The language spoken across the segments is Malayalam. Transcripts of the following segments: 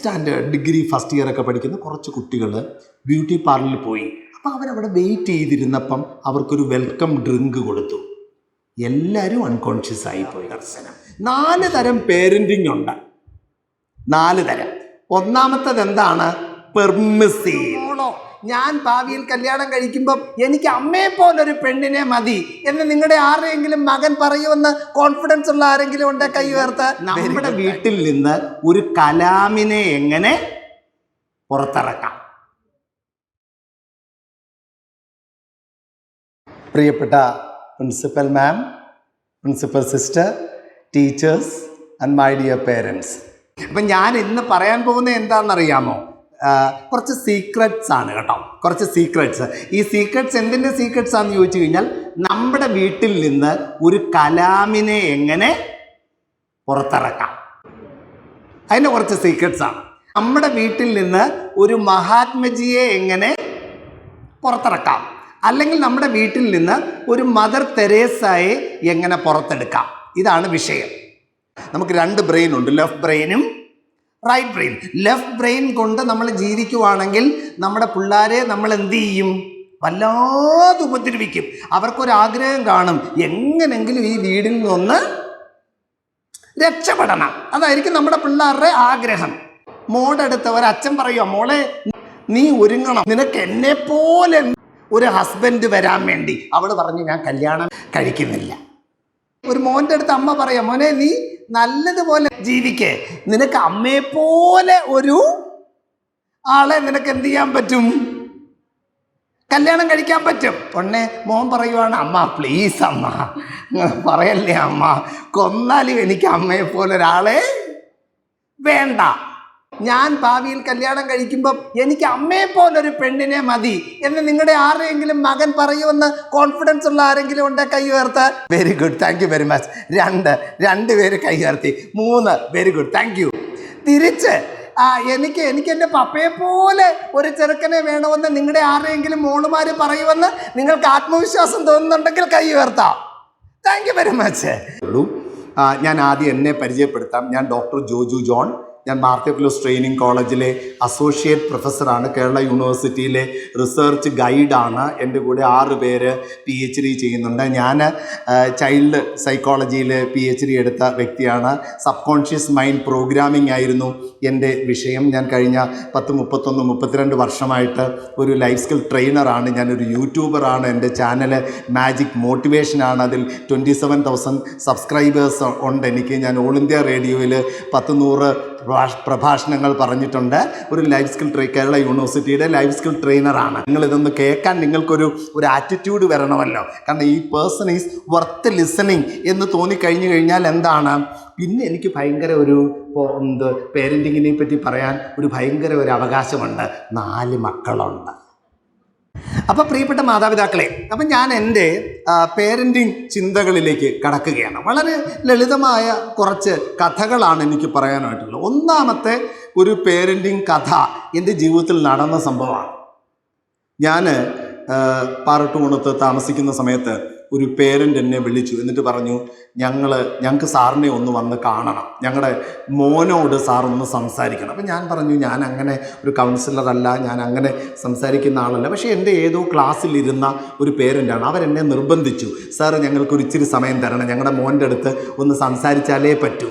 സ്റ്റാൻഡേർഡ് ഡിഗ്രി ഫസ്റ്റ് ഇയർ ഒക്കെ പഠിക്കുന്ന കുറച്ച് കുട്ടികൾ ബ്യൂട്ടി പാർലറിൽ പോയി. അപ്പോൾ അവരവിടെ വെയിറ്റ് ചെയ്തിരുന്നപ്പം അവർക്കൊരു വെൽക്കം ഡ്രിങ്ക് കൊടുത്തു. എല്ലാവരും അൺകോൺഷ്യസ് ആയിപ്പോയി. ദർശനം 4 തരം പേരൻറ്റിങ് ഉണ്ട്. 4 തരം. ഒന്നാമത്തത് എന്താണ്? പെർമിസീവ്. ഞാൻ ഭാവിയിൽ കല്യാണം കഴിക്കുമ്പം എനിക്ക് അമ്മയെ പോലൊരു പെണ്ണിനെ മതി എന്ന് നിങ്ങളുടെ ആരെങ്കിലും മകൻ പറയുമെന്ന് കോൺഫിഡൻസ് ഉള്ള ആരെങ്കിലും ഉണ്ട്? കൈ ഉയർത്ത്. നമ്മുടെ വീട്ടിൽ നിന്ന് ഒരു കലാമിനെ എങ്ങനെ പുറത്തിറക്കാം? പ്രിയപ്പെട്ട principal ma'am, principal sister, teachers and my dear parents, അപ്പം ഞാൻ ഇന്ന് പറയാൻ പോകുന്നത് എന്താണെന്നറിയാമോ? കുറച്ച് സീക്രട്സ് ആണ് കേട്ടോ, കുറച്ച് സീക്രട്സ്. ഈ സീക്രട്സ് എന്തിൻ്റെ സീക്രട്സ് ആണെന്ന് ചോദിച്ചു കഴിഞ്ഞാൽ, നമ്മുടെ വീട്ടിൽ നിന്ന് ഒരു കലാമിനെ എങ്ങനെ പുറത്തിറക്കാം, അതിൻ്റെ കുറച്ച് സീക്രട്സ് ആണ്. നമ്മുടെ വീട്ടിൽ നിന്ന് ഒരു മഹാത്മജിയെ എങ്ങനെ പുറത്തിറക്കാം, അല്ലെങ്കിൽ നമ്മുടെ വീട്ടിൽ നിന്ന് ഒരു മദർ തെരേസയെ എങ്ങനെ പുറത്തെടുക്കാം, ഇതാണ് വിഷയം. നമുക്ക് 2 ബ്രെയിൻ ഉണ്ട്, ലെഫ്റ്റ് ബ്രെയിനും റൈറ്റ് ബ്രെയിൻ. ലെഫ്റ്റ് ബ്രെയിൻ കൊണ്ട് നമ്മൾ ജീവിക്കുവാണെങ്കിൽ നമ്മുടെ പിള്ളേരെ നമ്മൾ എന്ത് ചെയ്യും? വല്ലാതെ ഉപദ്രവിക്കും. അവർക്കൊരാഗ്രഹം കാണും, എങ്ങനെങ്കിലും ഈ വീടിൽ നിന്ന് രക്ഷപ്പെടണം. അതായിരിക്കും നമ്മുടെ പിള്ളേരുടെ ആഗ്രഹം. മോടെടുത്ത് ഒരച്ഛൻ പറയുക, മോളെ നീ ഒരുങ്ങണം, നിനക്ക് എന്നെ പോലെ ഒരു ഹസ്ബൻഡ് വരാൻ വേണ്ടി. അവൾ പറഞ്ഞു, ഞാൻ കല്യാണം കഴിക്കുന്നില്ല. ഒരു മോൻ്റെ അടുത്ത് അമ്മ പറയാം, മോനെ നീ നല്ലതുപോലെ ജീവിക്കേ, നിനക്ക് അമ്മയെപ്പോലെ ഒരു ആളെ നിനക്ക് എന്ത് ചെയ്യാൻ പറ്റും? കല്യാണം കഴിക്കാൻ പറ്റും. ഉടനെ മോൻ പറയുവാണ്, അമ്മ പ്ലീസ് അമ്മ പറയല്ലേ അമ്മ, കൊന്നാലും എനിക്ക് അമ്മയെപ്പോലെ ഒരാളെ വേണ്ട. ഞാൻ ഭാവിയിൽ കല്യാണം കഴിക്കുമ്പം എനിക്ക് അമ്മയെ പോലൊരു പെണ്ണിനെ മതി എന്ന് നിങ്ങളുടെ ആരെങ്കിലും മകൻ പറയുമെന്ന് കോൺഫിഡൻസ് ഉള്ള ആരെങ്കിലും ഉണ്ട്? കൈ ഉയർത്ത്. Very good, thank you very much. 2 പേര് കൈ ഉയർത്തി. 3, വെരി ഗുഡ്, താങ്ക് യു. തിരിച്ച് എനിക്ക് എൻ്റെ പപ്പയെ പോലെ ഒരു ചെറുക്കനെ വേണമെന്ന് നിങ്ങളുടെ ആരെങ്കിലും മോളുമാർ പറയുമെന്ന് നിങ്ങൾക്ക് ആത്മവിശ്വാസം തോന്നുന്നുണ്ടെങ്കിൽ കൈ ഉയർത്താം. Thank you very much. ഞാൻ ആദ്യം എന്നെ പരിചയപ്പെടുത്താം. ഞാൻ ഡോക്ടർ ജോജു ജോൺ. ഞാൻ മാർക്കറ്റ് ട്രെയിനിങ് കോളേജിലെ അസോസിയേറ്റ് പ്രൊഫസറാണ്. കേരള യൂണിവേഴ്സിറ്റിയിലെ റിസർച്ച് ഗൈഡാണ്. എൻ്റെ കൂടെ 6 പേര് PhD ചെയ്യുന്നുണ്ട്. ഞാൻ ചൈൽഡ് സൈക്കോളജിയിൽ PhD എടുത്ത വ്യക്തിയാണ്. സബ് കോൺഷ്യസ് മൈൻഡ് പ്രോഗ്രാമിംഗ് ആയിരുന്നു എൻ്റെ വിഷയം. ഞാൻ കഴിഞ്ഞ 10, 31, 32 വർഷമായിട്ട് ഒരു ലൈഫ് സ്കിൽ ട്രെയിനറാണ്. ഞാനൊരു യൂട്യൂബറാണ്. എൻ്റെ ചാനൽ മാജിക് മോട്ടിവേഷനാണ്. അതിൽ 27,000 സബ്സ്ക്രൈബേഴ്സ് ഉണ്ട് എനിക്ക്. ഞാൻ ഓൾ ഇന്ത്യ റേഡിയോയിൽ 100 പ്രഭാഷണങ്ങൾ പറഞ്ഞിട്ടുണ്ട്. ഒരു ലൈഫ് സ്കിൽ കേരള യൂണിവേഴ്സിറ്റിയുടെ ലൈഫ് സ്കിൽ ട്രെയിനറാണ്. നിങ്ങളിതൊന്ന് കേൾക്കാൻ നിങ്ങൾക്കൊരു ആറ്റിറ്റ്യൂഡ് വരണമല്ലോ. കാരണം ഈ പേഴ്സൺ ഈസ് വർത്ത് ലിസണിങ് എന്ന് തോന്നിക്കഴിഞ്ഞു കഴിഞ്ഞാൽ എന്താണ്, പിന്നെ എനിക്ക് ഭയങ്കര ഒരു പേരൻറ്റിങ്ങിനെ പറ്റി പറയാൻ ഭയങ്കര ഒരു അവകാശമുണ്ട്. 4 മക്കളുണ്ട്. അപ്പോൾ പ്രിയപ്പെട്ട മാതാപിതാക്കളെ, അപ്പം ഞാൻ എൻ്റെ പേരൻറ്റിങ് ചിന്തകളിലേക്ക് കടക്കുകയാണ്. വളരെ ലളിതമായ കുറച്ച് കഥകളാണ് എനിക്ക് പറയാനായിട്ടുള്ളത്. ഒന്നാമത്തെ ഒരു പേരൻറ്റിങ് കഥ എൻ്റെ ജീവിതത്തിൽ നടന്ന സംഭവമാണ്. ഞാൻ പാറട്ടുകുണത്ത് താമസിക്കുന്ന സമയത്ത് ഒരു പേരൻ്റ് എന്നെ വിളിച്ചു. എന്നിട്ട് പറഞ്ഞു, ഞങ്ങൾക്ക് സാറിനെ ഒന്ന് വന്ന് കാണണം, ഞങ്ങളുടെ മോനോട് സാർ ഒന്ന് സംസാരിക്കണം. അപ്പം ഞാൻ പറഞ്ഞു, ഞാൻ അങ്ങനെ ഒരു കൗൺസിലറല്ല, ഞാൻ അങ്ങനെ സംസാരിക്കുന്ന ആളല്ല. പക്ഷേ എൻ്റെ ഏതോ ക്ലാസ്സിലിരുന്ന ഒരു പേരൻ്റാണ്. അവരെന്നെ നിർബന്ധിച്ചു, സാർ ഞങ്ങൾക്കൊരു ഇച്ചിരി സമയം തരണം, ഞങ്ങളുടെ മോൻ്റെ അടുത്ത് ഒന്ന് സംസാരിച്ചാലേ പറ്റൂ.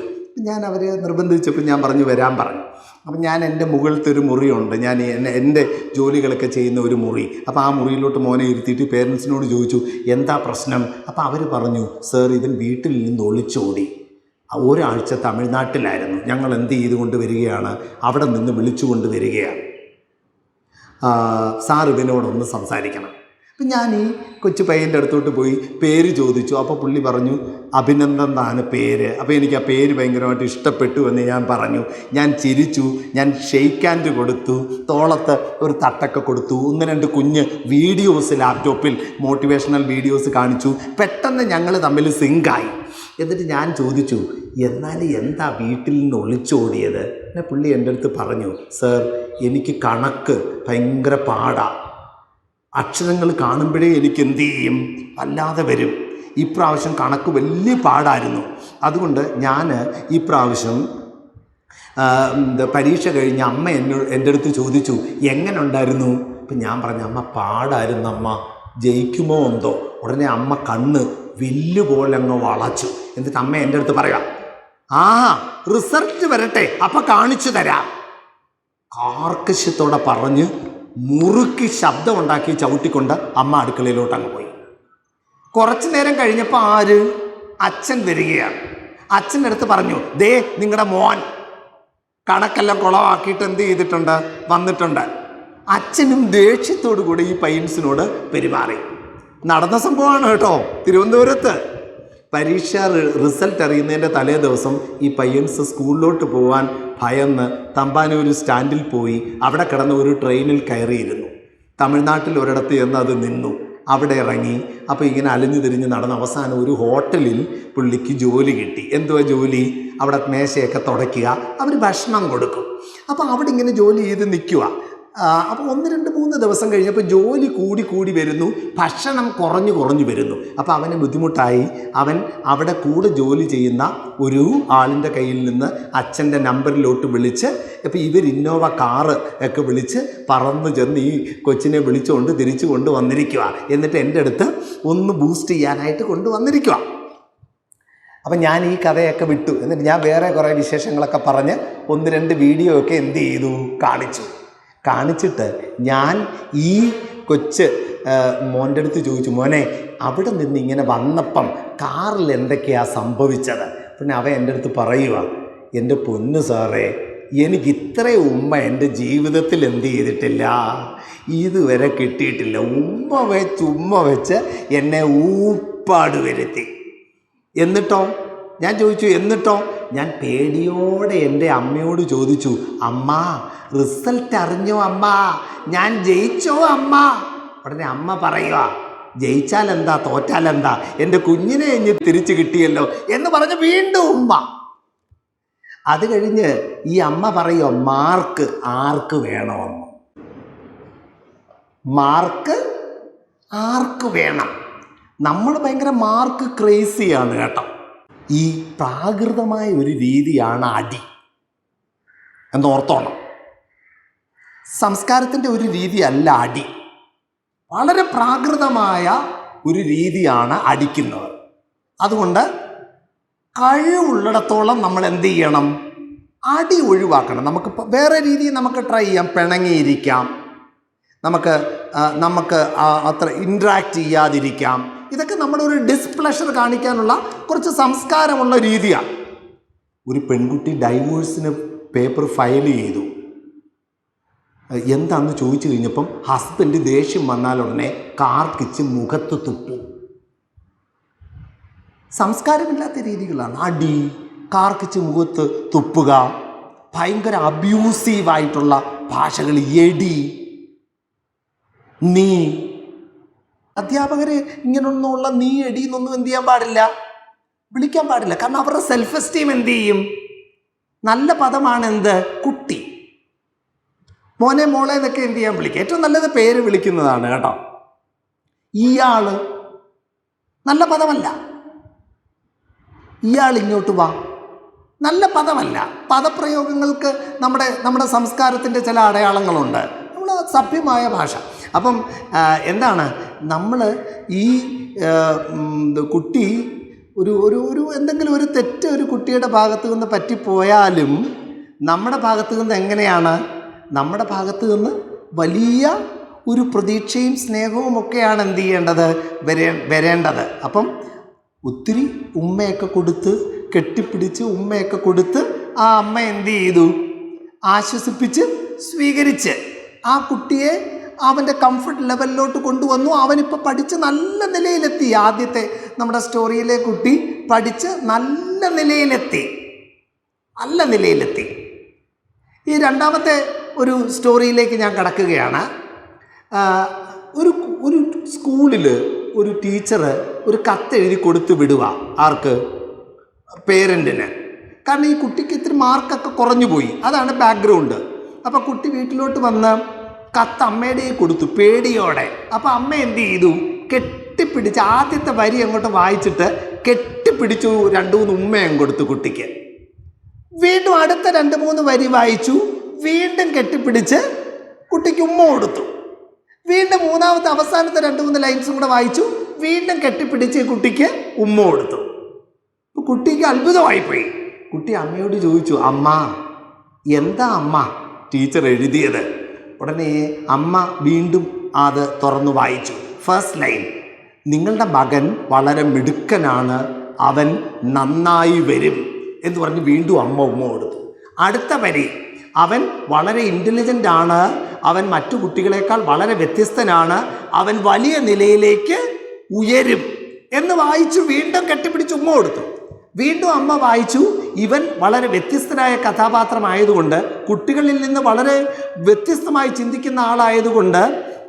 ഞാൻ അവർ നിർബന്ധിച്ചപ്പോൾ ഞാൻ പറഞ്ഞു വരാൻ പറഞ്ഞു. അപ്പം ഞാൻ എൻ്റെ മുകളിലത്തെ ഒരു മുറിയുണ്ട്, ഞാൻ എൻ്റെ ജോലികളൊക്കെ ചെയ്യുന്ന ഒരു മുറി. അപ്പോൾ ആ മുറിയിലോട്ട് മോനെ ഇരുത്തിയിട്ട് പേരൻസിനോട് ചോദിച്ചു, എന്താ പ്രശ്നം? അപ്പോൾ അവർ പറഞ്ഞു, സാർ ഇവൻ വീട്ടിൽ നിന്ന് ഒളിച്ചോടി, ഒരാഴ്ച തമിഴ്നാട്ടിലായിരുന്നു, ഞങ്ങൾ എന്ത് ചെയ്തുകൊണ്ട് വരികയാണ്, അവിടെ നിന്ന് വിളിച്ചുകൊണ്ട് വരികയാണ്, സാർ ഇവനോടൊന്ന് സംസാരിക്കണം. അപ്പം ഞാൻ ഈ കൊച്ചു പയ്യൻ്റെ അടുത്തോട്ട് പോയി പേര് ചോദിച്ചു. അപ്പോൾ പുള്ളി പറഞ്ഞു, അഭിനന്ദൻ എന്നാണ് പേര്. അപ്പോൾ എനിക്ക് ആ പേര് ഭയങ്കരമായിട്ട് ഇഷ്ടപ്പെട്ടു എന്ന് ഞാൻ പറഞ്ഞു. ഞാൻ ചിരിച്ചു, ഞാൻ ഷെയ്ക്ക് ഹാൻഡ് കൊടുത്തു, തോളത്ത് ഒരു തട്ടൊക്കെ കൊടുത്തു, 1-2 കുഞ്ഞ് വീഡിയോസ് ലാപ്ടോപ്പിൽ മോട്ടിവേഷണൽ വീഡിയോസ് കാണിച്ചു. പെട്ടെന്ന് ഞങ്ങൾ തമ്മിൽ സിങ്കായി. എന്നിട്ട് ഞാൻ ചോദിച്ചു, എന്നാൽ എന്താ വീട്ടിൽ നിന്ന് ഒളിച്ചോടിയത്? പിന്നെ പുള്ളി എൻ്റെ അടുത്ത് പറഞ്ഞു, സർ എനിക്ക് കണക്ക് ഭയങ്കര പാടാണ്, അക്ഷരങ്ങൾ കാണുമ്പോഴേ എനിക്ക് എന്ത് ചെയ്യും, വല്ലാതെ വരും. ഇപ്രാവശ്യം കണക്ക് വലിയ പാടായിരുന്നു. അതുകൊണ്ട് ഞാൻ ഇപ്രാവശ്യം പരീക്ഷ കഴിഞ്ഞ് അമ്മ എൻ്റെ അടുത്ത് ചോദിച്ചു എങ്ങനെ ഉണ്ടായിരുന്നു. അപ്പം ഞാൻ പറഞ്ഞു അമ്മ പാടായിരുന്നു അമ്മ, ജയിക്കുമോ എന്തോ. ഉടനെ അമ്മ കണ്ണ് വില്ല് പോലെ അങ്ങ് വളച്ചു. എന്നിട്ട് അമ്മ എൻ്റെ അടുത്ത് പറയാം റിസൾട്ട് വരട്ടെ അപ്പം കാണിച്ചു തരാം. കാർക്കശ്യത്തോടെ പറഞ്ഞ് മുറുക്കി ശബ്ദമുണ്ടാക്കി ചവിട്ടിക്കൊണ്ട് അമ്മ അടുക്കളയിലോട്ട് അങ്ങ് പോയി. കുറച്ചു നേരം കഴിഞ്ഞപ്പോൾ അച്ഛൻ വരികയാണ്. അച്ഛൻ്റെ അടുത്ത് പറഞ്ഞു ദേ നിങ്ങളുടെ മോൻ കണക്കെല്ലാം കുളമാക്കിയിട്ട് എന്ത് ചെയ്തിട്ടുണ്ട്, വന്നിട്ടുണ്ട്. അച്ഛനും ദേഷ്യത്തോടു കൂടി ഈ പയ്യൻസിനോട് പെരുമാറി. നടന്ന സംഭവമാണ് കേട്ടോ. തിരുവനന്തപുരത്ത് പരീക്ഷ റിസൾട്ട് അറിയുന്നതിൻ്റെ തലേ ദിവസം ഈ പയ്യൻസ് സ്കൂളിലോട്ട് പോകാൻ ഭയന്ന് തമ്പാനൂർ സ്റ്റാൻഡിൽ പോയി അവിടെ കിടന്ന് ഒരു ട്രെയിനിൽ കയറിയിരുന്നു. തമിഴ്നാട്ടിൽ ഒരിടത്ത് ചെന്ന് അത് നിന്നു. അവിടെ ഇറങ്ങി. അപ്പോൾ ഇങ്ങനെ അലിഞ്ഞു തിരിഞ്ഞ് നടന്ന അവസാനം ഒരു ഹോട്ടലിൽ പുള്ളിക്ക് ജോലി കിട്ടി. എന്തുവാ ജോലി? അവിടെ മേശയൊക്കെ തുടയ്ക്കുക, അവർ ഭക്ഷണം കൊടുക്കും. അപ്പോൾ അവിടെ ഇങ്ങനെ ജോലി ചെയ്ത് നിൽക്കുക. അപ്പോൾ 1-2-3 ദിവസം കഴിഞ്ഞപ്പോൾ ജോലി കൂടി വരുന്നു, ഭക്ഷണം കുറഞ്ഞു വരുന്നു. അപ്പോൾ അവന് ബുദ്ധിമുട്ടായി. അവൻ അവിടെ കൂടെ ജോലി ചെയ്യുന്ന ഒരു ആളിൻ്റെ കയ്യിൽ നിന്ന് അച്ഛൻ്റെ നമ്പറിലോട്ട് വിളിച്ച്, അപ്പോൾ ഇവർ ഇന്നോവ കാറ് ഒക്കെ വിളിച്ച് പറന്ന് ചെന്ന് ഈ കൊച്ചിനെ വിളിച്ചുകൊണ്ട് തിരിച്ചു കൊണ്ടുവന്നിരിക്കുക. എന്നിട്ട് എൻ്റെ അടുത്ത് ഒന്ന് ബൂസ്റ്റ് ചെയ്യാനായിട്ട് കൊണ്ടുവന്നിരിക്കുക. അപ്പം ഞാൻ ഈ കഥയൊക്കെ വിട്ടു. എന്നിട്ട് ഞാൻ വേറെ കുറേ വിശേഷങ്ങളൊക്കെ പറഞ്ഞ് 1-2 വീഡിയോ ഒക്കെ എന്ത് ചെയ്തു, കാണിച്ചിട്ട് ഞാൻ ഈ കൊച്ച് മോൻ്റെ അടുത്ത് ചോദിച്ചു, മോനെ അവിടെ നിന്ന് ഇങ്ങനെ വന്നപ്പം കാറിൽ എന്തൊക്കെയാണ് സംഭവിച്ചത്? പിന്നെ അവൻ എൻ്റെ അടുത്ത് പറയുക, എൻ്റെ പൊന്നു സാറേ, എനിക്ക് ഇത്രയും ഉമ്മ എൻ്റെ ജീവിതത്തിൽ എന്ത് ചെയ്തിട്ടില്ല, ഇതുവരെ കിട്ടിയിട്ടില്ല. ഉമ്മ വെച്ച് എന്നെ ഊപ്പാട് വരുത്തി. എന്നിട്ടോ ഞാൻ ചോദിച്ചു, എന്നിട്ടോ? ഞാൻ പേടിയോടെ എൻ്റെ അമ്മയോട് ചോദിച്ചു, അമ്മ റിസൾട്ട് അറിഞ്ഞോ അമ്മ, ഞാൻ ജയിച്ചോ അമ്മ? ഉടനെ അമ്മ പറയുക, ജയിച്ചാൽ എന്താ തോറ്റാൽ എന്താ, എൻ്റെ കുഞ്ഞിനെ ഇനി തിരിച്ചു കിട്ടിയല്ലോ എന്ന് പറഞ്ഞ് വീണ്ടും ഉമ്മ. അത് കഴിഞ്ഞ് ഈ അമ്മ പറയുക, മാർക്ക് ആർക്ക് വേണമെന്ന്, മാർക്ക് ആർക്ക് വേണം. നമ്മൾ ഭയങ്കര മാർക്ക് ക്രേസിയാണ് കേട്ടോ. ഈ പ്രാകൃതമായ ഒരു രീതിയാണ് അടി എന്നോർത്തോണം. സംസ്കാരത്തിൻ്റെ ഒരു രീതിയല്ല അടി. വളരെ പ്രാകൃതമായ ഒരു രീതിയാണ് അടിക്കുന്നത്. അതുകൊണ്ട് കഴിവുള്ളിടത്തോളം നമ്മൾ എന്ത് ചെയ്യണം, അടി ഒഴിവാക്കണം. നമുക്ക് വേറെ രീതിയിൽ നമുക്ക് ട്രൈ ചെയ്യാം. പിണങ്ങിയിരിക്കാം, നമുക്ക് അത്ര ഇൻട്രാക്ട് ചെയ്യാതിരിക്കാം. ഇതൊക്കെ നമ്മുടെ ഒരു ഡിസ്പ്ലഷർ കാണിക്കാനുള്ള കുറച്ച് സംസ്കാരമുള്ള രീതിയാണ്. ഒരു പെൺകുട്ടി ഡൈവോഴ്സിന് പേപ്പർ ഫയൽ ചെയ്തു. എന്താണെന്ന് ചോദിച്ചു കഴിഞ്ഞപ്പം ഹസ്ബൻഡ് ദേഷ്യം വന്നാലുടനെ കാർക്കിച്ച് മുഖത്ത് തുപ്പു. സംസ്കാരമില്ലാത്ത രീതികളാണ്. അടി, കാർക്കിച്ച് മുഖത്ത് തുപ്പുക, ഭയങ്കര അബ്യൂസീവായിട്ടുള്ള ഭാഷകൾ, എടി, നീ. അധ്യാപകർ ഇങ്ങനൊന്നുള്ള നീ എടി എന്നൊന്നും എന്ത് ചെയ്യാൻ പാടില്ല, വിളിക്കാൻ പാടില്ല. കാരണം അവരുടെ സെൽഫ് എസ്റ്റീം എന്ത് ചെയ്യും? നല്ല പദമാണ് എന്ത്, കുട്ടി, മോനെ മോളെ എന്നൊക്കെ എന്ത് ചെയ്യാൻ വിളിക്കുക. ഏറ്റവും നല്ലത് പേര് വിളിക്കുന്നതാണ് കേട്ടോ. ഇയാള് നല്ല പദമല്ല. ഇയാൾ ഇങ്ങോട്ട് വാ നല്ല പദമല്ല. പദപ്രയോഗങ്ങൾക്ക് നമ്മുടെ സംസ്കാരത്തിൻ്റെ ചില അടയാളങ്ങളുണ്ട്. നമ്മൾ സഭ്യമായ ഭാഷ. അപ്പം എന്താണ്, നമ്മൾ ഈ കുട്ടി ഒരു എന്തെങ്കിലും ഒരു തെറ്റ് ഒരു കുട്ടിയുടെ ഭാഗത്ത് നിന്ന് പറ്റിപ്പോയാലും നമ്മുടെ ഭാഗത്ത് നിന്ന് എങ്ങനെയാണ്, നമ്മുടെ ഭാഗത്ത് നിന്ന് വലിയ ഒരു പ്രതീക്ഷയും സ്നേഹവും ഒക്കെയാണ് എന്ത് ചെയ്യേണ്ടത്, വരേണ്ടത്. അപ്പം ഒത്തിരി ഉമ്മയൊക്കെ കൊടുത്ത് കെട്ടിപ്പിടിച്ച് ഉമ്മയൊക്കെ കൊടുത്ത് ആ അമ്മ എന്ത് ചെയ്തു, ആശ്വസിപ്പിച്ച് സ്വീകരിച്ച് ആ കുട്ടിയെ അവൻ്റെ കംഫർട്ട് ലെവലിലോട്ട് കൊണ്ടുവന്നു. അവനിപ്പോൾ പഠിച്ച് നല്ല നിലയിലെത്തി. ആദ്യത്തെ നമ്മുടെ സ്റ്റോറിയിലെ കുട്ടി പഠിച്ച് നല്ല നിലയിലെത്തി. ഈ രണ്ടാമത്തെ ഒരു സ്റ്റോറിയിലേക്ക് ഞാൻ കടക്കുകയാണ്. ഒരു സ്കൂളിൽ ഒരു ടീച്ചർ ഒരു കത്തെഴുതി കൊടുത്ത് വിടുക. ആർക്ക്? പേരൻറ്റിന്. കാരണം ഈ കുട്ടിക്ക് ഇത്തിരി മാർക്കൊക്കെ കുറഞ്ഞു പോയി. അതാണ് ബാക്ക്ഗ്രൗണ്ട്. അപ്പോൾ കുട്ടി വീട്ടിലോട്ട് വന്ന് കത്ത് അമ്മയുടെ കൊടുത്തു പേടിയോടെ. അപ്പോൾ അമ്മ എന്ത് ചെയ്തു, കെട്ടിപ്പിടിച്ച് ആദ്യത്തെ വരി അങ്ങോട്ട് വായിച്ചിട്ട് കെട്ടിപ്പിടിച്ചു 2-3 ഉമ്മയും കൊടുത്തു കുട്ടിക്ക്. വീണ്ടും അടുത്ത 2-3 വരി വായിച്ചു, വീണ്ടും കെട്ടിപ്പിടിച്ച് കുട്ടിക്ക് ഉമ്മ കൊടുത്തു. വീണ്ടും മൂന്നാമത്തെ അവസാനത്തെ 2-3 ലൈൻസും കൂടെ വായിച്ചു, വീണ്ടും കെട്ടിപ്പിടിച്ച് കുട്ടിക്ക് ഉമ്മ കൊടുത്തു. കുട്ടിക്ക് അത്ഭുതമായിപ്പോയി. കുട്ടി അമ്മയോട് ചോദിച്ചു, അമ്മ എന്താ അമ്മ ടീച്ചർ എഴുതിയത്? ഉടനെ അമ്മ വീണ്ടും അത് തുറന്നു വായിച്ചു. ഫസ്റ്റ് ലൈൻ, നിങ്ങളുടെ മകൻ വളരെ മിടുക്കനാണ്, അവൻ നന്നായി വരും എന്ന് പറഞ്ഞ് വീണ്ടും അമ്മ ഉമ്മ കൊടുത്തു. അടുത്ത വരി, അവൻ വളരെ ഇൻ്റലിജൻ്റ് ആണ്, അവൻ മറ്റു കുട്ടികളെക്കാൾ വളരെ വ്യത്യസ്തനാണ്, അവൻ വലിയ നിലയിലേക്ക് ഉയരും എന്ന് വായിച്ചു വീണ്ടും കെട്ടിപ്പിടിച്ച് ഉമ്മ കൊടുത്തു. വീണ്ടും അമ്മ വായിച്ചു, ഇവൻ വളരെ വ്യത്യസ്തനായ കഥാപാത്രമായതുകൊണ്ട്, കുട്ടികളിൽ നിന്ന് വളരെ വ്യത്യസ്തമായി ചിന്തിക്കുന്ന ആളായതുകൊണ്ട്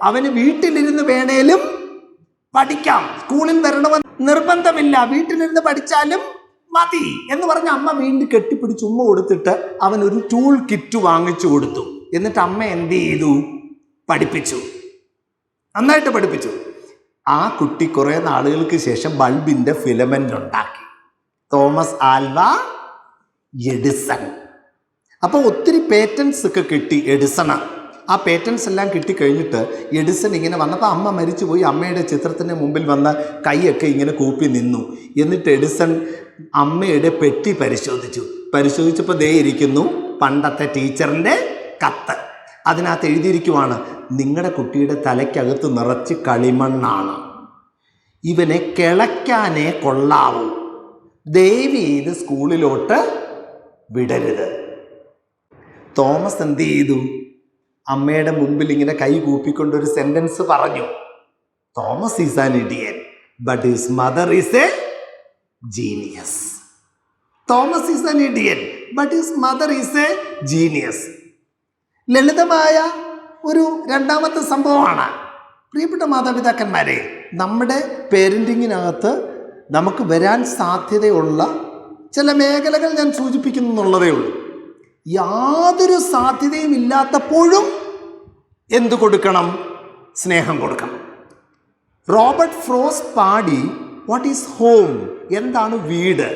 അവന് വീട്ടിലിരുന്ന് വേണേലും പഠിക്കാം, സ്കൂളിൽ വരണമെന്ന് നിർബന്ധമില്ല, വീട്ടിലിരുന്ന് പഠിച്ചാലും മതി എന്ന് പറഞ്ഞ് അമ്മ വീണ്ടും കെട്ടിപ്പിടിച്ച് ഉമ്മ കൊടുത്തിട്ട് അവനൊരു ടൂൾ കിറ്റ് വാങ്ങിച്ചു കൊടുത്തു. എന്നിട്ട് അമ്മ എന്ത് ചെയ്തു? പഠിപ്പിച്ചു, നന്നായിട്ട് പഠിപ്പിച്ചു. ആ കുട്ടി കുറേ നാളുകൾക്ക് ശേഷം ബൾബിൻ്റെ ഫിലമെൻ്റ് ഉണ്ടാക്കി. Thomas Alva Edison. അപ്പോൾ ഒത്തിരി പേറ്റൻസ് ഒക്കെ കിട്ടി എഡിസണ്. ആ പേറ്റൻസ് എല്ലാം കിട്ടിക്കഴിഞ്ഞിട്ട് എഡിസൺ ഇങ്ങനെ വന്നപ്പോൾ അമ്മ മരിച്ചുപോയി. അമ്മയുടെ ചിത്രത്തിന് മുമ്പിൽ വന്ന് കൈയൊക്കെ ഇങ്ങനെ കൂപ്പി നിന്നു. എന്നിട്ട് എഡിസൺ അമ്മയുടെ പെട്ടി പരിശോധിച്ചപ്പോൾ ദേ ഇരിക്കുന്നു പണ്ടത്തെ ടീച്ചറിൻ്റെ കത്ത്. അതിനകത്ത് എഴുതിയിരിക്കുവാണ്, നിങ്ങളുടെ കുട്ടിയുടെ തലയ്ക്കകത്ത് നിറച്ച് കളിമണ്ണാണ്, ഇവനെ കിളയ്ക്കാനേ കൊള്ളാവൂ, ദയവ് ചെയ്ത് സ്കൂളിലോട്ട് വിടരുത്. തോമസ് എന്ത് ചെയ്തു? അമ്മയുടെ മുമ്പിൽ ഇങ്ങനെ കൈ കൂപ്പിക്കൊണ്ടൊരു സെൻറ്റൻസ് പറഞ്ഞു, Thomas is an idiot but his mother is a genius. Thomas is an idiot but his mother is a genius. ലളിതമായ ഒരു രണ്ടാമത്തെ സംഭവമാണ്. പ്രിയപ്പെട്ട മാതാപിതാക്കന്മാരെ, നമ്മുടെ പേരൻറ്റിങ്ങിനകത്ത് നമുക്ക് വരാൻ സാധ്യതയുള്ള ചില മേഖലകൾ ഞാൻ സൂചിപ്പിക്കുന്നു എന്നുള്ളതേ ഉള്ളൂ. യാതൊരു സാധ്യതയും ഇല്ലാത്തപ്പോഴും എന്തു കൊടുക്കണം? സ്നേഹം കൊടുക്കണം. റോബർട്ട് ഫ്രോസ്റ്റ് പാടി, വാട്ട് ഈസ് ഹോം? എന്താണ് വീട്?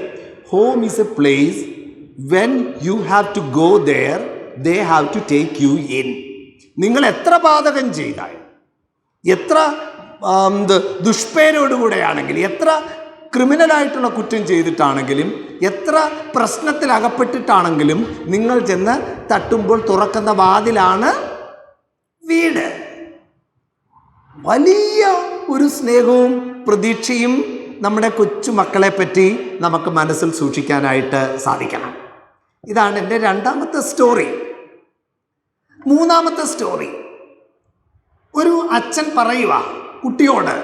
Home is a place when you have to go there they have to take you in. നിങ്ങൾ എത്ര പാതകം ചെയ്താൽ, എത്ര ദുഷ്പേരോടുകൂടെയാണെങ്കിലും, എത്ര ക്രിമിനലായിട്ടുള്ള കുറ്റം ചെയ്തിട്ടാണെങ്കിലും, എത്ര പ്രശ്നത്തിൽ അകപ്പെട്ടിട്ടാണെങ്കിലും, നിങ്ങൾ ചെന്ന് തട്ടുമ്പോൾ തുറക്കുന്ന വാതിലാണ് വീട്. വലിയ ഒരു സ്നേഹവും പ്രതീക്ഷയും നമ്മുടെ കൊച്ചുമക്കളെ പറ്റി നമുക്ക് മനസ്സിൽ സൂക്ഷിക്കാനായിട്ട് സാധിക്കണം. ഇതാണ് എൻ്റെ രണ്ടാമത്തെ സ്റ്റോറി. മൂന്നാമത്തെ സ്റ്റോറി, ഒരു അച്ഛൻ പറയുക കുട്ടിയോട്,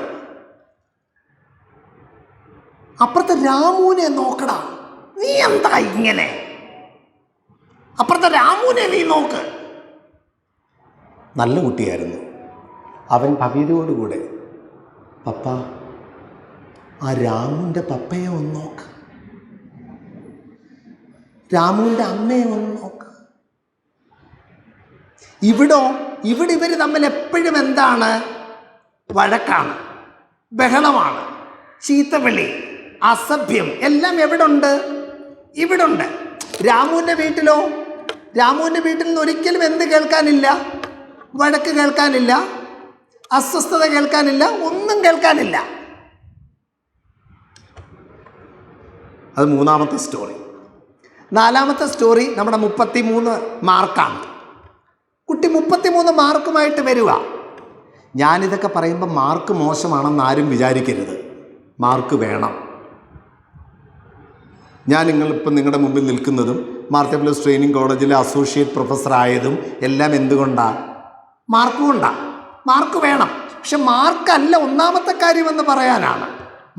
അപ്പുറത്തെ രാമുവിനെ നോക്കടാ, നീ എന്താ ഇങ്ങനെ? അപ്പുറത്തെ രാമുവിനെ നീ നോക്ക്. നല്ല കുട്ടിയായിരുന്നു. അവൻ ഭവ്യതയോടുകൂടെ, പപ്പ ആ രാമുവിൻ്റെ പപ്പയെ ഒന്ന് നോക്ക്, രാമുവിൻ്റെ അമ്മയെ ഒന്ന് നോക്ക്. ഇവിടെ ഇവർ തമ്മിൽ എപ്പോഴും എന്താണ്? വഴക്കാണ്, ബഹളമാണ്, ചീത്തവിളി, അസഭ്യം എല്ലാം എവിടെ ഉണ്ട്? ഇവിടെ ഉണ്ട്. രാമുവിൻ്റെ വീട്ടിലോ? രാമുവിൻ്റെ വീട്ടിൽ നിന്ന് ഒരിക്കലും എന്ത് കേൾക്കാനില്ല? വഴക്ക് കേൾക്കാനില്ല, അസ്വസ്ഥത കേൾക്കാനില്ല, ഒന്നും കേൾക്കാനില്ല. അത് മൂന്നാമത്തെ സ്റ്റോറി. നാലാമത്തെ സ്റ്റോറി നമ്മുടെ 33 മാർക്കാണ്. കുട്ടി 33 മാർക്കുമായിട്ട് വരിക. ഞാനിതൊക്കെ പറയുമ്പോൾ മാർക്ക് മോശമാണെന്ന് ആരും വിചാരിക്കരുത്. മാർക്ക് വേണം. ഞാൻ നിങ്ങളിപ്പോൾ നിങ്ങളുടെ മുമ്പിൽ നിൽക്കുന്നതും മാർത്ത പൗലോസ് ട്രെയിനിങ് കോളേജിലെ അസോസിയേറ്റ് പ്രൊഫസർ ആയതും എല്ലാം എന്തുകൊണ്ടാണ്? മാർക്ക് കൊണ്ടാണ്. മാർക്ക് വേണം. പക്ഷെ മാർക്കല്ല ഒന്നാമത്തെ കാര്യമെന്ന് പറയാനാണ്.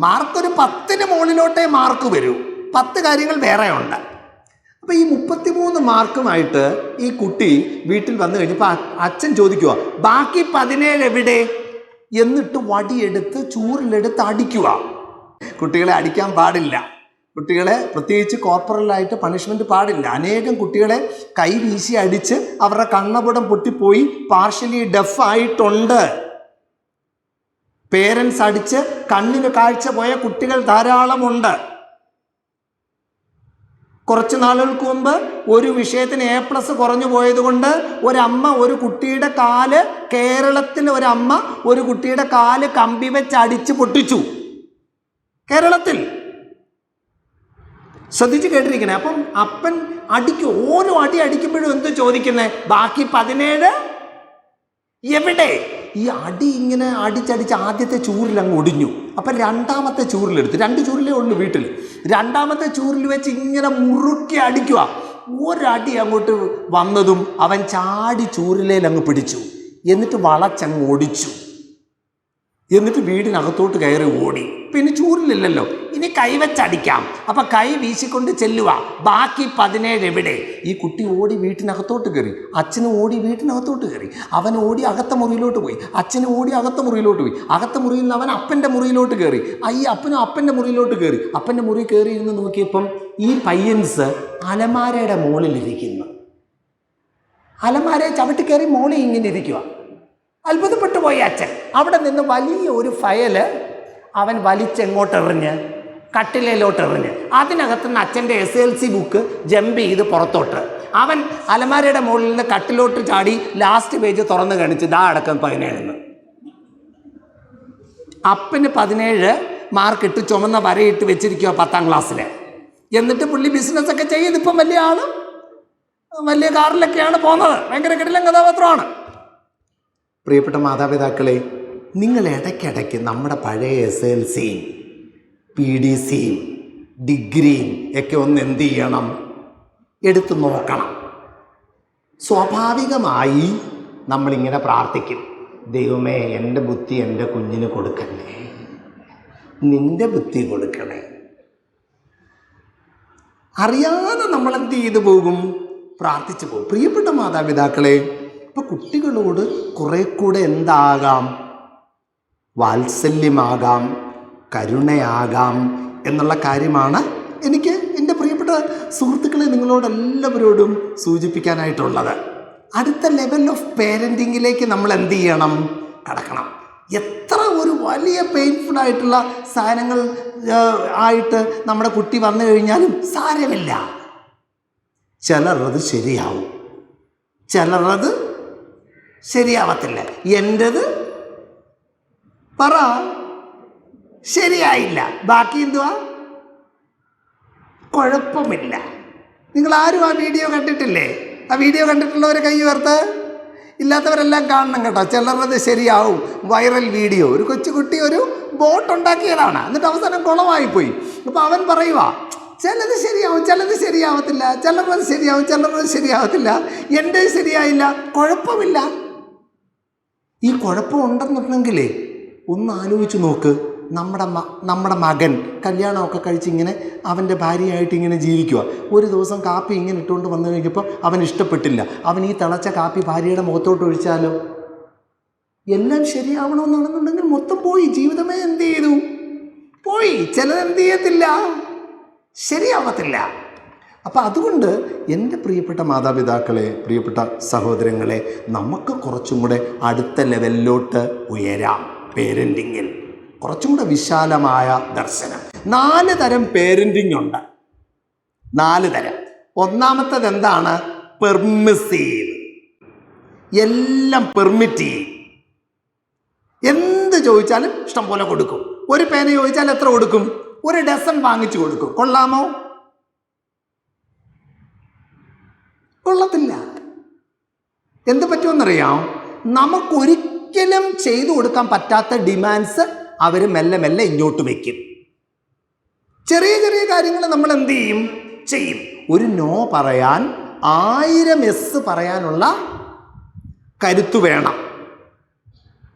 മാർക്കൊരു 10ന് മുകളിലോട്ടേ മാർക്ക് വരൂ. 10 കാര്യങ്ങൾ വേറെ ഉണ്ട്. അപ്പോൾ ഈ 33 മാർക്കുമായിട്ട് ഈ കുട്ടി വീട്ടിൽ വന്നു കഴിഞ്ഞപ്പോൾ അച്ഛൻ ചോദിക്കുക, ബാക്കി 17 എവിടെ? എന്നിട്ട് വടിയെടുത്ത് ചൂരിലെടുത്ത് അടിക്കുക. കുട്ടികളെ അടിക്കാൻ പാടില്ല. കുട്ടികളെ പ്രത്യേകിച്ച് കോർപ്പറലായിട്ട് പണിഷ്മെൻറ്റ് പാടില്ല. അനേകം കുട്ടികളെ കൈ വീശി അടിച്ച് അവരുടെ കണ്ണപുടം പൊട്ടിപ്പോയി പാർഷ്യലി ഡെഫായിട്ടുണ്ട്. പേരൻസ് അടിച്ച് കണ്ണിന് കാഴ്ച പോയ കുട്ടികൾ ധാരാളമുണ്ട്. കുറച്ച് നാളുകൾക്ക് മുമ്പ് ഒരു വിഷയത്തിന് A+ കുറഞ്ഞു പോയതുകൊണ്ട് ഒരമ്മ ഒരു കുട്ടിയുടെ കാല്, കേരളത്തിൽ ഒരമ്മ ഒരു കുട്ടിയുടെ കാല് കമ്പി വെച്ച് അടിച്ച് പൊട്ടിച്ചു. കേരളത്തിൽ ശ്രദ്ധിച്ച് കേട്ടിരിക്കണേ. അപ്പം അപ്പൻ അടിക്കും, ഓരോ അടി അടിക്കുമ്പോഴും എന്ത് ചോദിക്കുന്നത്, ബാക്കി 17 എവിടെ? ഈ അടി ഇങ്ങനെ അടിച്ചടിച്ച് ആദ്യത്തെ ചൂരിൽ അങ്ങ് ഒടിഞ്ഞു. അപ്പം രണ്ടാമത്തെ ചൂരിലെടുത്ത്, 2 ചൂരിലേ ഉള്ളൂ വീട്ടിൽ, രണ്ടാമത്തെ ചൂരിൽ വെച്ച് ഇങ്ങനെ മുറുക്കി അടിക്കുക. ഒരടി അങ്ങോട്ട് വന്നതും അവൻ ചാടി ചൂരിലേൽ അങ്ങ് പിടിച്ചു. എന്നിട്ട് വളച്ചങ്ങ് ഓടിച്ചു. എന്നിട്ട് വീടിനകത്തോട്ട് കയറി ഓടി. പിന്നെ ചൂരിലില്ലല്ലോ, ഇനി കൈവച്ചടിക്കാം. അപ്പം കൈ വീശിക്കൊണ്ട് ചെല്ലുക, ബാക്കി 17 എവിടെ? ഈ കുട്ടി ഓടി വീട്ടിനകത്തോട്ട് കയറി. അച്ഛന് ഓടി വീട്ടിനകത്തോട്ട് കയറി. അവൻ ഓടി അകത്ത മുറിയിലോട്ട് പോയി. അച്ഛന് ഓടി അകത്ത മുറിയിലോട്ട് പോയി. അകത്ത മുറിയിൽ നിന്ന് അവൻ അപ്പൻ്റെ മുറിയിലോട്ട് കയറി. ഈ അപ്പനും അപ്പൻ്റെ മുറിയിലോട്ട് കയറി. അപ്പൻ്റെ മുറി കയറി ഇരുന്ന് നോക്കിയപ്പം ഈ പയ്യൻസ് അലമാരയുടെ മുകളിലിരിക്കുന്നു. അലമാരയെ ചവിട്ടി കയറി മോളിൽ ഇങ്ങനെ ഇരിക്കുക. അത്ഭുതപ്പെട്ടു പോയി അച്ഛൻ. അവിടെ നിന്ന് വലിയ ഒരു ഫയല് അവൻ വലിച്ചെങ്ങോട്ടെറിഞ്ഞ്, കട്ടിലയിലോട്ടെറിഞ്ഞ്. അതിനകത്തുനിന്ന് അച്ഛൻ്റെ SLC ബുക്ക് ജമ്പ് ചെയ്ത് പുറത്തോട്ട്. അവൻ അലമാരയുടെ മുകളിൽ നിന്ന് കട്ടിലോട്ട് ചാടി ലാസ്റ്റ് പേജ് തുറന്ന് കാണിച്ച് ദാ അടക്കം 17. അപ്പന് 17 മാർക്കിട്ട് ചുമന്ന വരയിട്ട് വെച്ചിരിക്കുക 10ാം ക്ലാസ്സിൽ. എന്നിട്ട് പുള്ളി ബിസിനസ്സൊക്കെ ചെയ്ത് ഇപ്പം വലിയ ആളും വലിയ കാറിലൊക്കെയാണ് പോകുന്നത്. ഭയങ്കര കിടിലൻ കഥാപാത്രമാണ്. പ്രിയപ്പെട്ട മാതാപിതാക്കളെ, നിങ്ങൾ ഇടയ്ക്കിടയ്ക്ക് നമ്മുടെ പഴയ SLCയും PDCയും ഡിഗ്രിയും ഒക്കെ ഒന്ന് എന്ത് ചെയ്യണം, എടുത്തു നോക്കണം. സ്വാഭാവികമായി നമ്മളിങ്ങനെ പ്രാർത്ഥിക്കും, ദൈവമേ എൻ്റെ ബുദ്ധി എൻ്റെ കുഞ്ഞിന് കൊടുക്കണേ, നിൻ്റെ ബുദ്ധി കൊടുക്കണേ. അറിയാതെ നമ്മളെന്ത് ചെയ്തു പോകും, പ്രാർത്ഥിച്ചു പോകും. പ്രിയപ്പെട്ട മാതാപിതാക്കളെ, ഇപ്പോൾ കുട്ടികളോട് കുറെ കൂടെ എന്താകാം, വാത്സല്യമാകാം, കരുണയാകാം എന്നുള്ള കാര്യമാണ് എനിക്ക് എൻ്റെ പ്രിയപ്പെട്ട സുഹൃത്തുക്കളെ നിങ്ങളോടെല്ലാവരോടും സൂചിപ്പിക്കാനായിട്ടുള്ളത്. അടുത്ത ലെവൽ ഓഫ് പേരൻറ്റിങ്ങിലേക്ക് നമ്മൾ എന്ത് ചെയ്യണം, കടക്കണം. എത്ര ഒരു വലിയ പെയിൻഫുള്ളായിട്ടുള്ള സാധനങ്ങൾ ആയിട്ട് നമ്മുടെ കുട്ടി വന്നു കഴിഞ്ഞാലും സാരമില്ല. ചിലരത് ശരിയാവും, ചിലരത് ശരിയാവത്തില്ല. എൻ്റെത് പറ ശരിയായില്ല, ബാക്കി എന്തുവാ, കുഴപ്പമില്ല. നിങ്ങളാരും ആ വീഡിയോ കണ്ടിട്ടില്ലേ? ആ വീഡിയോ കണ്ടിട്ടുള്ളവർ കൈ ഉയർത്ത്. ഇല്ലാത്തവരെല്ലാം കാണണം കേട്ടോ. ചിലരത് ശരിയാവും. വൈറൽ വീഡിയോ, ഒരു കൊച്ചുകുട്ടി ഒരു ബോട്ട് ഉണ്ടാക്കിയതാണ്, എന്നിട്ട് അവസാനം കുളമായിപ്പോയി. അപ്പോൾ അവൻ പറയുക, ചിലത് ശരിയാവും, ചിലത് ശരിയാവത്തില്ല, ചിലരത് ശരിയാവും, ചിലരത് ശരിയാവത്തില്ല, എൻ്റെ ശരിയായില്ല, കുഴപ്പമില്ല. ഈ കുഴപ്പമുണ്ടെന്നുണ്ടെങ്കിൽ ഒന്ന് ആലോചിച്ച് നോക്ക്. നമ്മുടെ മകൻ കല്യാണമൊക്കെ കഴിച്ച് ഇങ്ങനെ അവൻ്റെ ഭാര്യയായിട്ട് ഇങ്ങനെ ജീവിക്കുക. ഒരു ദിവസം കാപ്പി ഇങ്ങനെ ഇട്ടുകൊണ്ട് വന്നു കഴിഞ്ഞപ്പോൾ അവൻ ഇഷ്ടപ്പെട്ടില്ല. അവൻ ഈ തിളച്ച കാപ്പി ഭാര്യയുടെ മുഖത്തോട്ട് ഒഴിച്ചാലോ? എല്ലാം ശരിയാവണമെന്നാണെന്നുണ്ടെങ്കിൽ മൊത്തം പോയി, ജീവിതമേ എന്ത് ചെയ്തു, പോയി. ചിലതെന്ത് ചെയ്യത്തില്ല, ശരിയാവത്തില്ല. അപ്പം അതുകൊണ്ട് എൻ്റെ പ്രിയപ്പെട്ട മാതാപിതാക്കളെ, പ്രിയപ്പെട്ട സഹോദരങ്ങളെ, നമുക്ക് കുറച്ചും കൂടെ അടുത്ത ലെവലിലോട്ട് ഉയരാം. പേരൻറ്റിങ്ങിൽ കുറച്ചും കൂടെ വിശാലമായ ദർശനം. 4 തരം പേരൻറ്റിങ് ഉണ്ട്. 4 തരം. ഒന്നാമത്തത് എന്താണ്? പെർമിസീവ്. എല്ലാം പെർമിറ്റ് ചെയ്യും. എന്ത് ചോദിച്ചാലും ഇഷ്ടം പോലെ കൊടുക്കും. ഒരു പേന ചോദിച്ചാൽ എത്ര കൊടുക്കും? 1 ഡസൻ വാങ്ങിച്ചു കൊടുക്കും. കൊള്ളാമോ? കൊള്ളത്തില്ല. എന്ത് പറ്റുമെന്നറിയാം? നമുക്കൊരിക്കലും ചെയ്തു കൊടുക്കാൻ പറ്റാത്ത ഡിമാൻഡ്സ് അവർ മെല്ലെ മെല്ലെ ഇങ്ങോട്ട് വയ്ക്കും. ചെറിയ ചെറിയ കാര്യങ്ങൾ നമ്മൾ എന്ത് ചെയ്യും. ഒരു നോ പറയാൻ 1000 യെസ് പറയാനുള്ള കരുത്ത് വേണം.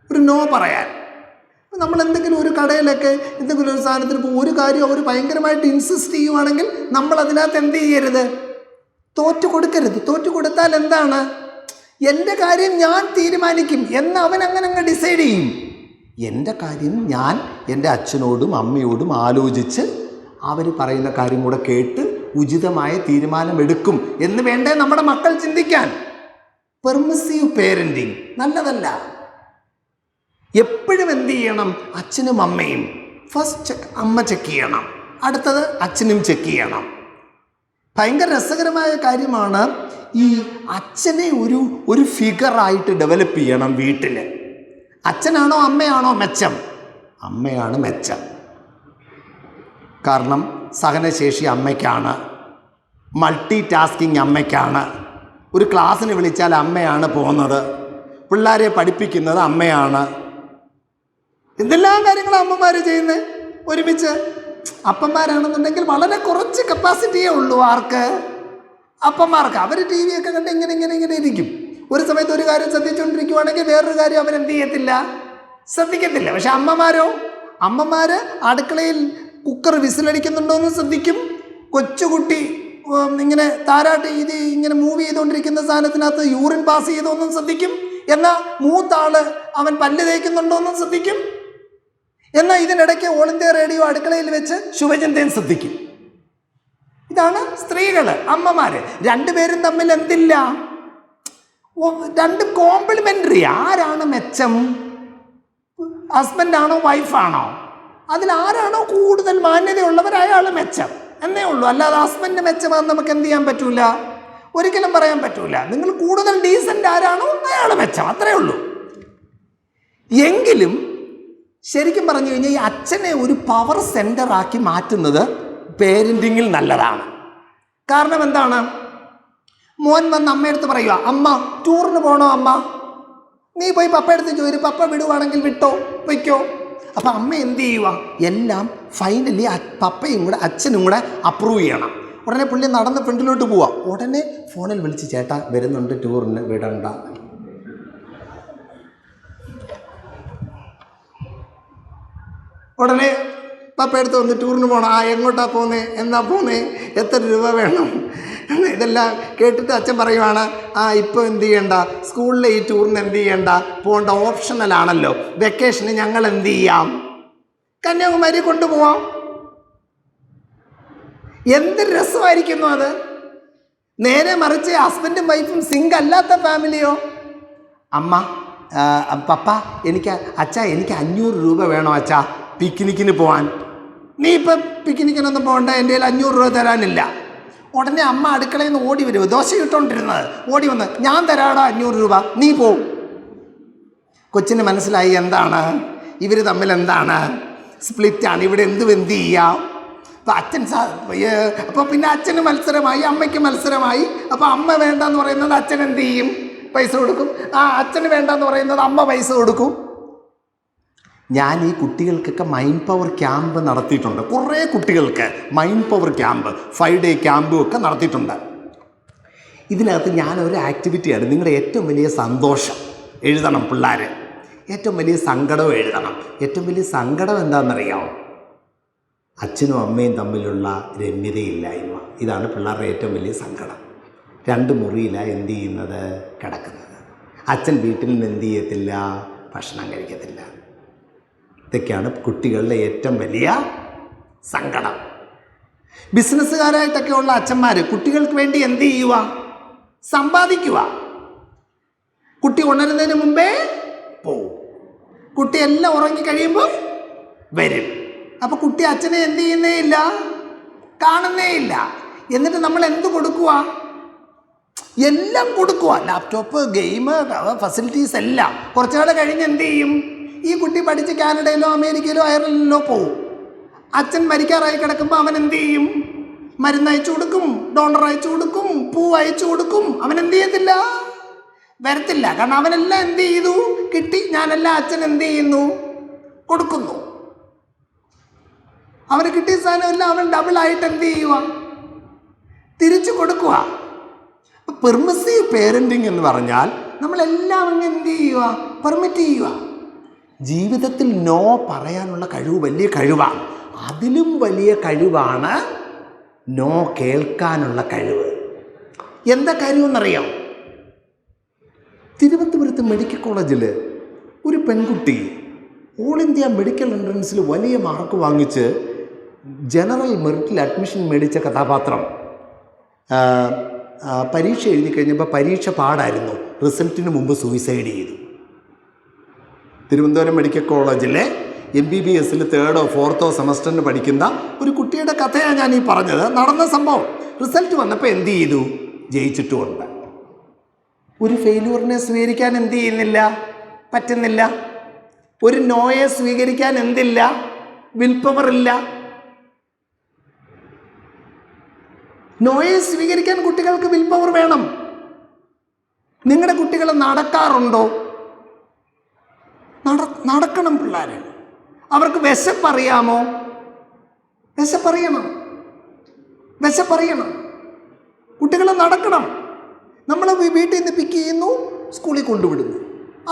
ഒരു നോ പറയാൻ. നമ്മൾ എന്തെങ്കിലും ഒരു കടയിലൊക്കെ എന്തെങ്കിലും ഒരു സാധനത്തിന് ഇപ്പോൾ ഒരു കാര്യം അവർ ഭയങ്കരമായിട്ട് ഇൻസിസ്റ്റ് ചെയ്യുവാണെങ്കിൽ നമ്മൾ അതിനകത്ത് എന്ത് ചെയ്യരുത്, തോറ്റു കൊടുക്കരുത്. തോറ്റു കൊടുത്താൽ എന്താണ്, എൻ്റെ കാര്യം ഞാൻ തീരുമാനിക്കും എന്ന് അവൻ അങ്ങനെ അങ്ങ് ഡിസൈഡ് ചെയ്യും. എൻ്റെ കാര്യം ഞാൻ എൻ്റെ അച്ഛനോടും അമ്മയോടും ആലോചിച്ച് അവർ പറയുന്ന കാര്യം കൂടെ കേട്ട് ഉചിതമായ തീരുമാനമെടുക്കും എന്ന് വേണ്ടേ നമ്മുടെ മക്കൾ ചിന്തിക്കാൻ. പെർമിസീവ് പേരൻറ്റിങ് നല്ലതല്ല. എപ്പോഴും എന്ത് ചെയ്യണം, അച്ഛനും അമ്മയും ഫസ്റ്റ് അമ്മ ചെക്ക് ചെയ്യണം, അടുത്തത് അച്ഛനും ചെക്ക് ചെയ്യണം. ഭയങ്കര രസകരമായ കാര്യമാണ്. ഈ അച്ഛനെ ഒരു ഫിഗറായിട്ട് ഡെവലപ്പ് ചെയ്യണം വീട്ടിൽ. അച്ഛനാണോ അമ്മയാണോ മെച്ചം? അമ്മയാണ് മെച്ചം. കാരണം സഹനശേഷി അമ്മയ്ക്കാണ്, മൾട്ടി ടാസ്കിങ് അമ്മയ്ക്കാണ്. ഒരു ക്ലാസ്സിന് വിളിച്ചാൽ അമ്മയാണ് പോകുന്നത്, പിള്ളേരെ പഠിപ്പിക്കുന്നത് അമ്മയാണ്. എന്തെല്ലാം കാര്യങ്ങളും അമ്മമാർ ചെയ്യുന്നത് ഒരുമിച്ച്. അപ്പന്മാരാണെന്നുണ്ടെങ്കിൽ വളരെ കുറച്ച് കപ്പാസിറ്റിയേ ഉള്ളൂ. ആർക്ക്? അപ്പന്മാർക്ക്. അവർ ടി വി ഒക്കെ കണ്ട് ഇങ്ങനെ ഇരിക്കും. ഒരു സമയത്ത് ഒരു കാര്യം ശ്രദ്ധിച്ചുകൊണ്ടിരിക്കുവാണെങ്കിൽ വേറൊരു കാര്യം അവരെന്ത് ചെയ്യത്തില്ല, ശ്രദ്ധിക്കത്തില്ല. പക്ഷെ അമ്മമാർ അടുക്കളയിൽ കുക്കർ വിസിലടിക്കുന്നുണ്ടോയെന്ന് ശ്രദ്ധിക്കും. കൊച്ചുകുട്ടി ഇങ്ങനെ താരാട്ട് ഇങ്ങനെ മൂവ് ചെയ്തുകൊണ്ടിരിക്കുന്ന സാധനത്തിനകത്ത് യൂറിൻ പാസ് ചെയ്തോന്നും ശ്രദ്ധിക്കും. എന്നാൽ മൂത്താള് അവൻ പല്ല് തേക്കുന്നുണ്ടോയെന്നും ശ്രദ്ധിക്കും. എന്നാൽ ഇതിനിടയ്ക്ക് ഓൾ ഇന്ത്യ റേഡിയോ അടുക്കളയിൽ വെച്ച് ശുഭചിന്തയും ശ്രദ്ധിക്കും. ഇതാണ് സ്ത്രീകൾ, അമ്മമാർ. രണ്ടുപേരും തമ്മിൽ എന്തില്ല, രണ്ട് കോംപ്ലിമെൻ്ററി. ആരാണ് മെച്ചം? ഹസ്ബൻഡാണോ വൈഫാണോ? അതിലാരാണോ കൂടുതൽ മാന്യതയുള്ളവർ അയാൾ മെച്ചം എന്നേ ഉള്ളൂ. അല്ലാതെ ഹസ്ബൻഡ് മെച്ചമാണെന്ന് നമുക്ക് എന്ത് ചെയ്യാൻ പറ്റൂല, ഒരിക്കലും പറയാൻ പറ്റൂല. നിങ്ങൾ കൂടുതൽ ഡീസൻ്റ് ആരാണോ അയാൾ മെച്ചം, അത്രേ ഉള്ളൂ. എങ്കിലും ശരിക്കും പറഞ്ഞു കഴിഞ്ഞാൽ ഈ അച്ഛനെ ഒരു പവർ സെൻറ്റർ ആക്കി മാറ്റുന്നത് പേരൻറ്റിങ്ങിൽ നല്ലതാണ്. കാരണം എന്താണ്? മോൻ വന്ന് അമ്മയടുത്ത് പറയുക, അമ്മ ടൂറിന് പോകണോ അമ്മ? നീ പോയി പപ്പയടുത്ത് ചോദിച്ചു, പപ്പ വിടുവാണെങ്കിൽ വിട്ടോ വയ്ക്കോ. അപ്പം അമ്മ എന്ത് ചെയ്യുക? എല്ലാം ഫൈനലി പപ്പയും കൂടെ അച്ഛനും കൂടെ അപ്രൂവ് ചെയ്യണം. ഉടനെ പുള്ളി നടന്ന് ഫ്രണ്ടിലോട്ട് പോവുക. ഉടനെ ഫോണിൽ വിളിച്ച്, ചേട്ടാ വരുന്നുണ്ട് ടൂറിന്, വിടണ്ട. ഉടനെ പപ്പ എടുത്ത് വന്ന് ടൂറിന് പോകണം. എങ്ങോട്ടാ പോകുന്നേ, എന്നാ പോകുന്നേ, എത്ര രൂപ വേണം, ഇതെല്ലാം കേട്ടിട്ട് അച്ഛൻ പറയുവാണ്, ഇപ്പോൾ എന്ത് ചെയ്യണ്ട, സ്കൂളിലെ ഈ ടൂറിന് എന്ത് ചെയ്യണ്ട, പോകേണ്ട, ഓപ്ഷണലാണല്ലോ, വെക്കേഷന് ഞങ്ങൾ എന്ത് ചെയ്യാം, കന്യാകുമാരി കൊണ്ടുപോവാം. എന്ത് രസമായിരിക്കുന്നു അത്. നേരെ മറിച്ച് ഹസ്ബൻഡും വൈഫും സിങ്ക് അല്ലാത്ത ഫാമിലിയോ, അമ്മ പപ്പ എനിക്ക് 500 രൂപ വേണോ അച്ഛാ പിക്നിക്കിന് പോകാൻ. നീ ഇപ്പം പിക്നിക്കിനൊന്നും പോകണ്ട, എൻ്റെ കയ്യിൽ 500 രൂപ തരാനില്ല. ഉടനെ അമ്മ അടുക്കളയിൽ നിന്ന് ഓടി വരും, ദോശ ഇട്ടുകൊണ്ടിരുന്നത്, ഓടി വന്ന്, ഞാൻ തരാടാ 500 രൂപ, നീ പോവും. കൊച്ചിന് മനസ്സിലായി എന്താണ് ഇവർ തമ്മിൽ എന്താണ്, സ്പ്ലിറ്റാണ്. ഇവിടെ എന്ത് ചെയ്യാം. അപ്പം അപ്പോൾ പിന്നെ അച്ഛന് മത്സരമായി, അമ്മയ്ക്ക് മത്സരമായി. അപ്പോൾ അമ്മ വേണ്ടെന്ന് പറയുന്നത് അച്ഛൻ എന്ത് ചെയ്യും, പൈസ കൊടുക്കും. അച്ഛന് വേണ്ടെന്ന് പറയുന്നത് അമ്മ പൈസ കൊടുക്കും. ഞാൻ ഈ കുട്ടികൾക്കൊക്കെ മൈൻഡ് പവർ ക്യാമ്പ് നടത്തിയിട്ടുണ്ട്. കുറേ കുട്ടികൾക്ക് മൈൻഡ് പവർ ക്യാമ്പ്, 5 ഡേ ക്യാമ്പും ഒക്കെ നടത്തിയിട്ടുണ്ട്. ഇതിനകത്ത് ഞാനൊരു ആക്ടിവിറ്റിയാണ്, നിങ്ങളുടെ ഏറ്റവും വലിയ സന്തോഷം എഴുതണം പിള്ളേർ, ഏറ്റവും വലിയ സങ്കടവും എഴുതണം. ഏറ്റവും വലിയ സങ്കടം എന്താണെന്നറിയാമോ? അച്ഛനും അമ്മയും തമ്മിലുള്ള രമ്യതയില്ലായ്മ. ഇതാണ് പിള്ളേരുടെ ഏറ്റവും വലിയ സങ്കടം. 2 മുറിയിലാണ് എന്ത് ചെയ്യുന്നത്, കിടക്കുന്നത്. അച്ഛൻ വീട്ടിൽ നിന്ന് എന്ത് ചെയ്യത്തില്ല, ഭക്ഷണം കഴിക്കത്തില്ല. ഇതൊക്കെയാണ് കുട്ടികളുടെ ഏറ്റവും വലിയ സങ്കടം. ബിസിനസ്സുകാരായിട്ടൊക്കെ ഉള്ള അച്ഛന്മാർ കുട്ടികൾക്ക് വേണ്ടി എന്ത് ചെയ്യുക, സമ്പാദിക്കുക. കുട്ടി ഉണരുന്നതിന് മുമ്പേ പോവും, കുട്ടി എല്ലാം ഉറങ്ങിക്കഴിയുമ്പോൾ വരും. അപ്പോൾ കുട്ടി അച്ഛനെ എന്ത് ചെയ്യുന്നേ ഇല്ല, കാണുന്നേ ഇല്ല. എന്നിട്ട് നമ്മൾ എന്ത് കൊടുക്കുക, എല്ലാം കൊടുക്കുക, ലാപ്ടോപ്പ്, ഗെയിം, ഫെസിലിറ്റീസ് എല്ലാം. കുറച്ചുനാൾ കഴിഞ്ഞ് എന്ത് ചെയ്യും, ഈ കുട്ടി പഠിച്ച് കാനഡയിലോ അമേരിക്കയിലോ അയർലൻഡിലോ പോവും. അച്ഛൻ മരിക്കാറായി കിടക്കുമ്പോൾ അവൻ എന്ത് ചെയ്യും, മരുന്ന് അയച്ചു കൊടുക്കും, ഡോണർ അയച്ചു കൊടുക്കും, പൂ അയച്ചു കൊടുക്കും. അവൻ എന്ത് ചെയ്യത്തില്ല, വരത്തില്ല. കാരണം അവനെല്ലാം എന്ത് ചെയ്തു, കിട്ടി. ഞാനെല്ലാം അച്ഛൻ എന്ത് ചെയ്യുന്നു, കൊടുക്കുന്നു. അവന് കിട്ടിയ സാധനമെല്ലാം അവൻ ഡബിളായിട്ട് എന്ത് ചെയ്യുക, തിരിച്ചു കൊടുക്കുക. പെർമിസീവ് പേരൻറ്റിങ് എന്ന് പറഞ്ഞാൽ നമ്മളെല്ലാം അങ്ങ് എന്ത് ചെയ്യുക, പെർമിറ്റ് ചെയ്യുക. ജീവിതത്തിൽ നോ പറയാനുള്ള കഴിവ് വലിയ കഴിവാണ്. അതിലും വലിയ കഴിവാണ് നോ കേൾക്കാനുള്ള കഴിവ്. എന്താ കാര്യമെന്നറിയാം? തിരുവനന്തപുരത്ത് മെഡിക്കൽ കോളേജിൽ ഒരു പെൺകുട്ടി ഓൾ ഇന്ത്യ മെഡിക്കൽ എൻട്രൻസിൽ വലിയ മാർക്ക് വാങ്ങിച്ച് ജനറൽ മെറിറ്റിൽ അഡ്മിഷൻ മേടിച്ച കഥാപാത്രം പരീക്ഷ എഴുതി കഴിഞ്ഞപ്പോൾ പരീക്ഷ പാടായിരുന്നു, റിസൾട്ടിന് മുമ്പ് സൂയിസൈഡ് ചെയ്തു. തിരുവനന്തപുരം മെഡിക്കൽ കോളേജിലെ MBBS 3rd or 4th സെമസ്റ്ററിന് പഠിക്കുന്ന ഒരു കുട്ടിയുടെ കഥയാണ് ഞാൻ ഈ പറഞ്ഞത്. നടന്ന സംഭവം. റിസൾട്ട് വന്നപ്പോൾ എന്ത് ചെയ്തു? ജയിച്ചിട്ടുമുണ്ട്. ഒരു ഫെയിലൂറിനെ സ്വീകരിക്കാൻ എന്ത് ചെയ്യുന്നില്ല? പറ്റുന്നില്ല. ഒരു നോയെ സ്വീകരിക്കാൻ എന്തില്ല? വിൽ പവർ ഇല്ല. നോയെ സ്വീകരിക്കാൻ കുട്ടികൾക്ക് വിൽ പവർ വേണം. നിങ്ങളുടെ കുട്ടികൾ നടക്കാറുണ്ടോ? നടക്കണം പിള്ളേർ. അവർക്ക് വിശപ്പറിയാമോ? വിശപ്പറിയണം. കുട്ടികൾ നടക്കണം. നമ്മൾ വീട്ടിൽ നിന്ന് പിക്ക് ചെയ്യുന്നു, സ്കൂളിൽ കൊണ്ടുവിടുന്നു.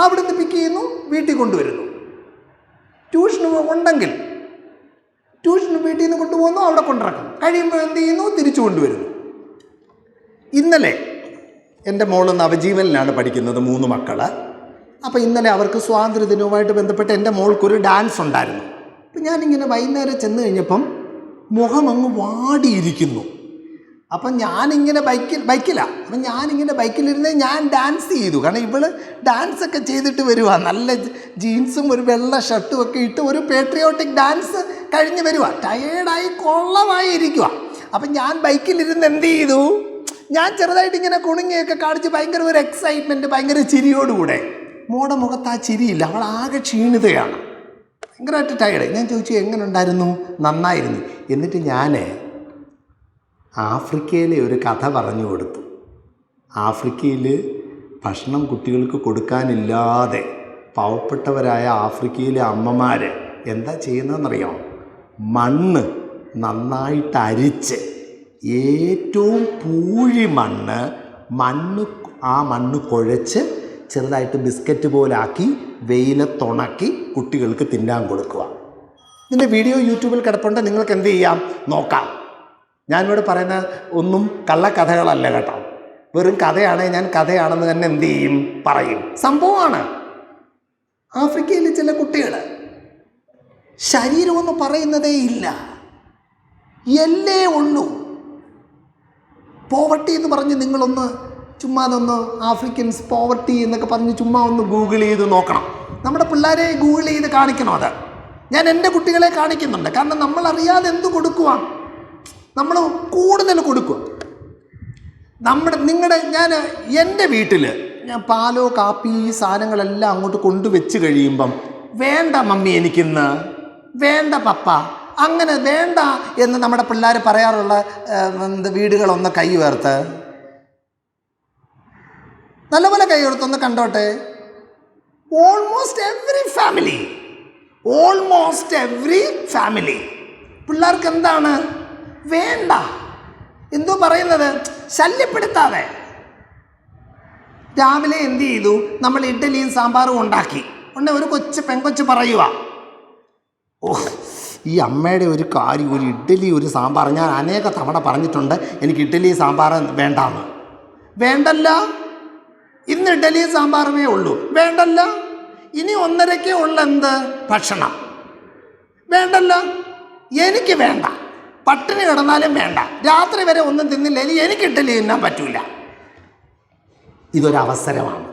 അവിടെ നിന്ന് പിക്ക് ചെയ്യുന്നു, വീട്ടിൽ കൊണ്ടുവരുന്നു. ട്യൂഷന് ഉണ്ടെങ്കിൽ ട്യൂഷന് വീട്ടിൽ നിന്ന് കൊണ്ടുപോകുന്നു, അവിടെ കൊണ്ടിറക്കും. കഴിയുമ്പോൾ എന്ത് ചെയ്യുന്നു? തിരിച്ചു കൊണ്ടുവരുന്നു. ഇന്നലെ എൻ്റെ മോള് നവജീവനിലാണ് പഠിക്കുന്നത്, 3 മക്കൾ. അപ്പോൾ ഇന്നലെ അവർക്ക് സ്വാതന്ത്ര്യദിനവുമായിട്ട് ബന്ധപ്പെട്ട് എൻ്റെ മോൾക്കൊരു ഡാൻസ് ഉണ്ടായിരുന്നു. അപ്പം ഞാനിങ്ങനെ വൈകുന്നേരം ചെന്ന് കഴിഞ്ഞപ്പം മുഖം അങ്ങ് വാടിയിരിക്കുന്നു. അപ്പം ഞാനിങ്ങനെ ബൈക്കിലാണ്. അപ്പം ഞാനിങ്ങനെ ബൈക്കിലിരുന്ന് ഞാൻ ഡാൻസ് ചെയ്തു. കാരണം ഇവള് ഡാൻസൊക്കെ ചെയ്തിട്ട് വരുക, നല്ല ജീൻസും ഒരു വെള്ള ഷർട്ടും ഒക്കെ ഇട്ട് ഒരു പേട്രിയോട്ടിക് ഡാൻസ് കഴിഞ്ഞ് വരുക. ടയേർഡായി കൊള്ളമായി ഇരിക്കുക. അപ്പം ഞാൻ ബൈക്കിലിരുന്ന് എന്ത് ചെയ്തു? ഞാൻ ചെറുതായിട്ട് ഇങ്ങനെ കുണുങ്ങിയൊക്കെ കാണിച്ച് ഭയങ്കര ഒരു എക്സൈറ്റ്മെൻറ്റ്, ഭയങ്കര ചിരിയോടുകൂടെ. മോടെ മുഖത്ത് ആ ചിരിയില്ല, അവൾ ആകെ ക്ഷീണിതയാണ്, ഭയങ്കരമായിട്ട് ടയേർഡ്. ഞാൻ ചോദിച്ചു എങ്ങനെ ഉണ്ടായിരുന്നു? നന്നായിരുന്നു. എന്നിട്ട് ഞാൻ ആഫ്രിക്കയിലെ ഒരു കഥ പറഞ്ഞു കൊടുത്തു. ആഫ്രിക്കയിൽ ഭക്ഷണം കുട്ടികൾക്ക് കൊടുക്കാനില്ലാതെ പാവപ്പെട്ടവരായ ആഫ്രിക്കയിലെ അമ്മമാർ എന്താ ചെയ്യുന്നതെന്നറിയാം? മണ്ണ് നന്നായിട്ട് അരിച്ച്, ഏറ്റവും പൂഴി മണ്ണ് കുഴച്ച് ചെറുതായിട്ട് ബിസ്ക്കറ്റ് പോലാക്കി വെയിലത്തുണക്കി കുട്ടികൾക്ക് തിന്നാൻ കൊടുക്കുക. ഇതിൻ്റെ വീഡിയോ യൂട്യൂബിൽ കിടപ്പുണ്ട്, നിങ്ങൾക്ക് എന്ത് ചെയ്യാം? നോക്കാം. ഞാനിവിടെ പറയുന്ന ഒന്നും കള്ളക്കഥകളല്ല കേട്ടോ, വെറും കഥയാണ്. ഞാൻ കഥയാണെന്ന് തന്നെ എന്ത് ചെയ്യും? പറയും. സംഭവമാണ്. ആഫ്രിക്കയിൽ ചില കുട്ടികൾ ശരീരമൊന്നും പറയുന്നതേ ഇല്ല, എല്ലേ ഉള്ളൂ. പോവർട്ടി എന്ന് പറഞ്ഞ് നിങ്ങളൊന്ന് ചുമ്മാതൊന്ന് ആഫ്രിക്കൻസ് പോവർട്ടി എന്നൊക്കെ പറഞ്ഞ് ചുമ്മാ ഒന്ന് ഗൂഗിൾ ചെയ്ത് നോക്കണം. നമ്മുടെ പിള്ളേരെ ഗൂഗിൾ ചെയ്ത് കാണിക്കണം. അത് ഞാൻ എൻ്റെ കുട്ടികളെ കാണിക്കുന്നുണ്ട്. കാരണം നമ്മളറിയാതെ എന്ത് കൊടുക്കുക? നമ്മൾ കൂടുതൽ കൊടുക്കുക. എൻ്റെ വീട്ടിൽ ഞാൻ പാലോ കാപ്പി ഈ സാധനങ്ങളെല്ലാം അങ്ങോട്ട് കൊണ്ടുവച്ച് കഴിയുമ്പം വേണ്ട മമ്മി എനിക്കിന്ന്, വേണ്ട പപ്പ, അങ്ങനെ വേണ്ട എന്ന് നമ്മുടെ പിള്ളേർ പറയാറുള്ള വീടുകളൊന്ന് കൈ ഉയർത്ത്, നല്ലപോലെ കൈ ഉയർത്തൊന്ന് കണ്ടോട്ടെ. ഓൾമോസ്റ്റ് എവറി ഫാമിലി പിള്ളേർക്ക് എന്താണ് വേണ്ട? എന്തോ പറയുന്നത്? ശല്യപ്പെടുത്താതെ. രാവിലെ എന്ത് ചെയ്തു? നമ്മൾ ഇഡ്ഡലിയും സാമ്പാറും ഉണ്ടാക്കി. ഒരു പെങ്കൊച്ച് പറയുക, ഓഹ് ഈ അമ്മയുടെ ഒരു കാര്യം, ഒരു ഇഡ്ഡലി ഒരു സാമ്പാർ. ഞാൻ അനേക തവണ പറഞ്ഞിട്ടുണ്ട് എനിക്ക് ഇഡ്ഡലി സാമ്പാർ വേണ്ടാന്ന്. വേണ്ടല്ല, ഇന്ന് ഇഡ്ഡലിയും സാമ്പാറുമേ ഉള്ളൂ. വേണ്ടല്ല, ഇനി 1:30 ഉള്ള എന്ത് ഭക്ഷണം? വേണ്ടല്ല, എനിക്ക് വേണ്ട. പട്ടിണി കിടന്നാലും വേണ്ട. രാത്രി വരെ ഒന്നും തിന്നില്ലെങ്കിൽ എനിക്ക് ഇഡ്ഡലി തിന്നാൻ പറ്റൂല. ഇതൊരവസരമാണ്.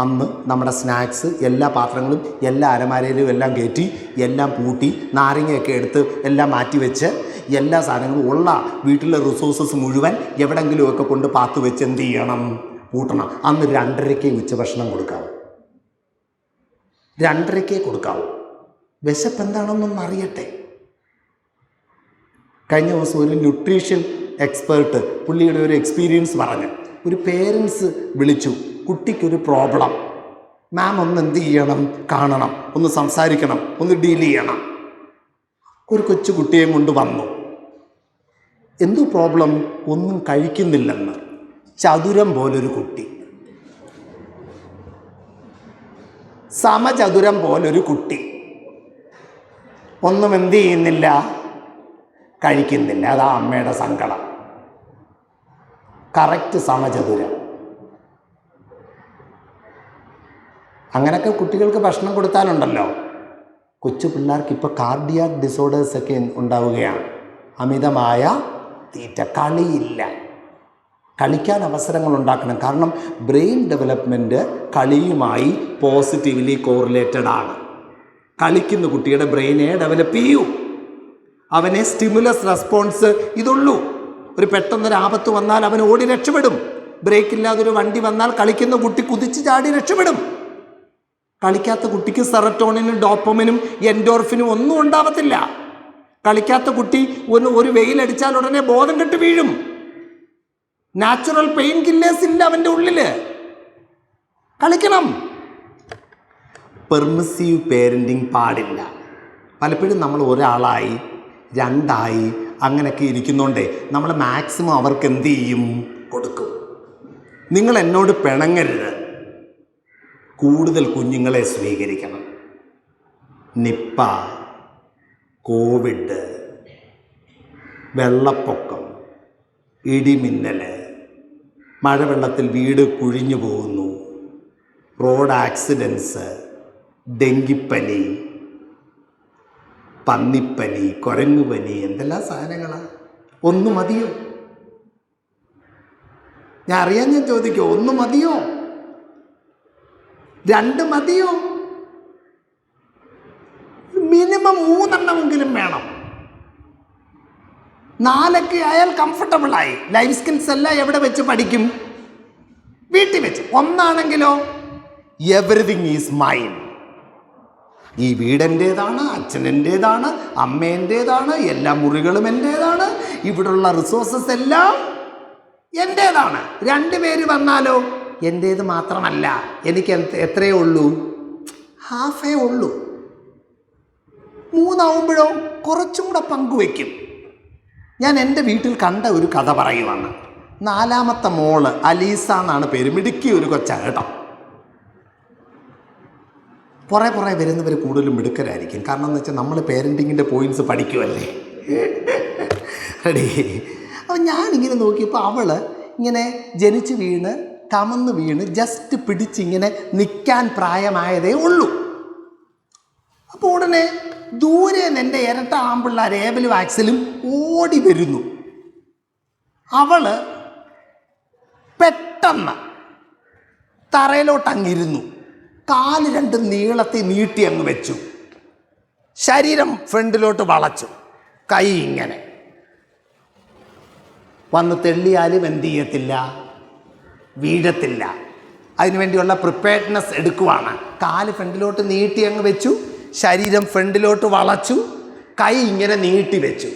അന്ന് നമ്മുടെ സ്നാക്സ് എല്ലാ പാത്രങ്ങളും എല്ലാ അലമാരയിലും എല്ലാം കയറ്റി എല്ലാം പൂട്ടി നാരങ്ങയൊക്കെ എടുത്ത് എല്ലാം മാറ്റിവെച്ച് എല്ലാ സാധനങ്ങളും ഉള്ള വീട്ടിലെ റിസോഴ്സസ് മുഴുവൻ എവിടെങ്കിലുമൊക്കെ കൊണ്ട് പാത്തു വെച്ച് എന്ത് ചെയ്യണം? പൂട്ടണം. അന്ന് 2:30 ഉച്ചഭക്ഷണം കൊടുക്കാവൂ. 2:30 കൊടുക്കാവൂ. വിശപ്പ് എന്താണെന്നൊന്ന് അറിയട്ടെ. കഴിഞ്ഞ ദിവസം ഒരു ന്യൂട്രീഷൻ എക്സ്പേർട്ട് പുള്ളിയുടെ ഒരു എക്സ്പീരിയൻസ് പറഞ്ഞു. ഒരു പേരൻസ് വിളിച്ചു, കുട്ടിക്കൊരു പ്രോബ്ലം, മാം ഒന്ന് എന്ത് ചെയ്യണം? കാണണം, ഒന്ന് സംസാരിക്കണം, ഒന്ന് ഡീൽ ചെയ്യണം. ഒരു കൊച്ചു കുട്ടിയെ കൊണ്ട് വന്നു. എന്തോ പ്രോബ്ലം? ഒന്നും കഴിക്കുന്നില്ലെന്ന്. ചതുരം പോലൊരു കുട്ടി, സമചതുരം പോലൊരു കുട്ടി, ഒന്നും എന്ത് ചെയ്യുന്നില്ല? കഴിക്കുന്നില്ല. അതാ അമ്മയുടെ സങ്കടം. കറക്റ്റ് സമചതുരം. അങ്ങനെയൊക്കെ കുട്ടികൾക്ക് ഭക്ഷണം കൊടുത്താലുണ്ടല്ലോ, കൊച്ചു പിള്ളേർക്ക് ഇപ്പോൾ കാർഡിയാക് ഡിസോർഡേഴ്സൊക്കെ ഉണ്ടാവുകയാണ്. അമിതമായ തീറ്റ, കളിയില്ല. കളിക്കാൻ അവസരങ്ങൾ ഉണ്ടാക്കണം. കാരണം ബ്രെയിൻ ഡെവലപ്മെൻറ്റ് കളിയുമായി പോസിറ്റീവ്ലി കോറിലേറ്റഡ് ആണ്. കളിക്കുന്ന കുട്ടിയുടെ ബ്രെയിനെ ഡെവലപ്പ് ചെയ്യൂ. അവനെ സ്റ്റിമുലസ് റെസ്പോൺസ് ഇതുള്ളൂ. ഒരു പെട്ടെന്നൊരു ആപത്ത് വന്നാൽ അവൻ ഓടി രക്ഷപ്പെടും. ബ്രേക്ക് ഇല്ലാതൊരു വണ്ടി വന്നാൽ കളിക്കുന്ന കുട്ടി കുതിച്ച് ചാടി രക്ഷപ്പെടും. കളിക്കാത്ത കുട്ടിക്ക് സെറട്ടോണിനും ഡോപ്പമിനും എൻഡോർഫിനും ഒന്നും ഉണ്ടാവത്തില്ല. കളിക്കാത്ത കുട്ടി ഒരു വെയിലടിച്ചാൽ ഉടനെ ബോധം കെട്ട് വീഴും. നാച്ചുറൽ പെയിൻ കില്ലേഴ്സ് ഇല്ല അവൻ്റെ ഉള്ളിൽ. കളിക്കണം. പെർമിസീവ് പേരൻറ്റിങ് പാടില്ല. പലപ്പോഴും നമ്മൾ ഒരാളായി രണ്ടായി അങ്ങനെയൊക്കെ ഇരിക്കുന്നോണ്ടേ നമ്മൾ മാക്സിമം അവർക്ക് എന്ത് ചെയ്യും? കൊടുക്കും. നിങ്ങൾ എന്നോട് പിണങ്ങരുത്. കൂടുതൽ കുഞ്ഞുങ്ങളെ സ്വീകരിക്കണം. നിപ്പ, കോവിഡ്, വെള്ളപ്പൊക്കം, ഇടിമിന്നൽ, മഴവെള്ളത്തിൽ വീട് കുഴിഞ്ഞു പോകുന്നു, റോഡ് ആക്സിഡൻസ്, ഡെങ്കിപ്പനി, പന്നിപ്പനി, കുരങ്ങുപനി, എന്തെല്ലാം സാധനങ്ങളാണ്. ഒന്ന് മതിയോ? ഞാൻ ചോദിക്കോ, ഒന്ന് മതിയോ? 2 മതിയോ? മിനിമം 3 എണ്ണമെങ്കിലും വേണം. 4 ആയാൽ കംഫർട്ടബിളായി. ലൈഫ് സ്കിൽസ് എല്ലാം എവിടെ വെച്ച് പഠിക്കും? വീട്ടിൽ വെച്ച്. 1 ആണെങ്കിലോ എവറിതിങ് ഈസ് മൈൻ. ഈ വീടെൻ്റേതാണ്, അച്ഛനെൻ്റേതാണ്, അമ്മേൻ്റേതാണ്, എല്ലാ മുറികളും എൻ്റേതാണ്, ഇവിടുള്ള റിസോഴ്സസ് എല്ലാം എൻ്റേതാണ്. 2 പേര് വന്നാലോ എൻ്റേത് മാത്രമല്ല, എനിക്ക് എത്രയേ ഉള്ളൂ? ഹാഫേ ഉള്ളൂ. 3 ആവുമ്പോഴോ കുറച്ചും കൂടെ പങ്കുവയ്ക്കും. ഞാൻ എൻ്റെ വീട്ടിൽ കണ്ട ഒരു കഥ പറയുവാണ്. 4ാമത്തെ മോള് അലീസ എന്നാണ് പേര്. മിടുക്കി ഒരു കൊച്ചാണ് കേട്ടോ. പുറേ വരുന്നവർ കൂടുതലും മിടുക്കരായിരിക്കും. കാരണം എന്ന് വെച്ചാൽ നമ്മൾ പേരൻറ്റിങ്ങിൻ്റെ പോയിൻറ്റ്സ് പഠിക്കുമല്ലേ. റെഡി. അപ്പോൾ ഞാനിങ്ങനെ നോക്കിയപ്പോൾ അവൾ ഇങ്ങനെ ജനിച്ച് വീണ് കമന്ന് വീണ് ജസ്റ്റ് പിടിച്ചിങ്ങനെ നിൽക്കാൻ പ്രായമായതേ ഉള്ളൂ. അപ്പോൾ ഉടനെ ദൂരെ നിന്ന് എൻ്റെ ഇരട്ട ആമ്പിള്ളേർ ഏബലും ആക്സലും ഓടി വരുന്നു. അവൾ പെട്ടെന്ന് തറയിലോട്ടങ്ങിരുന്നു. കാല് 2 നീളത്തിൽ നീട്ടി അങ്ങ് വെച്ചു. ശരീരം ഫ്രണ്ടിലോട്ട് വളച്ചു. കൈ ഇങ്ങനെ വന്ന് തെള്ളിയാലും എന്ത് ചെയ്യത്തില്ല? വീഴത്തില്ല. അതിനുവേണ്ടിയുള്ള പ്രിപ്പയർഡ്നെസ് എടുക്കുവാണ്. കാല് ഫ്രണ്ടിലോട്ട് നീട്ടി അങ്ങ് വെച്ചു, ശരീരം ഫ്രണ്ടിലോട്ട് വളച്ചു, കൈ ഇങ്ങനെ നീട്ടി വെച്ചു.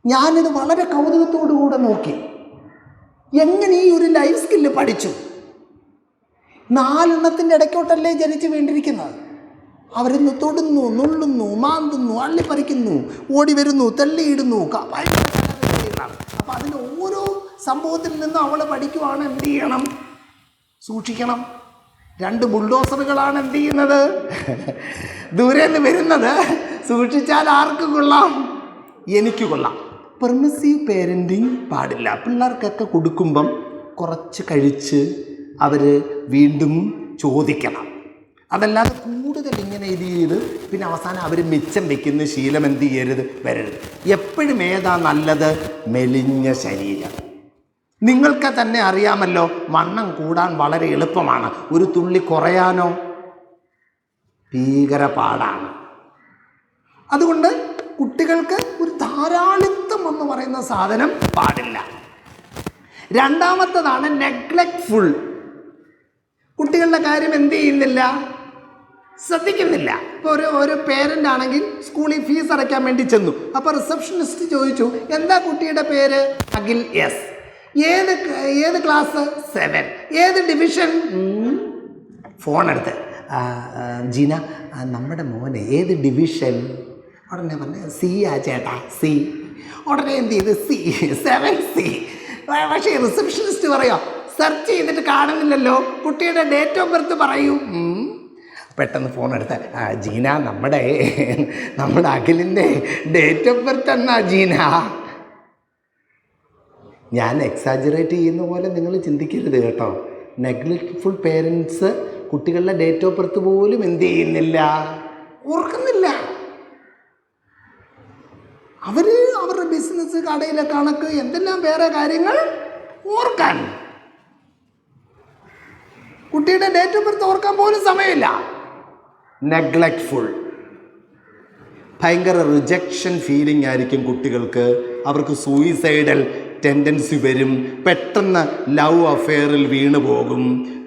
ഞാനിത് വളരെ കൗതുകത്തോടു കൂടെ നോക്കി. എങ്ങനെ ഈ ഒരു ലൈഫ് സ്കില്ല് പഠിച്ചു? 4 എണ്ണത്തിൻ്റെ ഇടയ്ക്കോട്ടല്ലേ ജനിച്ച് വീണ്ടിരിക്കുന്നത്. അവരിന്ന് തൊടുന്നു, നുള്ളുന്നു, മാന്തുന്നു, അള്ളിപ്പറിക്കുന്നു, ഓടി വരുന്നു, തള്ളിയിടുന്നു. അപ്പം അതിൻ്റെ ഓരോ സംഭവത്തിൽ നിന്നും അവൾ പഠിക്കുവാണ്. എന്ത് ചെയ്യണം? സൂക്ഷിക്കണം. 2 ബുൾഡോസറുകളാണ് എന്ത് ചെയ്യുന്നത്? ദൂരെ നിന്ന് വരുന്നത്. സൂക്ഷിച്ചാൽ ആർക്ക് കൊള്ളാം? എനിക്ക് കൊള്ളാം. പെർമിസീവ് പേരൻറ്റിങ് പാടില്ല. പിള്ളേർക്കൊക്കെ കൊടുക്കുമ്പം കുറച്ച് കഴിച്ച് അവർ വീണ്ടും ചോദിക്കണം. അതല്ലാതെ കൂടുതൽ ഇങ്ങനെ ഇത് ചെയ്ത് പിന്നെ അവസാനം അവർ മിച്ചം വയ്ക്കുന്ന ശീലം എന്ത് ചെയ്യരുത്? വരരുത്. എപ്പോഴും ഏതാ നല്ലത്? മെലിഞ്ഞ ശരീരം. നിങ്ങൾക്ക് തന്നെ അറിയാമല്ലോ, വണ്ണം കൂടാൻ വളരെ എളുപ്പമാണ്. ഒരു തുള്ളി കുറയാനോ ഭീകര പാടാണ്. അതുകൊണ്ട് കുട്ടികൾക്ക് ഒരു ധാരാളിത്തം എന്ന് പറയുന്ന സാധനം പാടില്ല. 2ാമത്തതാണ് നെഗ്ലക്ട്ഫുൾ. കുട്ടികളുടെ കാര്യം എന്ത് ചെയ്യുന്നില്ല? ശ്രദ്ധിക്കുന്നില്ല. ഇപ്പോൾ ഒരു പേരൻ്റ് ആണെങ്കിൽ സ്കൂളിൽ ഫീസ് അടയ്ക്കാൻ വേണ്ടി ചെന്നു. അപ്പോൾ റിസപ്ഷനിസ്റ്റ് ചോദിച്ചു, എന്താ കുട്ടിയുടെ പേര്? അഖിൽ. എസ്. ഏത് ക്ലാസ്? 7. ഏത് ഡിവിഷൻ? ഫോൺ എടുത്ത്, ജീന നമ്മുടെ മോനെ ഏത് ഡിവിഷൻ? ഉടനെ പറഞ്ഞ സി ആ ചേട്ടാ, സി. ഉടനെ എന്ത് ചെയ്ത്? C, 7C. പക്ഷേ റിസപ്ഷനിസ്റ്റ് പറയാം, സെർച്ച് ചെയ്തിട്ട് കാണുന്നില്ലല്ലോ, കുട്ടിയുടെ ഡേറ്റ് ഓഫ് ബർത്ത് പറയൂ. പെട്ടെന്ന് ഫോൺ എടുത്ത്, ജീന നമ്മുടെ അഖിലിൻ്റെ ഡേറ്റ് ഓഫ് ബർത്ത് എന്നാ ജീന? ഞാൻ എക്സാജറേറ്റ് ചെയ്യുന്ന പോലെ നിങ്ങൾ ചിന്തിക്കരുത് കേട്ടോ. നെഗ്ലക്റ്റ്ഫുൾ പേരൻസ് കുട്ടികളുടെ ഡേറ്റ് ഓഫ് ബർത്ത് പോലും എന്ത് ചെയ്യുന്നില്ല? ഓർക്കുന്നില്ല. അവരുടെ ബിസിനസ്, കടയിലെ കണക്ക്, എന്തെല്ലാം വേറെ കാര്യങ്ങൾ ഓർക്കാൻ. കുട്ടിയുടെ ഡേറ്റ് ഓഫ് ബർത്ത് ഓർക്കാൻ പോലും സമയമില്ല. നെഗ്ലക്റ്റ്ഫുൾ. ഭയങ്കര റിജക്ഷൻ ഫീലിംഗ് ആയിരിക്കും കുട്ടികൾക്ക്. അവർക്ക് സൂയിസൈഡൽ ടെൻഡൻസി വരും, പെട്ടെന്ന് ലവ് അഫെയറിൽ വീണു പോകും,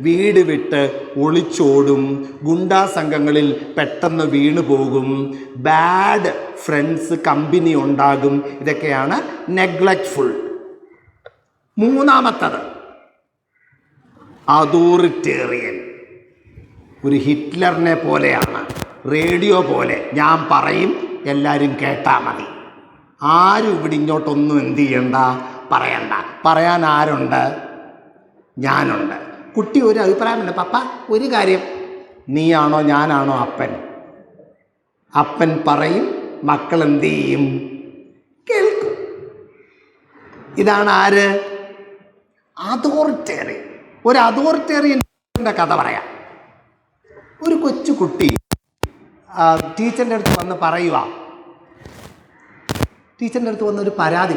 വീട് വിട്ട് ഒളിച്ചോടും, ഗുണ്ടാ സംഘങ്ങളിൽ പെട്ടെന്ന് വീണു പോകും, ബാഡ് ഫ്രണ്ട്സ് കമ്പനി ഉണ്ടാകും. ഇതൊക്കെയാണ് നെഗ്ലക്റ്റ്ഫുൾ. മൂന്നാമത്തത് അതോറിറ്റേറിയൻ. ഒരു ഹിറ്റ്ലറിനെ പോലെയാണ്, റേഡിയോ പോലെ. ഞാൻ പറയും, എല്ലാവരും കേട്ടാൽ മതി. ആരും ഇവിടെ ഇങ്ങോട്ടൊന്നും എന്ത് ചെയ്യണ്ട, പറയണ്ട. പറയാൻ ആരുണ്ട്? ഞാനുണ്ട്. കുട്ടി ഒരു അഭിപ്രായമുണ്ട്, പപ്പ ഒരു കാര്യം, നീയാണോ ഞാനാണോ അപ്പൻ? അപ്പൻ പറയും, മക്കൾ എന്ത് ചെയ്യും? കേൾക്കും. ഇതാണ് ആര്? അതോറിറ്റേറിയൻ. ഒരു അതോറിറ്റേറിയൻ്റെ കഥ പറയാം. ഒരു കൊച്ചു കുട്ടി ടീച്ചറിൻ്റെ അടുത്ത് വന്ന് പറയുക, ടീച്ചറിൻ്റെ അടുത്ത് വന്നൊരു പരാതി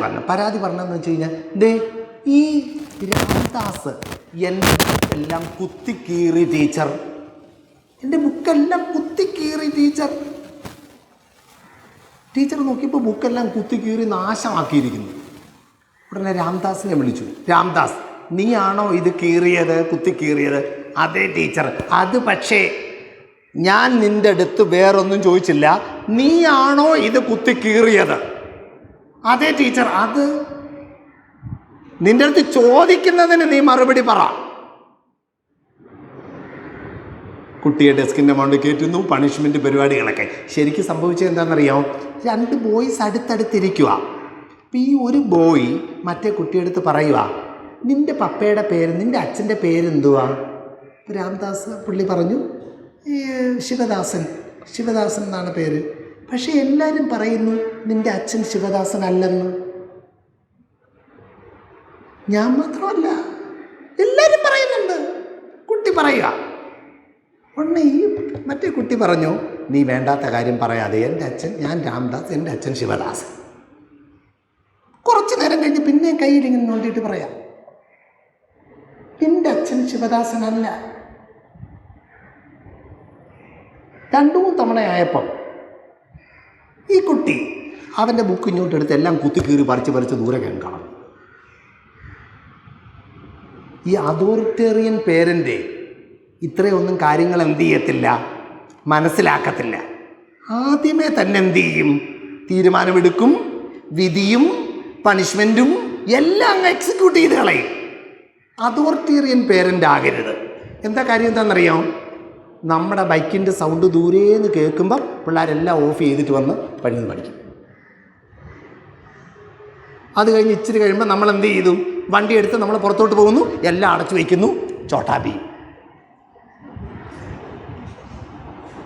പറഞ്ഞെന്ന് വെച്ച് കഴിഞ്ഞാൽ, ദേ ഈ രാംദാസ് എൻ്റെ ബുക്കെല്ലാം കുത്തിക്കീറി ടീച്ചർ, എൻ്റെ ബുക്കെല്ലാം കുത്തിക്കീറി ടീച്ചർ. ടീച്ചർ നോക്കിയപ്പോൾ ബുക്കെല്ലാം കുത്തിക്കീറി നാശമാക്കിയിരിക്കുന്നു. ഉടനെ രാംദാസിനെ വിളിച്ചു. രാംദാസ്, നീയാണോ ഇത് കീറിയത്, കുത്തിക്കീറിയത്? അതെ ടീച്ചർ. അത് പക്ഷേ ഞാൻ നിൻ്റെ അടുത്ത് വേറൊന്നും ചോദിച്ചില്ല, നീയാണോ ഇത് കുത്തിക്കീറിയത്? അതെ ടീച്ചർ. അത് നിൻ്റെ അടുത്ത് ചോദിക്കുന്നതിന് നീ മറുപടി പറ. കുട്ടിയെ ഡെസ്കിൻ്റെ മുകളിൽ കയറ്റുന്നു, പണിഷ്മെൻറ്റ് പരിപാടികളൊക്കെ. ശരിക്കും സംഭവിച്ചത് എന്താണെന്നറിയാമോ? 2 ബോയ്സ് അടുത്തടുത്തിരിക്കുക. അപ്പം ഈ ഒരു ബോയ് മറ്റേ കുട്ടിയെടുത്ത് പറയുക, നിൻ്റെ പപ്പയുടെ പേര്, നിൻ്റെ അച്ഛൻ്റെ പേരെന്തുവാ? രാംദാസ് പുള്ളി പറഞ്ഞു, ശിവദാസൻ എന്നാണ് പേര്. പക്ഷേ എല്ലാവരും പറയുന്നു നിൻ്റെ അച്ഛൻ ശിവദാസൻ അല്ലെന്ന്. ഞാൻ മാത്രമല്ല, എല്ലാവരും പറയുന്നുണ്ട്. കുട്ടി പറയുക. ഉടനെ ഈ മറ്റേ കുട്ടി പറഞ്ഞു, നീ വേണ്ടാത്ത കാര്യം പറയാതെ, ഞാൻ രാംദാസ്, എൻ്റെ അച്ഛൻ ശിവദാസൻ. കുറച്ച് നേരം കഴിഞ്ഞ് പിന്നെയും കയ്യിലിങ്ങനെ നോണ്ടിയിട്ട് പറയാം, നിൻ്റെ അച്ഛൻ ശിവദാസനല്ല. 2-3 തവണയായപ്പം ഈ കുട്ടി അവൻ്റെ ബുക്ക് ഇങ്ങോട്ടെടുത്ത് എല്ലാം കുത്തിക്കീറി പറിച്ച് ദൂരെ കാണും. ഈ അതോറിറ്റേറിയൻ പേരൻ്റ് ഇത്രയൊന്നും കാര്യങ്ങൾ എന്ത് ചെയ്യത്തില്ല, മനസ്സിലാക്കത്തില്ല. ആദ്യമേ തന്നെ എന്ത് ചെയ്യും? തീരുമാനമെടുക്കും, വിധിയും പണിഷ്മെൻറ്റും എല്ലാം അങ്ങ് എക്സിക്യൂട്ട് ചെയ്ത് കളയും. അതോറിറ്റേറിയൻ പേരൻ്റ് ആകരുത്. എന്താ കാര്യം എന്താണെന്നറിയാം? നമ്മുടെ ബൈക്കിൻ്റെ സൗണ്ട് ദൂരേന്ന് കേൾക്കുമ്പം പിള്ളേരെല്ലാം ഓഫ് ചെയ്തിട്ട് വന്ന് പണിന്ന് പഠിക്കും. അത് കഴിഞ്ഞ് ഇച്ചിരി കഴിയുമ്പോൾ നമ്മൾ എന്ത് ചെയ്തു? വണ്ടി എടുത്ത് നമ്മൾ പുറത്തോട്ട് പോകുന്നു, എല്ലാം അടച്ചു വയ്ക്കുന്നു, ചോട്ടാബി.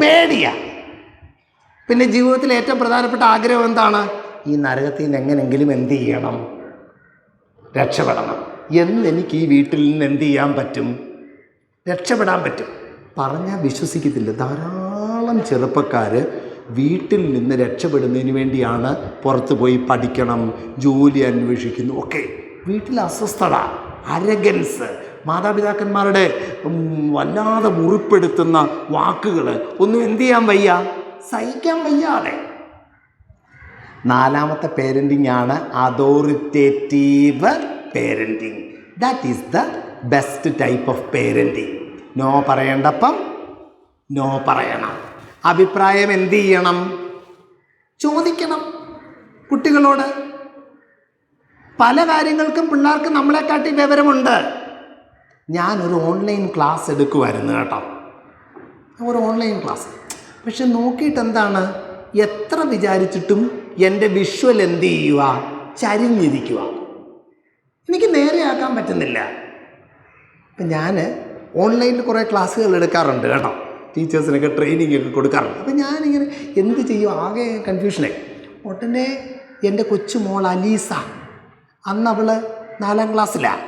പേടിയാ. പിന്നെ ജീവിതത്തിലെ ഏറ്റവും പ്രധാനപ്പെട്ട ആഗ്രഹം എന്താണ്? ഈ നരകത്തിൽ നിന്ന് എങ്ങനെയെങ്കിലും എന്ത് ചെയ്യണം? രക്ഷപ്പെടണം. എന്നെനിക്ക് ഈ വീട്ടിൽ നിന്ന് എന്ത് ചെയ്യാൻ പറ്റും? രക്ഷപ്പെടാൻ പറ്റും. പറഞ്ഞാൽ വിശ്വസിക്കത്തില്ല, ധാരാളം ചെറുപ്പക്കാർ വീട്ടിൽ നിന്ന് രക്ഷപ്പെടുന്നതിന് വേണ്ടിയാണ് പുറത്ത് പോയി പഠിക്കണം, ജോലി അന്വേഷിക്കുന്നു ഒക്കെ. വീട്ടിൽ അസ്വസ്ഥത, അരഗൻസ്, മാതാപിതാക്കന്മാരുടെ വല്ലാതെ മുറിപ്പെടുത്തുന്ന വാക്കുകൾ ഒന്നും എന്ത് ചെയ്യാൻ വയ്യ, സഹിക്കാൻ വയ്യാതെ. 4ാമത്തെ പേരൻറ്റിങ് ആണ് authoritative parenting. That is the best type of parenting. No പറയേണ്ടപ്പം നോ പറയണം. അഭിപ്രായം എന്ത് ചെയ്യണം? ചോദിക്കണം കുട്ടികളോട്. പല കാര്യങ്ങൾക്കും പിള്ളേർക്ക് നമ്മളെക്കാട്ടി വിവരമുണ്ട്. ഞാനൊരു ഓൺലൈൻ ക്ലാസ് എടുക്കുമായിരുന്നു കേട്ടോ, ഒരു ഓൺലൈൻ ക്ലാസ്. പക്ഷെ നോക്കിയിട്ട് എന്താണ്, എത്ര വിചാരിച്ചിട്ടും എൻ്റെ വിഷ്വൽ എന്ത് ചെയ്യുക, ചരിഞ്ഞിരിക്കുക. എനിക്ക് നേരെയാക്കാൻ പറ്റുന്നില്ല. അപ്പം ഞാൻ ഓൺലൈനിൽ കുറേ ക്ലാസ്സുകൾ എടുക്കാറുണ്ട് കേട്ടോ, ടീച്ചേഴ്സിനൊക്കെ ട്രെയിനിങ് ഒക്കെ കൊടുക്കാറുണ്ട്. അപ്പം ഞാനിങ്ങനെ എന്ത് ചെയ്യും, ആകെ കൺഫ്യൂഷനായി. ഉടനെ എൻ്റെ കൊച്ചുമോൾ അലീസ, അന്ന് അവൾ 4ാം ക്ലാസ്സിലാണ്.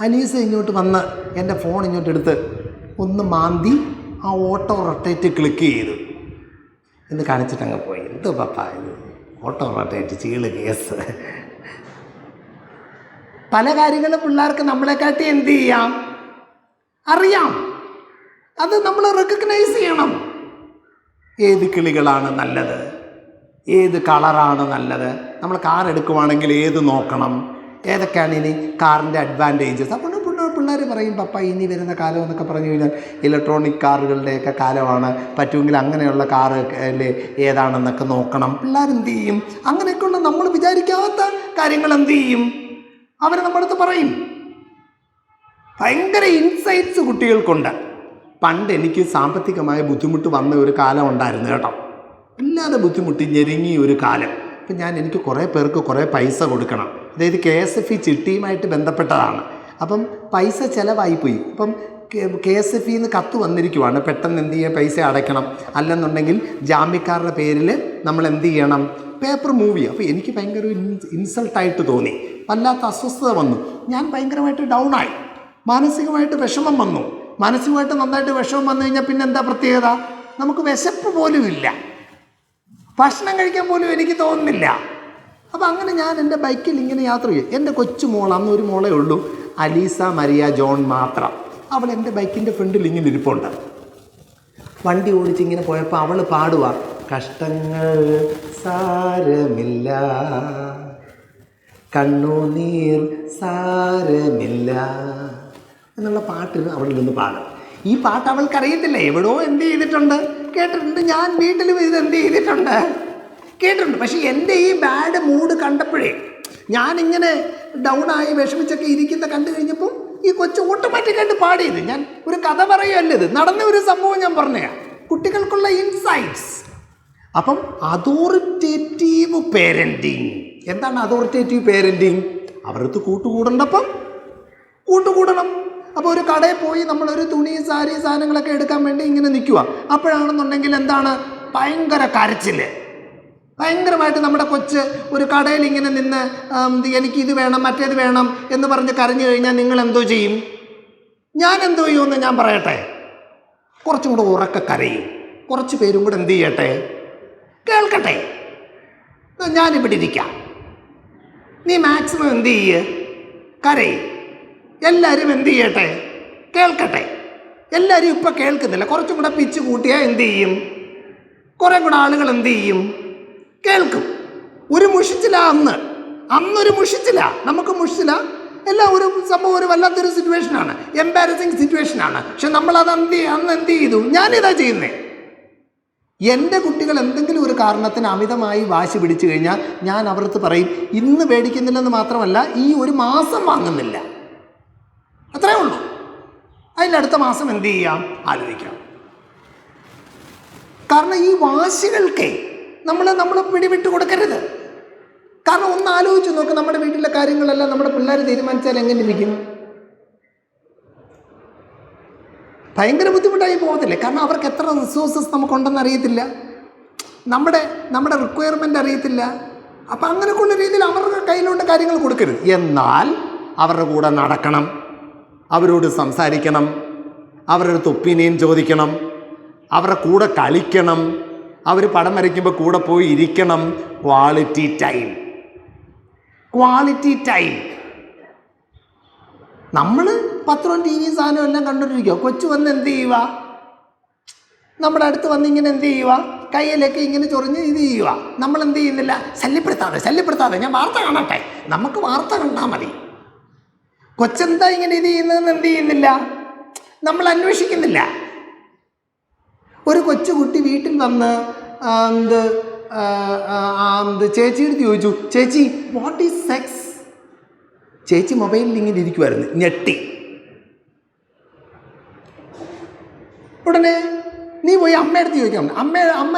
അലീസ ഇങ്ങോട്ട് വന്ന് എൻ്റെ ഫോൺ ഇങ്ങോട്ട് എടുത്ത് ഒന്ന് മാന്തി ആ ഓട്ടോ റൊട്ടേറ്റ് ക്ലിക്ക് ചെയ്തു എന്ന് കാണിച്ചിട്ട് അങ്ങ് പോയി. എന്ത് പപ്പ ഇത്, ഓട്ടോ റൊട്ടേറ്റ് ചീള് കേസ്. പല കാര്യങ്ങളും പിള്ളേർക്ക് നമ്മളെക്കാട്ടി എന്ത് ചെയ്യാം, അറിയാം. അത് നമ്മൾ റെക്കഗ്നൈസ് ചെയ്യണം. ഏത് കിളികളാണ് നല്ലത്, ഏത് കളറാണ് നല്ലത്. നമ്മൾ കാർ എടുക്കുവാണെങ്കിൽ ഏത് നോക്കണം, ഏതൊക്കെയാണ് ഇനി കാറിൻ്റെ അഡ്വാൻറ്റേജസ്? അപ്പോൾ പിള്ളേർ പറയും പപ്പ ഇനി വരുന്ന കാലം എന്നൊക്കെ പറഞ്ഞു കഴിഞ്ഞാൽ ഇലക്ട്രോണിക് കാറുകളുടെയൊക്കെ കാലമാണ്, പറ്റുമെങ്കിൽ അങ്ങനെയുള്ള കാറ് ഏതാണെന്നൊക്കെ നോക്കണം. പിള്ളേർ എന്ത് ചെയ്യും? അങ്ങനെയൊക്കെയുള്ള നമ്മൾ വിചാരിക്കാത്ത കാര്യങ്ങൾ എന്ത് ചെയ്യും? അവർ നമ്മളടുത്ത് പറയും. ഭയങ്കര ഇൻസൈറ്റ്സ് കുട്ടികൾക്കുണ്ട്. പണ്ട് എനിക്ക് സാമ്പത്തികമായ ബുദ്ധിമുട്ട് വന്ന ഒരു കാലം ഉണ്ടായിരുന്നു കേട്ടോ, വല്ലാതെ ബുദ്ധിമുട്ടി ഞെരുങ്ങിയ ഒരു കാലം. അപ്പം എനിക്ക് കുറേ പേർക്ക് കുറേ പൈസ കൊടുക്കണം. അതായത് KSFE ചിട്ടിയുമായിട്ട് ബന്ധപ്പെട്ടതാണ്. അപ്പം പൈസ ചിലവായിപ്പോയി. അപ്പം KSFEന്ന് കത്ത് വന്നിരിക്കുവാണ്, പെട്ടെന്ന് എന്ത് ചെയ്യുക, പൈസ അടയ്ക്കണം, അല്ലെന്നുണ്ടെങ്കിൽ ജാമ്യക്കാരുടെ പേരിൽ നമ്മൾ എന്ത് ചെയ്യണം, പേപ്പർ മൂവ് ചെയ്യുക. അപ്പോൾ എനിക്ക് ഭയങ്കര ഇൻസൾട്ടായിട്ട് തോന്നി, വല്ലാത്ത അസ്വസ്ഥത വന്നു. ഞാൻ ഭയങ്കരമായിട്ട് ഡൗണായി, മാനസികമായിട്ട് വിഷമം വന്നു. മാനസികമായിട്ട് നന്നായിട്ട് വിഷമം വന്നു കഴിഞ്ഞാൽ പിന്നെ എന്താ പ്രത്യേകത? നമുക്ക് വിശപ്പ് പോലും ഇല്ല, ഭക്ഷണം കഴിക്കാൻ പോലും എനിക്ക് തോന്നുന്നില്ല. അപ്പോൾ അങ്ങനെ ഞാൻ എൻ്റെ ബൈക്കിൽ ഇങ്ങനെ യാത്ര ചെയ്യും. എൻ്റെ കൊച്ചു മോൾ, അന്ന് ഒരു മോളേ ഉള്ളൂ, അലീസ മരിയ ജോൺ മാത്രം. അവൾ എൻ്റെ ബൈക്കിൻ്റെ ഫ്രണ്ടിൽ ഇങ്ങനെ ഇരിപ്പുണ്ട്. വണ്ടി ഓടിച്ചിങ്ങനെ പോയപ്പോൾ അവൾ പാടുക, കഷ്ടങ്ങൾ സാരമില്ല, കണ്ണുനീർ സാരമില്ല എന്നുള്ള പാട്ട് അവളിൽ നിന്ന് പാടും. ഈ പാട്ട് അവൾക്കറിയത്തില്ല, എവിടെയോ എന്ത് ചെയ്തിട്ടുണ്ട്, കേട്ടിട്ടുണ്ട്. ഞാൻ വീട്ടിലും ഇത് എന്ത് ചെയ്തിട്ടുണ്ട്, കേട്ടിട്ടുണ്ട്. പക്ഷേ എൻ്റെ ഈ ബാഡ് മൂഡ് കണ്ടപ്പോഴേ, ഞാനിങ്ങനെ ഡൗണായി വിഷമിച്ചൊക്കെ ഇരിക്കുന്ന കണ്ടു കഴിഞ്ഞപ്പോൾ ഈ കൊച്ചു ഓട്ടോമാറ്റിക്കായിട്ട് പാടിയത്. ഞാൻ ഒരു കഥ പറയുമല്ല, ഇത് നടന്ന ഒരു സംഭവം ഞാൻ പറഞ്ഞാ, കുട്ടികൾക്കുള്ള ഇൻസൈറ്റ്സ്. അപ്പം അതോറിറ്റേറ്റീവ് പേരൻറ്റിങ്. എന്താണ് അതോറിറ്റേറ്റീവ് പേരൻറ്റിങ്? അവരടുത്ത് കൂട്ടുകൂടണ്ടപ്പം കൂട്ടുകൂടണം. അപ്പോൾ ഒരു കടയിൽ പോയി നമ്മളൊരു തുണി, സാരി, സാധനങ്ങളൊക്കെ എടുക്കാൻ വേണ്ടി ഇങ്ങനെ നിൽക്കുക. അപ്പോഴാണെന്നുണ്ടെങ്കിൽ എന്താണ്, ഭയങ്കര കരച്ചിൽ, ഭയങ്കരമായിട്ട് നമ്മുടെ കൊച്ച് ഒരു കടയിൽ ഇങ്ങനെ നിന്ന് എനിക്കിത് വേണം, മറ്റേത് വേണം എന്ന് പറഞ്ഞ് കരഞ്ഞു കഴിഞ്ഞാൽ നിങ്ങൾ എന്തോ ചെയ്യും? ഞാൻ എന്തോ ചെയ്യുമെന്ന് ഞാൻ പറയട്ടെ, കുറച്ചും കൂടെ ഉറക്കെ കരയും. കുറച്ച് പേരും കൂടെ എന്ത് ചെയ്യട്ടെ, കേൾക്കട്ടെ. ഞാനിവിടെ ഇരിക്കാം, നീ മാക്സിമം എന്ത് ചെയ്യ്, കരയും. എല്ലാവരും എന്ത് ചെയ്യട്ടെ, കേൾക്കട്ടെ. എല്ലാവരും ഇപ്പം കേൾക്കുന്നില്ല, കുറച്ചും കൂടെ പിച്ച് കൂട്ടിയാൽ എന്ത് ചെയ്യും, കുറേ കൂടെ ആളുകൾ എന്ത് ചെയ്യും, കേൾക്കും. ഒരു മുഷിച്ചില്ല, അന്നൊരു മുഷിച്ചില്ല, നമുക്ക് മുഷിച്ചില്ല, എല്ലാം ഒരു സംഭവം, ഒരു വല്ലാത്തൊരു സിറ്റുവേഷനാണ്, എംബാരസിങ് സിറ്റുവേഷനാണ്. പക്ഷെ നമ്മളത് അന്ന് എന്ത് ചെയ്തു? ഞാനിതാ ചെയ്യുന്നേ. എൻ്റെ കുട്ടികൾ എന്തെങ്കിലും ഒരു കാരണത്തിന് അമിതമായി വാശി പിടിച്ചു കഴിഞ്ഞാൽ ഞാൻ അവർക്ക് പറയും, ഇന്ന് മേടിക്കുന്നില്ലെന്ന് മാത്രമല്ല, ഈ ഒരു മാസം വാങ്ങുന്നില്ല, അത്രേ ഉള്ളൂ. അതിൻ്റെ അടുത്ത മാസം എന്ത് ചെയ്യാം, ആലോചിക്കാം. കാരണം ഈ വാശികൾക്ക് നമ്മൾ പിടിവിട്ട് കൊടുക്കരുത്. കാരണം ഒന്ന് ആലോചിച്ച് നോക്ക്, നമ്മുടെ വീട്ടിലെ കാര്യങ്ങളെല്ലാം നമ്മുടെ പിള്ളേർ തീരുമാനിച്ചാൽ എങ്ങനെ ഇരിക്കും? ഭയങ്കര ബുദ്ധിമുട്ടായി പോകത്തില്ലേ? കാരണം അവർക്ക് എത്ര റിസോഴ്സസ് നമുക്കുണ്ടെന്ന് അറിയത്തില്ല, നമ്മുടെ റിക്വയർമെൻ്റ് അറിയത്തില്ല. അപ്പം അങ്ങനെയൊക്കെയുള്ള രീതിയിൽ അവരുടെ കയ്യിലുള്ള കാര്യങ്ങൾ കൊടുക്കരുത്. എന്നാൽ അവരുടെ കൂടെ നടക്കണം, അവരോട് സംസാരിക്കണം, അവരുടെ അടുത്ത് ഒപ്പീനിയൻ ചോദിക്കണം, അവരുടെ കൂടെ കളിക്കണം, അവർ പടം വരയ്ക്കുമ്പോൾ കൂടെ പോയി ഇരിക്കണം. Quality time. നമ്മൾ പത്രവും ടി വി സാധനവും എല്ലാം കണ്ടുകൊണ്ടിരിക്കുക. കൊച്ചു വന്ന് എന്ത് ചെയ്യുക, നമ്മുടെ അടുത്ത് വന്ന് ഇങ്ങനെ എന്ത് ചെയ്യുക, കയ്യിലൊക്കെ ഇങ്ങനെ ചൊറിഞ്ഞ് ഇത് ചെയ്യുക. നമ്മൾ എന്ത് ചെയ്യുന്നില്ല, ശല്യപ്പെടുത്താതെ ഞാൻ വാർത്ത കാണട്ടെ, നമുക്ക് വാർത്ത കണ്ടാൽ മതി. കൊച്ചെന്താ ഇങ്ങനെ ഇത് ചെയ്യുന്നതെന്ന് എന്ത് ചെയ്യുന്നില്ല, നമ്മൾ അന്വേഷിക്കുന്നില്ല. ഒരു കൊച്ചുകുട്ടി വീട്ടിൽ വന്ന് ചേച്ചിയെടുത്ത് ചോദിച്ചു, ചേച്ചി വാട്ട് ഈസ് സെക്സ്? ചേച്ചി മൊബൈലിൽ ഇങ്ങനെ ഇരിക്കുമായിരുന്നു, ഞെട്ടി. ഉടനെ നീ പോയി അമ്മയടുത്ത് ചോദിക്കാം. അമ്മ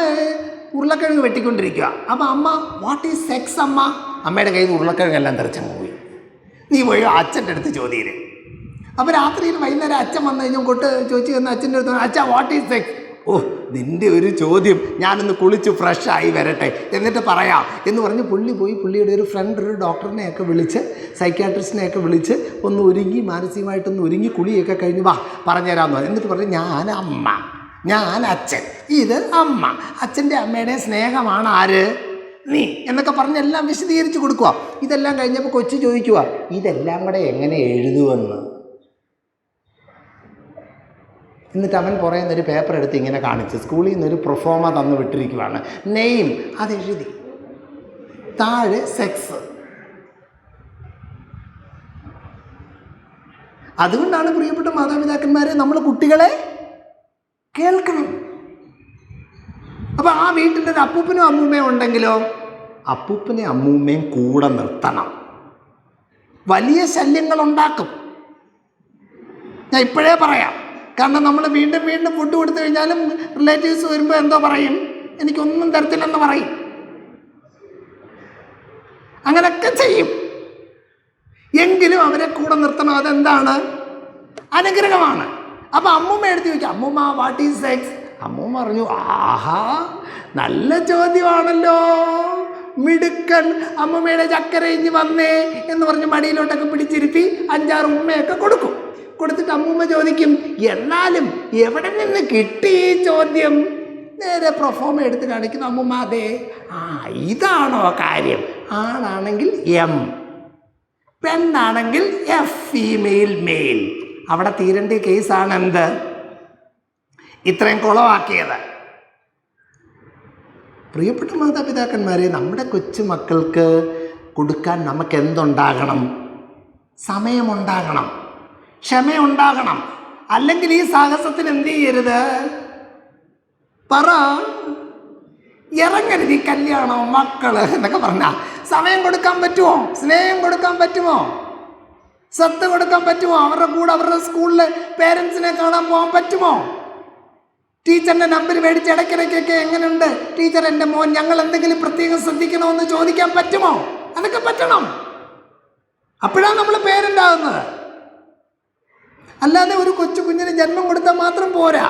ഉരുളക്കിഴങ്ങ് വെട്ടിക്കൊണ്ടിരിക്കുക. അപ്പം അമ്മ വാട്ട് ഈസ് സെക്സ് അമ്മ? അമ്മയുടെ കയ്യിൽ നിന്ന് ഉരുളക്കിഴങ്ങെല്ലാം തെറിച്ചങ്ങ് പോയി. നീ പോയി അച്ഛൻ്റെ അടുത്ത് ചോദ്യം. അപ്പോൾ രാത്രിയിൽ വൈകുന്നേരം അച്ഛൻ വന്നു കഴിഞ്ഞാൽ കൊട്ട് ചോദിച്ചു വന്ന് അച്ഛൻ്റെ അടുത്ത്, അച്ഛാ വാട്ട് ഈസ് സെക്സ്? ഓ, നിൻ്റെ ഒരു ചോദ്യം, ഞാനൊന്ന് കുളിച്ച് ഫ്രഷായി വരട്ടെ എന്നിട്ട് പറയാം എന്ന് പറഞ്ഞ് പുള്ളി പോയി പുള്ളിയുടെ ഒരു ഫ്രണ്ട് ഒരു ഡോക്ടറിനെയൊക്കെ വിളിച്ച്, സൈക്യാട്രിസ്റ്റിനെയൊക്കെ വിളിച്ച് ഒന്ന് ഒരുങ്ങി, മാനസികമായിട്ടൊന്ന് ഒരുങ്ങി കുളിയൊക്കെ കഴിഞ്ഞ് വാ പറഞ്ഞുതരാമെന്ന് പറഞ്ഞു. എന്നിട്ട് പറഞ്ഞു, ഞാൻ അമ്മ, ഞാൻ അച്ഛൻ, ഇത് അമ്മ, അച്ഛൻ്റെ അമ്മയുടെ സ്നേഹമാണ് ആര്, നീ എന്നൊക്കെ പറഞ്ഞ് എല്ലാം വിശദീകരിച്ച് കൊടുക്കുക. ഇതെല്ലാം കഴിഞ്ഞപ്പോൾ കൊച്ചു ചോദിക്കുക, ഇതെല്ലാം കൂടെ എങ്ങനെ എഴുതുമെന്ന്. എന്നിട്ട് അവൻ പുറയുന്നൊരു പേപ്പർ എടുത്ത് ഇങ്ങനെ കാണിച്ച്, സ്കൂളിൽ നിന്നൊരു പ്രൊഫോമ തന്നു വിട്ടിരിക്കുവാണ്. നെയിം അതെഴുതി, താഴെ സെക്സ്. അതുകൊണ്ടാണ് പ്രിയപ്പെട്ട മാതാപിതാക്കന്മാരെ നമ്മൾ കുട്ടികളെ കേൾക്കണം. അപ്പം ആ വീട്ടിൽ ഒരു അപ്പൂപ്പനും അമ്മൂമ്മയും ഉണ്ടെങ്കിലോ അപ്പൂപ്പനെയും അമ്മൂമ്മയും കൂടെ നിർത്തണം. വലിയ ശല്യങ്ങൾ ഉണ്ടാക്കും. ഞാൻ ഇപ്പോഴേ പറയാം. കാരണം നമ്മൾ വീണ്ടും വീണ്ടും ഫുഡ് കൊടുത്തു കഴിഞ്ഞാലും റിലേറ്റീവ്സ് വരുമ്പോൾ എന്തോ പറയും, എനിക്കൊന്നും തരത്തില്ലെന്ന് പറയും. അങ്ങനെയൊക്കെ ചെയ്യും. എങ്കിലും അവരെ കൂടെ നിർത്തണം. അതെന്താണ്? അനുഗ്രഹമാണ്. അപ്പം അമ്മൂമ്മ എടുത്ത് ചോദിക്കും, അമ്മൂമ്മ വാട്ട് ഈസ് സെക്സ്? അമ്മൂമ്മ പറഞ്ഞു, ആഹാ നല്ല ചോദ്യമാണല്ലോ, മിടുക്കൻ. അമ്മൂമ്മയുടെ ചക്കര ഇഞ്ഞ് വന്നേ എന്ന് പറഞ്ഞ് മടിയിലോട്ടൊക്കെ പിടിച്ചിരുത്തി 5-6 ഉമ്മയൊക്കെ കൊടുക്കും. കൊടുത്തിട്ട് അമ്മൂമ്മ ചോദിക്കും, എന്നാലും എവിടെ നിന്ന് കിട്ടി ഈ ചോദ്യം? നേരെ പ്രൊഫോമ എടുത്ത് കാണിക്കുന്നു. അമ്മൂമ്മ അതെ, ഇതാണോ കാര്യം? ആണാണെങ്കിൽ എം, പെണ്ണാണെങ്കിൽ എഫ്, ഫീമെയിൽ മെയിൽ. അവിടെ തീരേണ്ട കേസാണ് എന്ത്? ഇത്രയും കുളമാക്കിയത്. പ്രിയപ്പെട്ട മാതാപിതാക്കന്മാരെ, നമ്മുടെ കൊച്ചുമക്കൾക്ക് കൊടുക്കാൻ നമുക്ക് എന്തുണ്ടാകണം? സമയമുണ്ടാകണം, ക്ഷമയുണ്ടാകണം. അല്ലെങ്കിൽ ഈ സാഹസത്തിന് എന്ത് ചെയ്യരുത്? പറ, ഇറങ്ങരുത്. ഈ കല്യാണം, മക്കള് എന്നൊക്കെ പറഞ്ഞാൽ സമയം കൊടുക്കാൻ പറ്റുമോ? സ്നേഹം കൊടുക്കാൻ പറ്റുമോ? സത്ത് കൊടുക്കാൻ പറ്റുമോ? അവരുടെ കൂടെ അവരുടെ സ്കൂളിലെ പേരൻസിനെ കാണാൻ പോകാൻ പറ്റുമോ? ടീച്ചറിൻ്റെ നമ്പർ മേടിച്ച് ഇടയ്ക്കിടയ്ക്കൊക്കെ എങ്ങനെയുണ്ട് ടീച്ചർ, എൻ്റെ മോൻ, ഞങ്ങൾ എന്തെങ്കിലും പ്രത്യേകം ശ്രദ്ധിക്കണമെന്ന് ചോദിക്കാൻ പറ്റുമോ? അതൊക്കെ പറ്റണം. അപ്പോഴാണ് നമ്മൾ പേരൻ്റ് ആകുന്നത്. അല്ലാതെ ഒരു കൊച്ചു കുഞ്ഞിന് ജന്മം കൊടുത്താൽ മാത്രം പോരാ.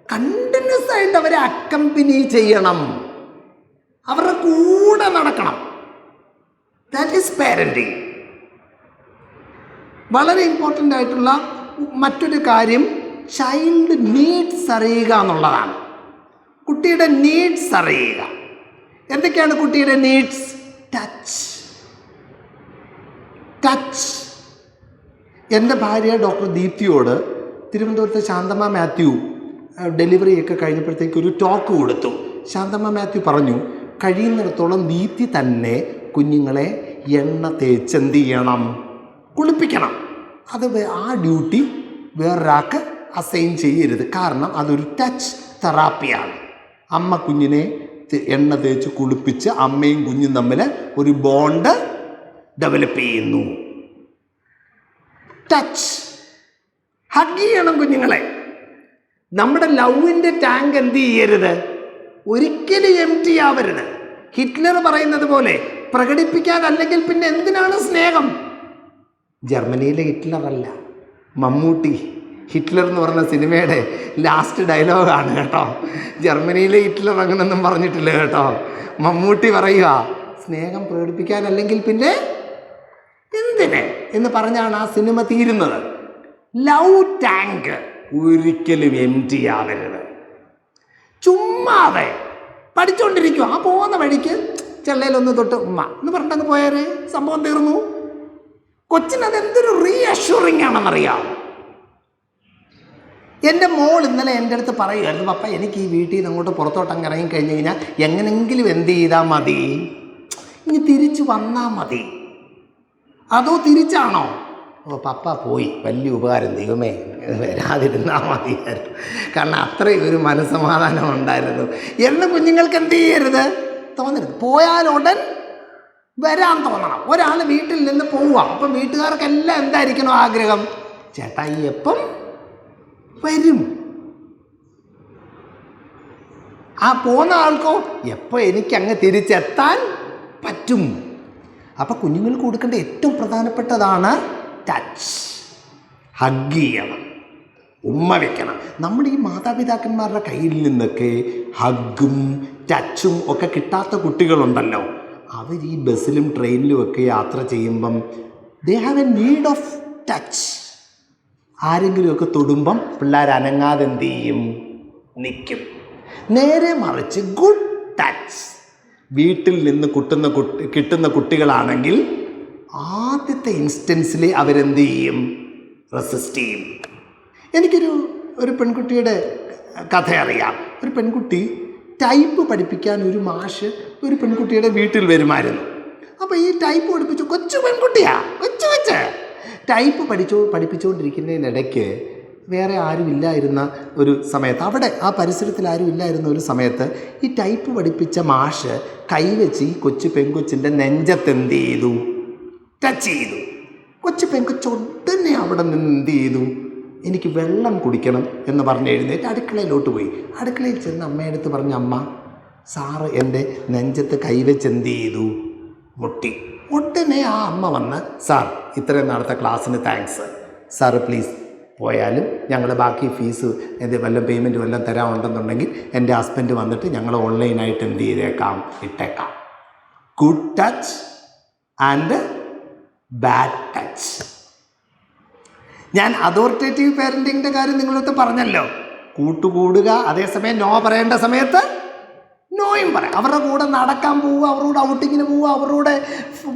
കണ്ടിന്യൂസ് ആയിട്ട് അവരെ അക്കമ്പനി ചെയ്യണം, അവരുടെ കൂടെ നടക്കണം. That is parenting. വളരെ ഇമ്പോർട്ടൻ്റ് ആയിട്ടുള്ള മറ്റൊരു കാര്യം ചൈൽഡ് നീഡ്സ് അറിയുക എന്നുള്ളതാണ്. കുട്ടിയുടെ നീഡ്സ് അറിയുക. എന്തൊക്കെയാണ് കുട്ടിയുടെ നീഡ്സ്? ടച്ച്. എൻ്റെ ഭാര്യ ഡോക്ടർ ദീപ്തിയോട് തിരുവനന്തപുരത്തെ ശാന്തമ്മ മാത്യു ഡെലിവറിയൊക്കെ കഴിഞ്ഞപ്പോഴത്തേക്ക് ഒരു ടോക്ക് കൊടുത്തു. ശാന്തമ്മ മാത്യു പറഞ്ഞു, കഴിയുന്നിടത്തോളം ദീപ്തി തന്നെ കുഞ്ഞുങ്ങളെ എണ്ണ തേച്ച് എന്ത് ചെയ്യണം? കുളിപ്പിക്കണം. അത് ആ ഡ്യൂട്ടി വേറൊരാൾക്ക് അസൈൻ ചെയ്യരുത്. കാരണം അതൊരു ടച്ച് തെറാപ്പിയാണ്. അമ്മ കുഞ്ഞിനെ എണ്ണ തേച്ച് കുളിപ്പിച്ച് അമ്മയും കുഞ്ഞും തമ്മിൽ ഒരു ബോണ്ട് ഡെവലപ്പ് ചെയ്യുന്നു. ടച്ച്. ഹഗ് ചെയ്യണം കുഞ്ഞുങ്ങളെ. നമ്മുടെ ലവിൻ്റെ ടാങ്ക് എന്ത് ചെയ്യരുത്? ഒരിക്കലും എംപ്റ്റി ആവരുത്. ഹിറ്റ്ലർ പറയുന്നത് പോലെ പ്രകടിപ്പിക്കാതല്ലെങ്കിൽ പിന്നെ എന്തിനാണ് സ്നേഹം? ജർമ്മനിയിലെ ഹിറ്റ്ലർ അല്ല, മമ്മൂട്ടി. ഹിറ്റ്ലർ എന്ന് പറഞ്ഞ സിനിമയുടെ ലാസ്റ്റ് ഡയലോഗാണ് കേട്ടോ. ജർമ്മനിയിലെ ഹിറ്റ്ലർ അങ്ങനൊന്നും പറഞ്ഞിട്ടില്ല കേട്ടോ. മമ്മൂട്ടി പറയുക, സ്നേഹം പ്രകടിപ്പിക്കാനല്ലെങ്കിൽ പിന്നെ എന്തിന് എന്ന് പറഞ്ഞാണ് ആ സിനിമ തീരുന്നത്. ലവ് ടാങ്ക് ഒരിക്കലും എംപ്റ്റി ആവരുത്. ചുമ്മാതെ പഠിച്ചുകൊണ്ടിരിക്കുക, ആ പോകുന്ന വഴിക്ക് ചെള്ളയിലൊന്ന് തൊട്ട് ഉമ്മ എന്ന് പറഞ്ഞിട്ടങ്ങ് പോയാൽ സംഭവം തീർന്നു. കൊച്ചിനത് എന്തൊരു റീഅഷ്യൂറിങ് ആണെന്നറിയാം. എൻ്റെ മോൾ ഇന്നലെ എൻ്റെ അടുത്ത് പറയുമായിരുന്നു, പപ്പ എനിക്ക് ഈ വീട്ടിൽ നിന്ന് അങ്ങോട്ട് പുറത്തോട്ടങ്ങ് ഇറങ്ങി കഴിഞ്ഞ് കഴിഞ്ഞാൽ എങ്ങനെങ്കിലും എന്ത് ചെയ്താൽ മതി, ഇനി തിരിച്ചു വന്നാൽ മതി. അതോ തിരിച്ചാണോ? ഓ പപ്പ പോയി, വലിയ ഉപകാരം, ദൈവമേ വരാതിരുന്നാൽ മതിയായിരുന്നു. കാരണം അത്രയും ഒരു മനസ്സമാധാനം ഉണ്ടായിരുന്നു. എന്ന് കുഞ്ഞുങ്ങൾക്ക് എന്ത് ചെയ്യരുത്? തോന്നരുത്. പോയാലുടൻ വരാൻ തോന്നണം. ഒരാൾ വീട്ടിൽ നിന്ന് പോവുക, അപ്പം വീട്ടുകാർക്കെല്ലാം എന്തായിരിക്കണം ആഗ്രഹം? ചേട്ടാ ഈ എപ്പം വരും? ആ പോകുന്ന ആൾക്കോ എപ്പോൾ എനിക്കങ്ങ് തിരിച്ചെത്താൻ പറ്റും? അപ്പം കുഞ്ഞുങ്ങൾക്ക് കൊടുക്കേണ്ട ഏറ്റവും പ്രധാനപ്പെട്ടതാണ് ടച്ച്. ഹഗ് ചെയ്യണം, ഉമ്മ വയ്ക്കണം. നമ്മുടെ ഈ മാതാപിതാക്കന്മാരുടെ കയ്യിൽ നിന്നൊക്കെ ഹഗ്ഗും ടച്ചും ഒക്കെ കിട്ടാത്ത കുട്ടികളുണ്ടല്ലോ. അവർ ഈ ബസ്സിലും ട്രെയിനിലും ഒക്കെ യാത്ര ചെയ്യുമ്പം they have A need of touch. ആരെങ്കിലുമൊക്കെ തൊടുമ്പം പിള്ളേർ അനങ്ങാതെ എന്ത് ചെയ്യും? നിൽക്കും. നേരെ മറിച്ച് ഗുഡ് ടച്ച് വീട്ടിൽ നിന്ന് കിട്ടുന്ന കുട്ടികളാണെങ്കിൽ ആദ്യത്തെ ഇൻസ്റ്റൻസിൽ അവരെന്ത് ചെയ്യും? റെസിസ്റ്റ് ചെയ്യും. എനിക്കൊരു പെൺകുട്ടിയുടെ കഥ അറിയാം. ഒരു പെൺകുട്ടി ടൈപ്പ് പഠിപ്പിക്കാൻ ഒരു മാഷ് ഒരു പെൺകുട്ടിയുടെ വീട്ടിൽ വരുമായിരുന്നു. അപ്പോൾ ഈ ടൈപ്പ് പഠിപ്പിച്ചു, കൊച്ചു പെൺകുട്ടിയാ, കൊച്ചു. ടൈപ്പ് പഠിപ്പിച്ചുകൊണ്ടിരിക്കുന്നതിനിടയ്ക്ക് വേറെ ആരും ഇല്ലായിരുന്ന ഒരു സമയത്ത്, അവിടെ ആ പരിസരത്തിൽ ആരും ഇല്ലായിരുന്ന ഒരു സമയത്ത് ഈ ടൈപ്പ് പഠിപ്പിച്ച മാഷ് കൈവച്ച് ഈ കൊച്ചു പെൺകൊച്ചിൻ്റെ നെഞ്ചത്ത് എന്ത് ചെയ്തു? ടച്ച് ചെയ്തു. കൊച്ചു പെൺകൊച്ച് ഉടനെ അവിടെ നിന്ന് എന്ത് ചെയ്തു? എനിക്ക് വെള്ളം കുടിക്കണം എന്ന് പറഞ്ഞ് എഴുന്നേറ്റ് അടുക്കളയിലോട്ട് പോയി. അടുക്കളയിൽ ചെന്ന് അമ്മയടുത്ത് പറഞ്ഞ, അമ്മ, സാറ് എൻ്റെ നെഞ്ചത്ത് കൈവച്ച് എന്ത് ചെയ്തു? മുട്ടി. ഉടനെ ആ അമ്മ വന്ന്, സാർ, ഇത്രയും നാളത്തെ ക്ലാസ്സിന് താങ്ക്സ്, സാറ് പ്ലീസ് പോയാലും ഞങ്ങൾ ബാക്കി ഫീസ് വല്ലതും പേയ്മെൻറ്റ് വല്ലതും തരാനുണ്ടെന്നുണ്ടെങ്കിൽ എൻ്റെ ഹസ്ബൻഡ് വന്നിട്ട് ഞങ്ങൾ ഓൺലൈനായിട്ട് എന്ത് ചെയ്തേക്കാം, ഇട്ടേക്കാം. Good touch and bad touch. ഞാൻ അതോറിറ്റേറ്റീവ് പാരൻറ്റിങ്ങിൻ്റെ കാര്യം നിങ്ങളടുത്ത് പറഞ്ഞല്ലോ. കൂട്ടുകൂടുക, അതേസമയം നോ പറയേണ്ട സമയത്ത് നോയും പറയാം. അവരുടെ കൂടെ നടക്കാൻ പോവുക, അവരുടെ ഔട്ടിങ്ങിന് പോവുക, അവരുടെ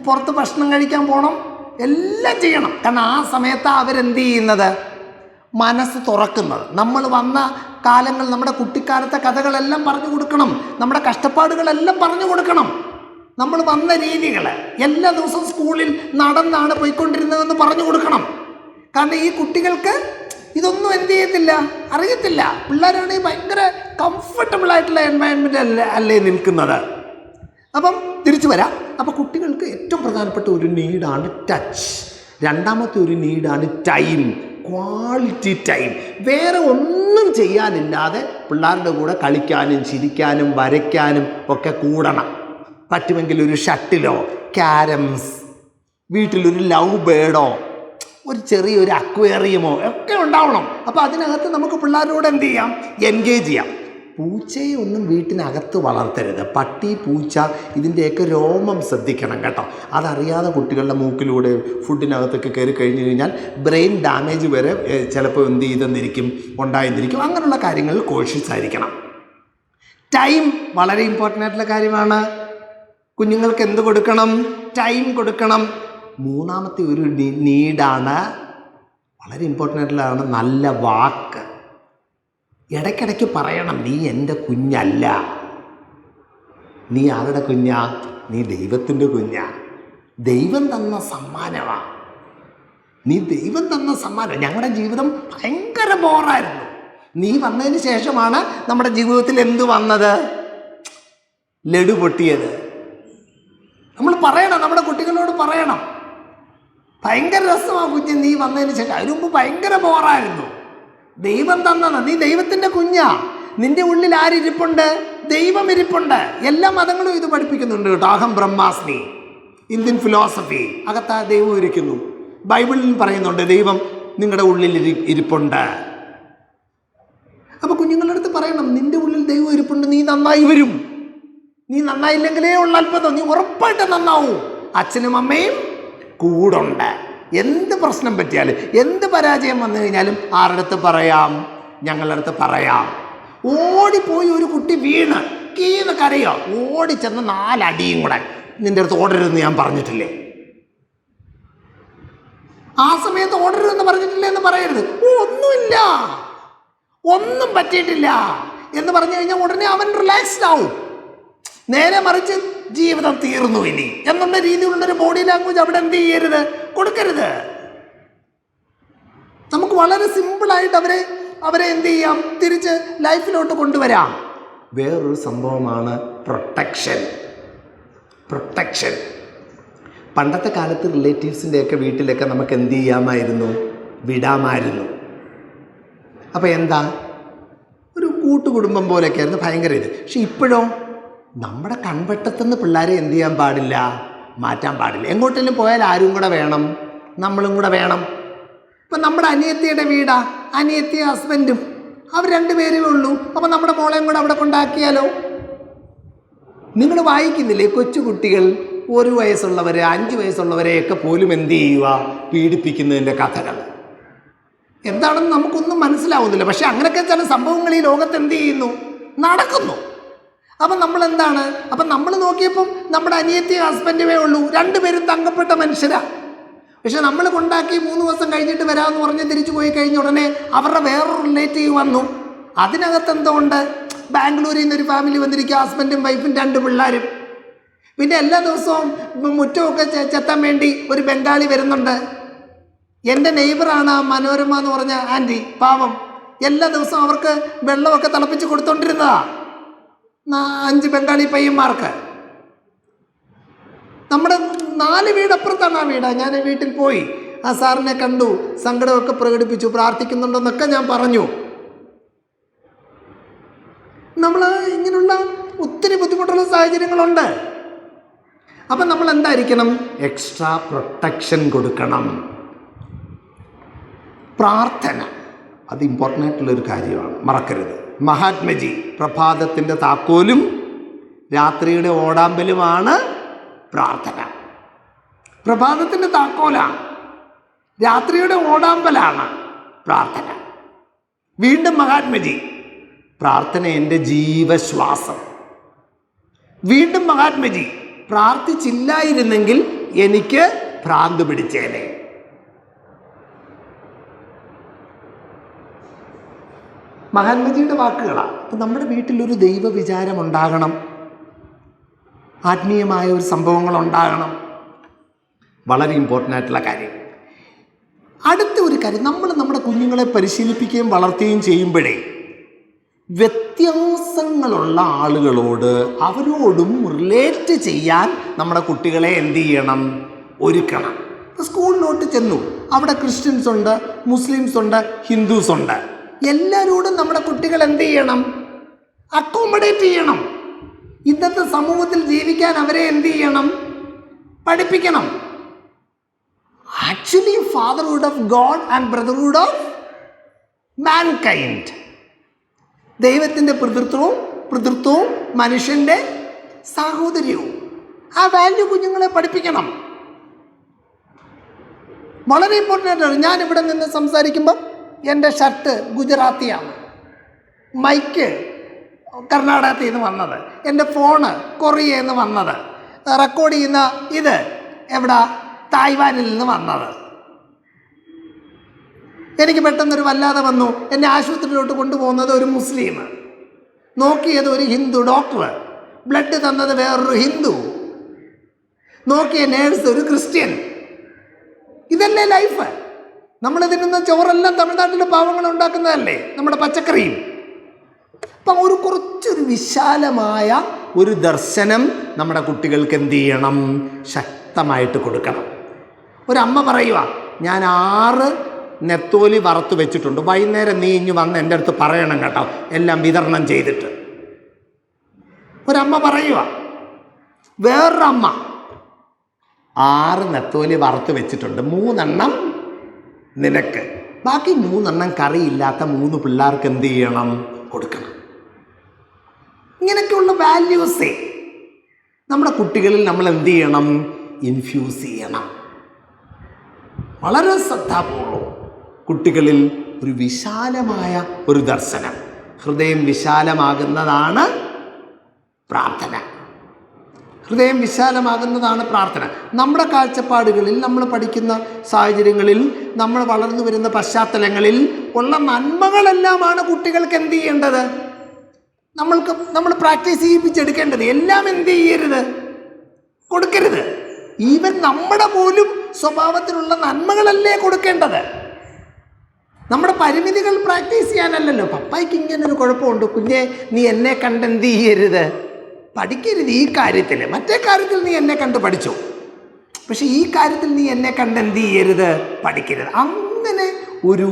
പുറത്ത് ഭക്ഷണം കഴിക്കാൻ പോകണം, എല്ലാം ചെയ്യണം. കാരണം ആ സമയത്ത് അവരെന്ത് ചെയ്യുന്നത്? മനസ്സ് തുറക്കുന്നത്. നമ്മൾ വന്ന കാലങ്ങൾ, നമ്മുടെ കുട്ടിക്കാലത്തെ കഥകളെല്ലാം പറഞ്ഞു കൊടുക്കണം, നമ്മുടെ കഷ്ടപ്പാടുകളെല്ലാം പറഞ്ഞു കൊടുക്കണം, നമ്മൾ വന്ന രീതികൾ. എല്ലാ ദിവസവും സ്കൂളിൽ നടന്നാണ് പോയിക്കൊണ്ടിരുന്നതെന്ന് പറഞ്ഞു കൊടുക്കണം. കാരണം ഈ കുട്ടികൾക്ക് ഇതൊന്നും എന്ത് ചെയ്യത്തില്ല, അറിയത്തില്ല. പിള്ളേരാണെങ്കിൽ ഭയങ്കര കംഫർട്ടബിൾ ആയിട്ടുള്ള എൻവയൺമെൻ്റ് അല്ലേ നിൽക്കുന്നത്. അപ്പം തിരിച്ചു വരാം. അപ്പം കുട്ടികൾക്ക് ഏറ്റവും പ്രധാനപ്പെട്ട ഒരു നീഡാണ് ടച്ച്. രണ്ടാമത്തെ ഒരു നീഡാണ് ടൈം, ക്വാളിറ്റി ടൈം. വേറെ ഒന്നും ചെയ്യാനില്ലാതെ പിള്ളേരുടെ കൂടെ കളിക്കാനും ചിരിക്കാനും വരയ്ക്കാനും ഒക്കെ കൂടണം. പറ്റുമെങ്കിൽ ഒരു ഷട്ടിലോ ക്യാരംസ്, വീട്ടിലൊരു ലവ് ബേർഡോ ഒരു ചെറിയൊരു അക്വേറിയമോ ഒക്കെ ഉണ്ടാവണം. അപ്പോൾ അതിനകത്ത് നമുക്ക് പിള്ളേരോട് എന്ത് ചെയ്യാം? എൻഗേജ് ചെയ്യാം. പൂച്ചയെ ഒന്നും വീട്ടിനകത്ത് വളർത്തരുത്. പട്ടി, പൂച്ച, ഇതിൻ്റെയൊക്കെ രോമം ശ്രദ്ധിക്കണം കേട്ടോ. അതറിയാതെ കുട്ടികളുടെ മൂക്കിലൂടെ ഫുഡിനകത്തൊക്കെ കയറി കഴിഞ്ഞ് കഴിഞ്ഞാൽ ബ്രെയിൻ ഡാമേജ് വരെ ചിലപ്പോൾ എന്ത് ചെയ്തെന്നിരിക്കും, ഉണ്ടായിരിക്കും. അങ്ങനെയുള്ള കാര്യങ്ങളിൽ കോഷ്യസ് ആയിരിക്കണം. ടൈം വളരെ ഇമ്പോർട്ടൻ്റ് ആയിട്ടുള്ള കാര്യമാണ്. കുഞ്ഞുങ്ങൾക്ക് എന്ത് കൊടുക്കണം? ടൈം കൊടുക്കണം. മൂന്നാമത്തെ ഒരു നീഡാണ്, വളരെ ഇമ്പോർട്ടൻ്റ് ആയിട്ടുള്ളതാണ്, നല്ല വാക്ക്. ഇടയ്ക്കിടയ്ക്ക് പറയണം, നീ എൻ്റെ കുഞ്ഞല്ല. നീ ആരുടെ കുഞ്ഞാ? നീ ദൈവത്തിൻ്റെ കുഞ്ഞാ. ദൈവം തന്ന സമ്മാനമാണ്. നീ ദൈവം തന്ന സമ്മാനം. ഞങ്ങളുടെ ജീവിതം ഭയങ്കര ബോറായിരുന്നു. നീ വന്നതിന് ശേഷമാണ് നമ്മുടെ ജീവിതത്തിൽ എന്ത് വന്നത്? ലഡു പൊട്ടിയത്. നമ്മൾ പറയണം, നമ്മുടെ കുട്ടികളോട് പറയണം, ഭയങ്കര രസമാണ് കുഞ്ഞ് നീ വന്നതിന് ശേഷം. അതിനു മുമ്പ് ഭയങ്കര ബോറായിരുന്നു. ദൈവം തന്നത്, നീ ദൈവത്തിൻ്റെ കുഞ്ഞാ. നിന്റെ ഉള്ളിൽ ആരിരിപ്പുണ്ട്? ദൈവം ഇരിപ്പുണ്ട്. എല്ലാ മതങ്ങളും ഇത് പഠിപ്പിക്കുന്നുണ്ട് കേട്ടോ. അഹം ബ്രഹ്മാസ്മി, ഇന്ത്യൻ ഫിലോസഫി, അകത്താ ദൈവം ഇരിക്കുന്നു. ബൈബിളിൽ പറയുന്നുണ്ട് ദൈവം നിങ്ങളുടെ ഉള്ളിൽ ഇരിപ്പുണ്ട്. അപ്പോൾ കുഞ്ഞുങ്ങളുടെ അടുത്ത് പറയണം, നിന്റെ ഉള്ളിൽ ദൈവം ഇരിപ്പുണ്ട്, നീ നന്നായി വരും. നീ നന്നായില്ലെങ്കിലേ ഉള്ള അത്ഭുതം, നീ ഉറപ്പായിട്ട് നന്നാവും. അച്ഛനും അമ്മയും കൂടുണ്ട്. എന്ത് പ്രശ്നം പറ്റിയാലും, എന്ത് പരാജയം വന്നു കഴിഞ്ഞാലും ആരുടെ അടുത്ത് പറയാം? ഞങ്ങളുടെ അടുത്ത് പറയാം. ഓടിപ്പോയി ഒരു കുട്ടി വീണ് കീന്ന് കരയോ, ഓടിച്ചെന്ന് 4 അടിയും കൂടെ, നിൻ്റെ അടുത്ത് ഓടരുതെന്ന് ഞാൻ പറഞ്ഞിട്ടില്ലേ? ആ സമയത്ത് ഓടരുതെന്ന് പറഞ്ഞിട്ടില്ലേ എന്ന് പറയരുത്. ഒന്നുമില്ല, ഒന്നും പറ്റിയിട്ടില്ല എന്ന് പറഞ്ഞു കഴിഞ്ഞാൽ ഉടനെ അവൻ റിലാക്സ്ഡ് ആവും. നേരെ മറിച്ച് ജീവിതം തീർന്നു ഇനി എന്നുള്ള രീതിയിലുള്ളൊരു ബോഡി ലാംഗ്വേജ് അവിടെ എന്ത് ചെയ്യരുത്, കൊടുക്കരുത്. നമുക്ക് വളരെ സിമ്പിളായിട്ട് അവരെ എന്ത് ചെയ്യാം? തിരിച്ച് ലൈഫിലോട്ട് കൊണ്ടുവരാം. വേറൊരു സംഭവമാണ് പ്രൊട്ടക്ഷൻ. പണ്ടത്തെ കാലത്ത് റിലേറ്റീവ്സിൻ്റെയൊക്കെ വീട്ടിലൊക്കെ നമുക്ക് എന്ത് ചെയ്യാമായിരുന്നു? വിടാമായിരുന്നു. അപ്പോൾ എന്താ, ഒരു കൂട്ടുകുടുംബം പോലെയൊക്കെ ആയിരുന്നു, ഭയങ്കര ഇത്. പക്ഷെ ഇപ്പോഴോ നമ്മുടെ കൺവെട്ടത്തുനിന്ന് പിള്ളേരെ എന്ത് ചെയ്യാൻ പാടില്ല? മാറ്റാൻ പാടില്ല. എങ്ങോട്ടെങ്കിലും പോയാൽ ആരും കൂടെ വേണം, നമ്മളും കൂടെ വേണം. ഇപ്പം നമ്മുടെ അനിയത്തിയുടെ വീടാ, അനിയത്തിയും ഹസ്ബൻഡും, അവർ 2 പേരേ ഉള്ളൂ. അപ്പം നമ്മുടെ മോളെയും കൂടെ അവിടെ കൊണ്ടാക്കിയാലോ? നിങ്ങൾ വായിക്കുന്നില്ലേ കൊച്ചു കുട്ടികൾ 1 വയസ്സുള്ളവരെ 5 വയസ്സുള്ളവരെയൊക്കെ പോലും എന്ത് ചെയ്യുക? പീഡിപ്പിക്കുന്നതിൻ്റെ കഥകൾ. എന്താണെന്ന് നമുക്കൊന്നും മനസ്സിലാവുന്നില്ല. പക്ഷെ അങ്ങനെയൊക്കെ ചില സംഭവങ്ങൾ ഈ ലോകത്ത് എന്ത് ചെയ്യുന്നു? നടക്കുന്നു. അപ്പം നമ്മൾ എന്താണ്? അപ്പം നമ്മൾ നോക്കിയപ്പം നമ്മുടെ അനിയത്തിയും ഹസ്ബൻഡുമേ ഉള്ളൂ, 2 പേരും തങ്കപ്പെട്ട മനുഷ്യരാ. പക്ഷെ നമ്മൾ കൊണ്ടാക്കി 3 ദിവസം കഴിഞ്ഞിട്ട് വരാമെന്ന് പറഞ്ഞ് തിരിച്ചു പോയി കഴിഞ്ഞ ഉടനെ അവരുടെ വേറൊരു റിലേറ്റീവ് വന്നു. അതിനകത്ത് എന്തുകൊണ്ട്? ബാംഗ്ലൂരിൽ നിന്നൊരു ഫാമിലി വന്നിരിക്കുക, ഹസ്ബൻഡും വൈഫും 2 പിള്ളേരും. പിന്നെ എല്ലാ ദിവസവും മുറ്റമൊക്കെ ചെത്താൻ വേണ്ടി ഒരു ബംഗാളി വരുന്നുണ്ട്. എൻ്റെ നെയ്ബറാണ് ആ മനോരമ എന്ന് പറഞ്ഞ ആൻറ്റി, പാവം. എല്ലാ ദിവസവും അവർക്ക് വെള്ളമൊക്കെ തിളപ്പിച്ച് കൊടുത്തോണ്ടിരുന്നതാ 5 ബംഗാളി പയ്യന്മാർക്ക്. നമ്മുടെ 4 വീടപ്പുറത്താണ് ആ വീട്. ഞാൻ വീട്ടിൽ പോയി ആ സാറിനെ കണ്ടു, സങ്കടമൊക്കെ പ്രകടിപ്പിച്ചു, പ്രാർത്ഥിക്കുന്നുണ്ടെന്നൊക്കെ ഞാൻ പറഞ്ഞു. നമ്മൾ ഇങ്ങനെയുള്ള ഒത്തിരി ബുദ്ധിമുട്ടുള്ള സാഹചര്യങ്ങളുണ്ട്. അപ്പം നമ്മൾ എന്തായിരിക്കണം? എക്സ്ട്രാ പ്രൊട്ടക്ഷൻ കൊടുക്കണം. പ്രാർത്ഥന അത് ഇമ്പോർട്ടൻ്റ് ആയിട്ടുള്ളൊരു കാര്യമാണ്, മറക്കരുത്. മഹാത്മജി, പ്രഭാതത്തിൻ്റെ താക്കോലും രാത്രിയുടെ ഓടാമ്പലുമാണ് പ്രാർത്ഥന. പ്രഭാതത്തിൻ്റെ താക്കോലാണ്, രാത്രിയുടെ ഓടാമ്പലാണ് പ്രാർത്ഥന. വീണ്ടും മഹാത്മജി, പ്രാർത്ഥന എൻ്റെ ജീവശ്വാസം. വീണ്ടും മഹാത്മജി, പ്രാർത്ഥിച്ചില്ലായിരുന്നെങ്കിൽ എനിക്ക് ഭ്രാന്ത് പിടിച്ചേനെ. മഹാത്മജിയുടെ വാക്കുകളാണ്. അപ്പം നമ്മുടെ വീട്ടിലൊരു ദൈവ വിചാരം ഉണ്ടാകണം, ആത്മീയമായ ഒരു സംഭവങ്ങൾ ഉണ്ടാകണം. വളരെ ഇമ്പോർട്ടൻ്റ് ആയിട്ടുള്ള കാര്യം. അടുത്ത ഒരു കാര്യം, നമ്മൾ നമ്മുടെ കുഞ്ഞുങ്ങളെ പരിശീലിപ്പിക്കുകയും വളർത്തുകയും ചെയ്യുമ്പോഴേ വ്യത്യാസങ്ങളുള്ള ആളുകളോട് അവരോടും റിലേറ്റ് ചെയ്യാൻ നമ്മുടെ കുട്ടികളെ എന്ത് ചെയ്യണം? ഒരുക്കണം. സ്കൂളിലോട്ട് ചെന്നു, അവിടെ ക്രിസ്ത്യൻസ് ഉണ്ട്, മുസ്ലിംസ് ഉണ്ട്, ഹിന്ദുസ് ഉണ്ട്. എല്ലാവരോടും നമ്മുടെ കുട്ടികൾ എന്ത് ചെയ്യണം? അക്കോമഡേറ്റ് ചെയ്യണം. ഇന്നത്തെ സമൂഹത്തിൽ ജീവിക്കാൻ അവരെ എന്ത് ചെയ്യണം? പഠിപ്പിക്കണം. Actually fatherhood of God and brotherhood of mankind. ദൈവത്തിൻ്റെ പിതൃത്വവും മനുഷ്യൻ്റെ സാഹോദര്യവും. ആ വാല്യൂ കുഞ്ഞുങ്ങളെ പഠിപ്പിക്കണം. വളരെ ഇമ്പോർട്ടൻ്റ് ആണ്. ഞാനിവിടെ നിന്ന് സംസാരിക്കുമ്പം എൻ്റെ ഷർട്ട് ഗുജറാത്തിയാണ്, മൈക്ക് കർണാടകത്തിൽ നിന്ന് വന്നത്, എൻ്റെ ഫോണ് കൊറിയയിൽ നിന്ന് വന്നത്, റെക്കോർഡ് ചെയ്യുന്ന ഇത് എവിടെ? തായ്വാനിൽ നിന്ന് വന്നത്. എനിക്ക് പെട്ടെന്നൊരു വല്ലാതെ വന്നു, എന്നെ ആശുപത്രിയിലോട്ട് കൊണ്ടുപോകുന്നത് ഒരു മുസ്ലിം, നോക്കിയത് ഒരു ഹിന്ദു ഡോക്ടർ, ബ്ലഡ് തന്നത് വേറൊരു ഹിന്ദു, നോക്കിയ നേഴ്സ് ഒരു ക്രിസ്ത്യൻ. ഇതല്ലേ ലൈഫ്? നമ്മൾ തിന്നുന്ന ചോറെല്ലാം തമിഴ്നാട്ടിലെ പാവങ്ങൾ ഉണ്ടാക്കുന്നതല്ലേ, നമ്മുടെ പച്ചക്കറിയും. അപ്പം കുറച്ചൊരു വിശാലമായ ഒരു ദർശനം നമ്മുടെ കുട്ടികൾക്ക് എന്ത് ചെയ്യണം? ശക്തമായിട്ട് കൊടുക്കണം. ഒരമ്മ പറയുക, ഞാൻ 6 നെത്തോലി വറുത്ത് വെച്ചിട്ടുണ്ട്, വൈകുന്നേരം നീ ഇഞ്ഞ് വന്ന് എൻ്റെ അടുത്ത് പറയണം കേട്ടോ, എല്ലാം വിതരണം ചെയ്തിട്ട്. ഒരമ്മ പറയുക. വേറൊരമ്മ 6 നെത്തോലി വറുത്ത് വെച്ചിട്ടുണ്ട്, 3 എണ്ണം നിനക്ക്, ബാക്കി 3 എണ്ണം കറിയില്ലാത്ത 3 പിള്ളേർക്ക് എന്ത് ചെയ്യണം? കൊടുക്കണം. ഇങ്ങനെയൊക്കെയുള്ള വാല്യൂസേ നമ്മുടെ കുട്ടികളിൽ നമ്മൾ എന്ത് ചെയ്യണം? ഇൻഫ്യൂസ് ചെയ്യണം. വളരെ ശ്രദ്ധാപൂർവം കുട്ടികളിൽ ഒരു വിശാലമായ ഒരു ദർശനം, ഹൃദയം വിശാലമാകുന്നതാണ് പ്രാർത്ഥന. ഹൃദയം വിശാലമാകുന്നതാണ് പ്രാർത്ഥന. നമ്മുടെ കാഴ്ചപ്പാടുകളിൽ, നമ്മൾ പഠിക്കുന്ന സാഹചര്യങ്ങളിൽ, നമ്മൾ വളർന്നു വരുന്ന പശ്ചാത്തലങ്ങളിൽ ഉള്ള നന്മകളെല്ലാമാണ് കുട്ടികൾക്ക് എന്ത് ചെയ്യേണ്ടത്? നമ്മൾ പ്രാക്ടീസ് ചെയ്യിപ്പിച്ചെടുക്കേണ്ടത്. എല്ലാം എന്ത് ചെയ്യരുത്? കൊടുക്കരുത്. ഈവൻ നമ്മുടെ പോലും സ്വഭാവത്തിലുള്ള നന്മകളല്ലേ കൊടുക്കേണ്ടത്. നമ്മുടെ പരിമിതികൾ പ്രാക്ടീസ് ചെയ്യാനല്ലല്ലോ. പപ്പായ്ക്ക് ഇങ്ങനൊരു കുഴപ്പമുണ്ട്, കുഞ്ഞെ നീ എന്നെ കണ്ടെന്ത് ചെയ്യരുത്? പഠിക്കരുത് ഈ കാര്യത്തിൽ. മറ്റേ കാര്യത്തിൽ നീ എന്നെ കണ്ട് പഠിച്ചു, പക്ഷെ ഈ കാര്യത്തിൽ നീ എന്നെ കണ്ടെന്ത് ചെയ്യരുത്? പഠിക്കരുത്. അങ്ങനെ ഒരു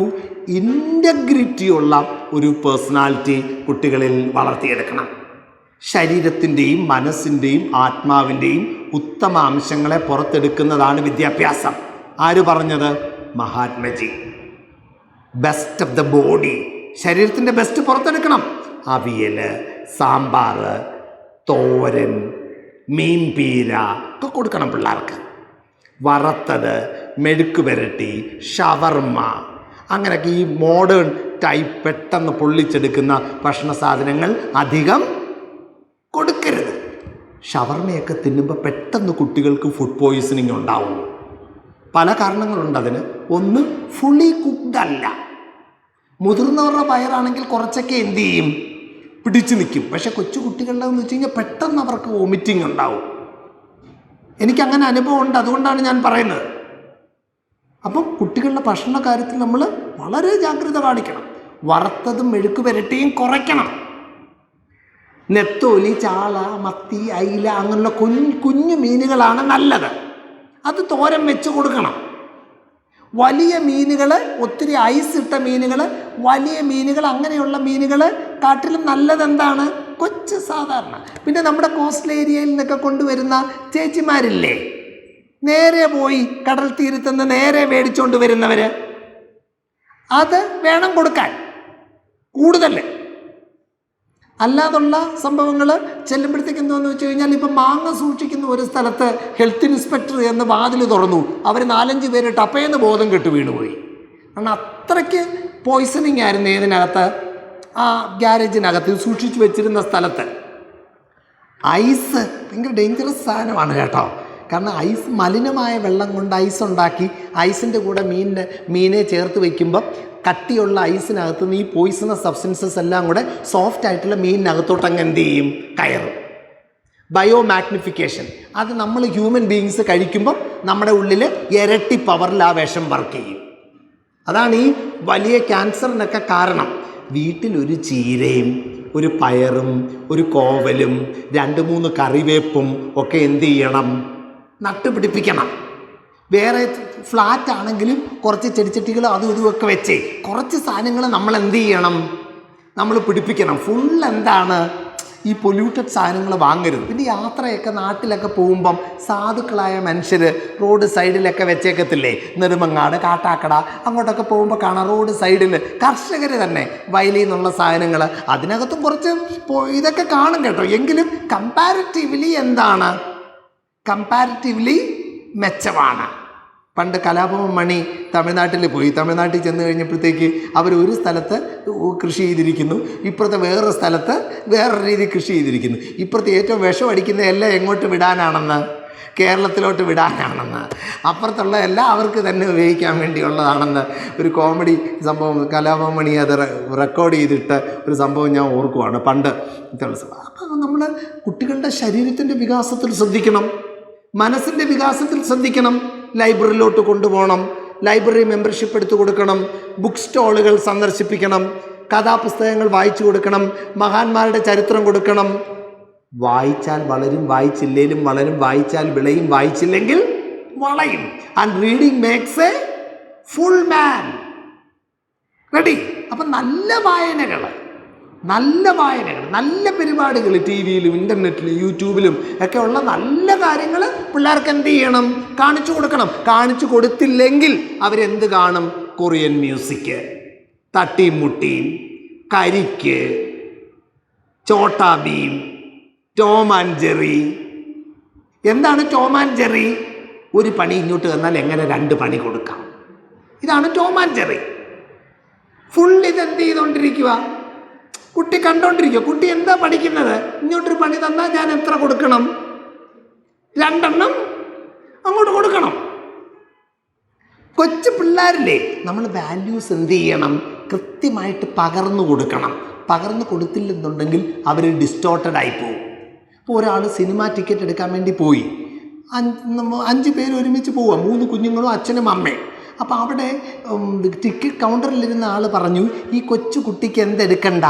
ഇൻ്റഗ്രിറ്റിയുള്ള ഒരു പേഴ്സണാലിറ്റി കുട്ടികളിൽ വളർത്തിയെടുക്കണം. ശരീരത്തിൻ്റെയും മനസ്സിൻ്റെയും ആത്മാവിൻ്റെയും ഉത്തമ അംശങ്ങളെ പുറത്തെടുക്കുന്നതാണ് വിദ്യാഭ്യാസം. ആര് പറഞ്ഞത്? Mahatmaji. Best of the body, ശരീരത്തിൻ്റെ ബെസ്റ്റ് പുറത്തെടുക്കണം. അവിയൽ, സാമ്പാർ, തോരൻ, മീൻപീര ഒക്കെ കൊടുക്കണം പിള്ളേർക്ക്. വറുത്തത്, മെഴുക്ക് പുരട്ടി, ഷവർമ്മ, അങ്ങനെയൊക്കെ ഈ മോഡേൺ ടൈപ്പ് പെട്ടെന്ന് പൊള്ളിച്ചെടുക്കുന്ന ഭക്ഷണ സാധനങ്ങൾ അധികം കൊടുക്കരുത്. ഷവർമ്മയൊക്കെ തിന്നുമ്പോൾ പെട്ടെന്ന് കുട്ടികൾക്ക് ഫുഡ് പോയിസണിങ് ഉണ്ടാവും. പല കാരണങ്ങളുണ്ട് അതിന്. ഒന്ന്, ഫുള്ളി കുക്ക്ഡ് അല്ല. മുതിർന്നവരുടെ വയറാണെങ്കിൽ കുറച്ചൊക്കെ എന്ത് ചെയ്യും? പിടിച്ചു നിൽക്കും. പക്ഷെ കൊച്ചു കുട്ടികളുടെ എന്ന് വെച്ച് കഴിഞ്ഞാൽ പെട്ടെന്ന് അവർക്ക് വോമിറ്റിംഗ് ഉണ്ടാവും. എനിക്കങ്ങനെ അനുഭവം ഉണ്ട്, അതുകൊണ്ടാണ് ഞാൻ പറയുന്നത്. അപ്പം കുട്ടികളുടെ ഭക്ഷണ കാര്യത്തിൽ നമ്മൾ വളരെ ജാഗ്രത കാണിക്കണം. വറുത്തതും മെഴുക്ക് പുരട്ടിയും കുറയ്ക്കണം. നെത്തോലി, ചാള, മത്തി, അയില അങ്ങനെയുള്ള കുഞ്ഞു മീനുകളാണ് നല്ലത്. അത് തോരൻ വെച്ച് കൊടുക്കണം. വലിയ മീനുകൾ, ഒത്തിരി ഐസ് ഇട്ട മീനുകൾ, വലിയ മീനുകൾ, അങ്ങനെയുള്ള മീനുകൾ കാട്ടിലും നല്ലതെന്താണ്? കൊച്ചു സാധാരണ. പിന്നെ നമ്മുടെ കോസ്റ്റൽ ഏരിയയിൽ നിന്നൊക്കെ കൊണ്ടുവരുന്ന ചേച്ചിമാരില്ലേ, നേരെ പോയി കടൽ തീരത്തുനിന്ന് നേരെ മേടിച്ചുകൊണ്ട് വരുന്നവർ, അത് വേണം കൊടുക്കാൻ കൂടുതൽ. അല്ലാതുള്ള സംഭവങ്ങൾ ചെല്ലുമ്പോഴത്തേക്ക് എന്താണെന്ന് വെച്ച് കഴിഞ്ഞാൽ, ഇപ്പം മാങ്ങ സൂക്ഷിക്കുന്ന ഒരു സ്ഥലത്ത് ഹെൽത്ത് ഇൻസ്പെക്ടർ എന്ന് വാതിൽ തുറന്നു. അവർ 4-5 പേര് ടപ്പേന്ന് ബോധം കെട്ട് വീണുപോയി. കാരണം അത്രയ്ക്ക് പോയ്സണിങ് ആയിരുന്നു ഇതിനകത്ത്, ആ ഗ്യാരേജിനകത്ത് സൂക്ഷിച്ചു വെച്ചിരുന്ന സ്ഥലത്ത്. ഐസ് ഭയങ്കര ഡേഞ്ചറസ് സാധനമാണ് കേട്ടോ. കാരണം ഐസ്, മലിനമായ വെള്ളം കൊണ്ട് ഐസ് ഉണ്ടാക്കി ഐസിൻ്റെ കൂടെ മീനെ ചേർത്ത് വയ്ക്കുമ്പം കട്ടിയുള്ള ഐസിനകത്ത് നിന്ന് ഈ പോയിസണസ് സബ്സ്റ്റൻസസ് എല്ലാം കൂടെ സോഫ്റ്റ് ആയിട്ടുള്ള മീനിനകത്തോട്ട് അങ്ങ് എന്ത് ചെയ്യും? കയറും. Bio magnification. അത് നമ്മൾ ഹ്യൂമൻ ബീയിങ്സ് കഴിക്കുമ്പം നമ്മുടെ ഉള്ളിൽ ഇരട്ടി പവറിൽ ആ വിഷം വർക്ക് ചെയ്യും. അതാണ് ഈ വലിയ ക്യാൻസറിനൊക്കെ കാരണം. വീട്ടിലൊരു ചീരയും ഒരു പയറും ഒരു കോവലും 2-3 കറിവേപ്പും ഒക്കെ എന്ത് ചെയ്യണം? നട്ടുപിടിപ്പിക്കണം. വേറെ ഫ്ലാറ്റ് ആണെങ്കിലും കുറച്ച് ചെടിച്ചട്ടികളും അതും ഇതുമൊക്കെ വെച്ചേ കുറച്ച് സാധനങ്ങൾ നമ്മൾ എന്ത് ചെയ്യണം? നമ്മൾ പിടിപ്പിക്കണം. ഫുൾ എന്താണ്? ഈ പൊല്യൂട്ടഡ് സാധനങ്ങൾ വാങ്ങരുത്. പിന്നെ യാത്രയൊക്കെ നാട്ടിലൊക്കെ പോകുമ്പം സാധുക്കളായ മനുഷ്യർ റോഡ് സൈഡിലൊക്കെ വെച്ചേക്കത്തില്ലേ, നെടുമങ്ങാട്, കാട്ടാക്കട അങ്ങോട്ടൊക്കെ പോകുമ്പോൾ കാണാം റോഡ് സൈഡിൽ കർഷകർ തന്നെ വയലിൽ നിന്നുള്ള സാധനങ്ങൾ, അതിനകത്തും കുറച്ച് ഇതൊക്കെ കാണും കേട്ടോ. എങ്കിലും കമ്പാരിറ്റീവ്ലി എന്താണ്? കമ്പാരിറ്റീവ്ലി മെച്ചമാണ്. പണ്ട് കലാഭവൻ മണി തമിഴ്നാട്ടിൽ പോയി. തമിഴ്നാട്ടിൽ ചെന്ന് കഴിഞ്ഞപ്പോഴത്തേക്ക് അവർ ഒരു സ്ഥലത്ത് കൃഷി ചെയ്തിരിക്കുന്നു, ഇപ്പുറത്തെ വേറൊരു സ്ഥലത്ത് വേറൊരു രീതി കൃഷി ചെയ്തിരിക്കുന്നു. ഇപ്പുറത്തെ ഏറ്റവും വിഷം അടിക്കുന്ന എല്ലാം എങ്ങോട്ട് വിടാനാണെന്ന്? കേരളത്തിലോട്ട് വിടാനാണെന്ന്. അപ്പുറത്തുള്ള എല്ലാം അവർക്ക് തന്നെ ഉപയോഗിക്കാൻ വേണ്ടിയുള്ളതാണെന്ന് ഒരു കോമഡി സംഭവം കലാഭവൻ മണി അത് റെക്കോർഡ് ചെയ്തിട്ട് ഒരു സംഭവം ഞാൻ ഓർക്കുവാണ് പണ്ട്. അപ്പോൾ നമ്മൾ കുട്ടികളുടെ ശരീരത്തിൻ്റെ വികാസത്തിൽ ശ്രദ്ധിക്കണം, മനസ്സിൻ്റെ വികാസത്തിൽ ശ്രദ്ധിക്കണം. ലൈബ്രറിയിലോട്ട് കൊണ്ടുപോകണം, ലൈബ്രറി മെമ്പർഷിപ്പ് എടുത്തു കൊടുക്കണം, ബുക്ക് സ്റ്റാളുകൾ സന്ദർശിപ്പിക്കണം, കഥാപുസ്തകങ്ങൾ വായിച്ചു കൊടുക്കണം, മഹാന്മാരുടെ ചരിത്രം കൊടുക്കണം. വായിച്ചാൽ വളരും, വായിച്ചില്ലേലും വളരും. വായിച്ചാൽ വിളയും, വായിച്ചില്ലെങ്കിൽ വളയും. And reading makes A full man. Ready? അപ്പം നല്ല വായനകൾ, നല്ല പരിപാടികൾ ടി വിയിലും ഇൻ്റർനെറ്റിലും യൂട്യൂബിലും ഒക്കെ ഉള്ള നല്ല കാര്യങ്ങൾ പിള്ളേർക്ക് എന്ത് ചെയ്യണം? കാണിച്ചു കൊടുക്കണം. കാണിച്ചു കൊടുത്തില്ലെങ്കിൽ അവരെന്ത് കാണും? കൊറിയൻ മ്യൂസിക്, തട്ടിയും മുട്ടിയും, കരിക്ക്, ചോട്ടാ ഭീം, ടോം ആൻഡ് ജെറി. എന്താണ് ടോം ആൻഡ് ജെറി? ഒരു പണി ഇങ്ങോട്ട് വന്നാൽ എങ്ങനെ 2 പണി കൊടുക്കാം. ഇതാണ് ടോം ആൻഡ് ജെറി. ഫുൾ ഇതെന്ത് ചെയ്തുകൊണ്ടിരിക്കുക? കുട്ടി കണ്ടോണ്ടിരിക്കുക. കുട്ടി എന്താ പഠിക്കുന്നത്? ഇങ്ങോട്ടൊരു പണി തന്നാൽ ഞാൻ എത്ര കൊടുക്കണം? 2 എണ്ണം അങ്ങോട്ട് കൊടുക്കണം. കൊച്ചു പിള്ളേരില്ലേ, നമ്മൾ വാല്യൂസ് എന്ത് ചെയ്യണം? കൃത്യമായിട്ട് പകർന്നു കൊടുക്കണം. പകർന്നു കൊടുത്തില്ലെന്നുണ്ടെങ്കിൽ അവർ ഡിസ്റ്റോർട്ടഡ് ആയി പോകും. ഇപ്പോൾ ഒരാൾ സിനിമ ടിക്കറ്റ് എടുക്കാൻ വേണ്ടി പോയി, 5 പേര് ഒരുമിച്ച് പോവുക, 3 കുഞ്ഞുങ്ങളും അച്ഛനും അമ്മയും. അപ്പോൾ അവിടെ ടിക്കറ്റ് കൗണ്ടറിലിരുന്ന ആൾ പറഞ്ഞു, ഈ കൊച്ചു കുട്ടിക്ക് എന്തെടുക്കണ്ട,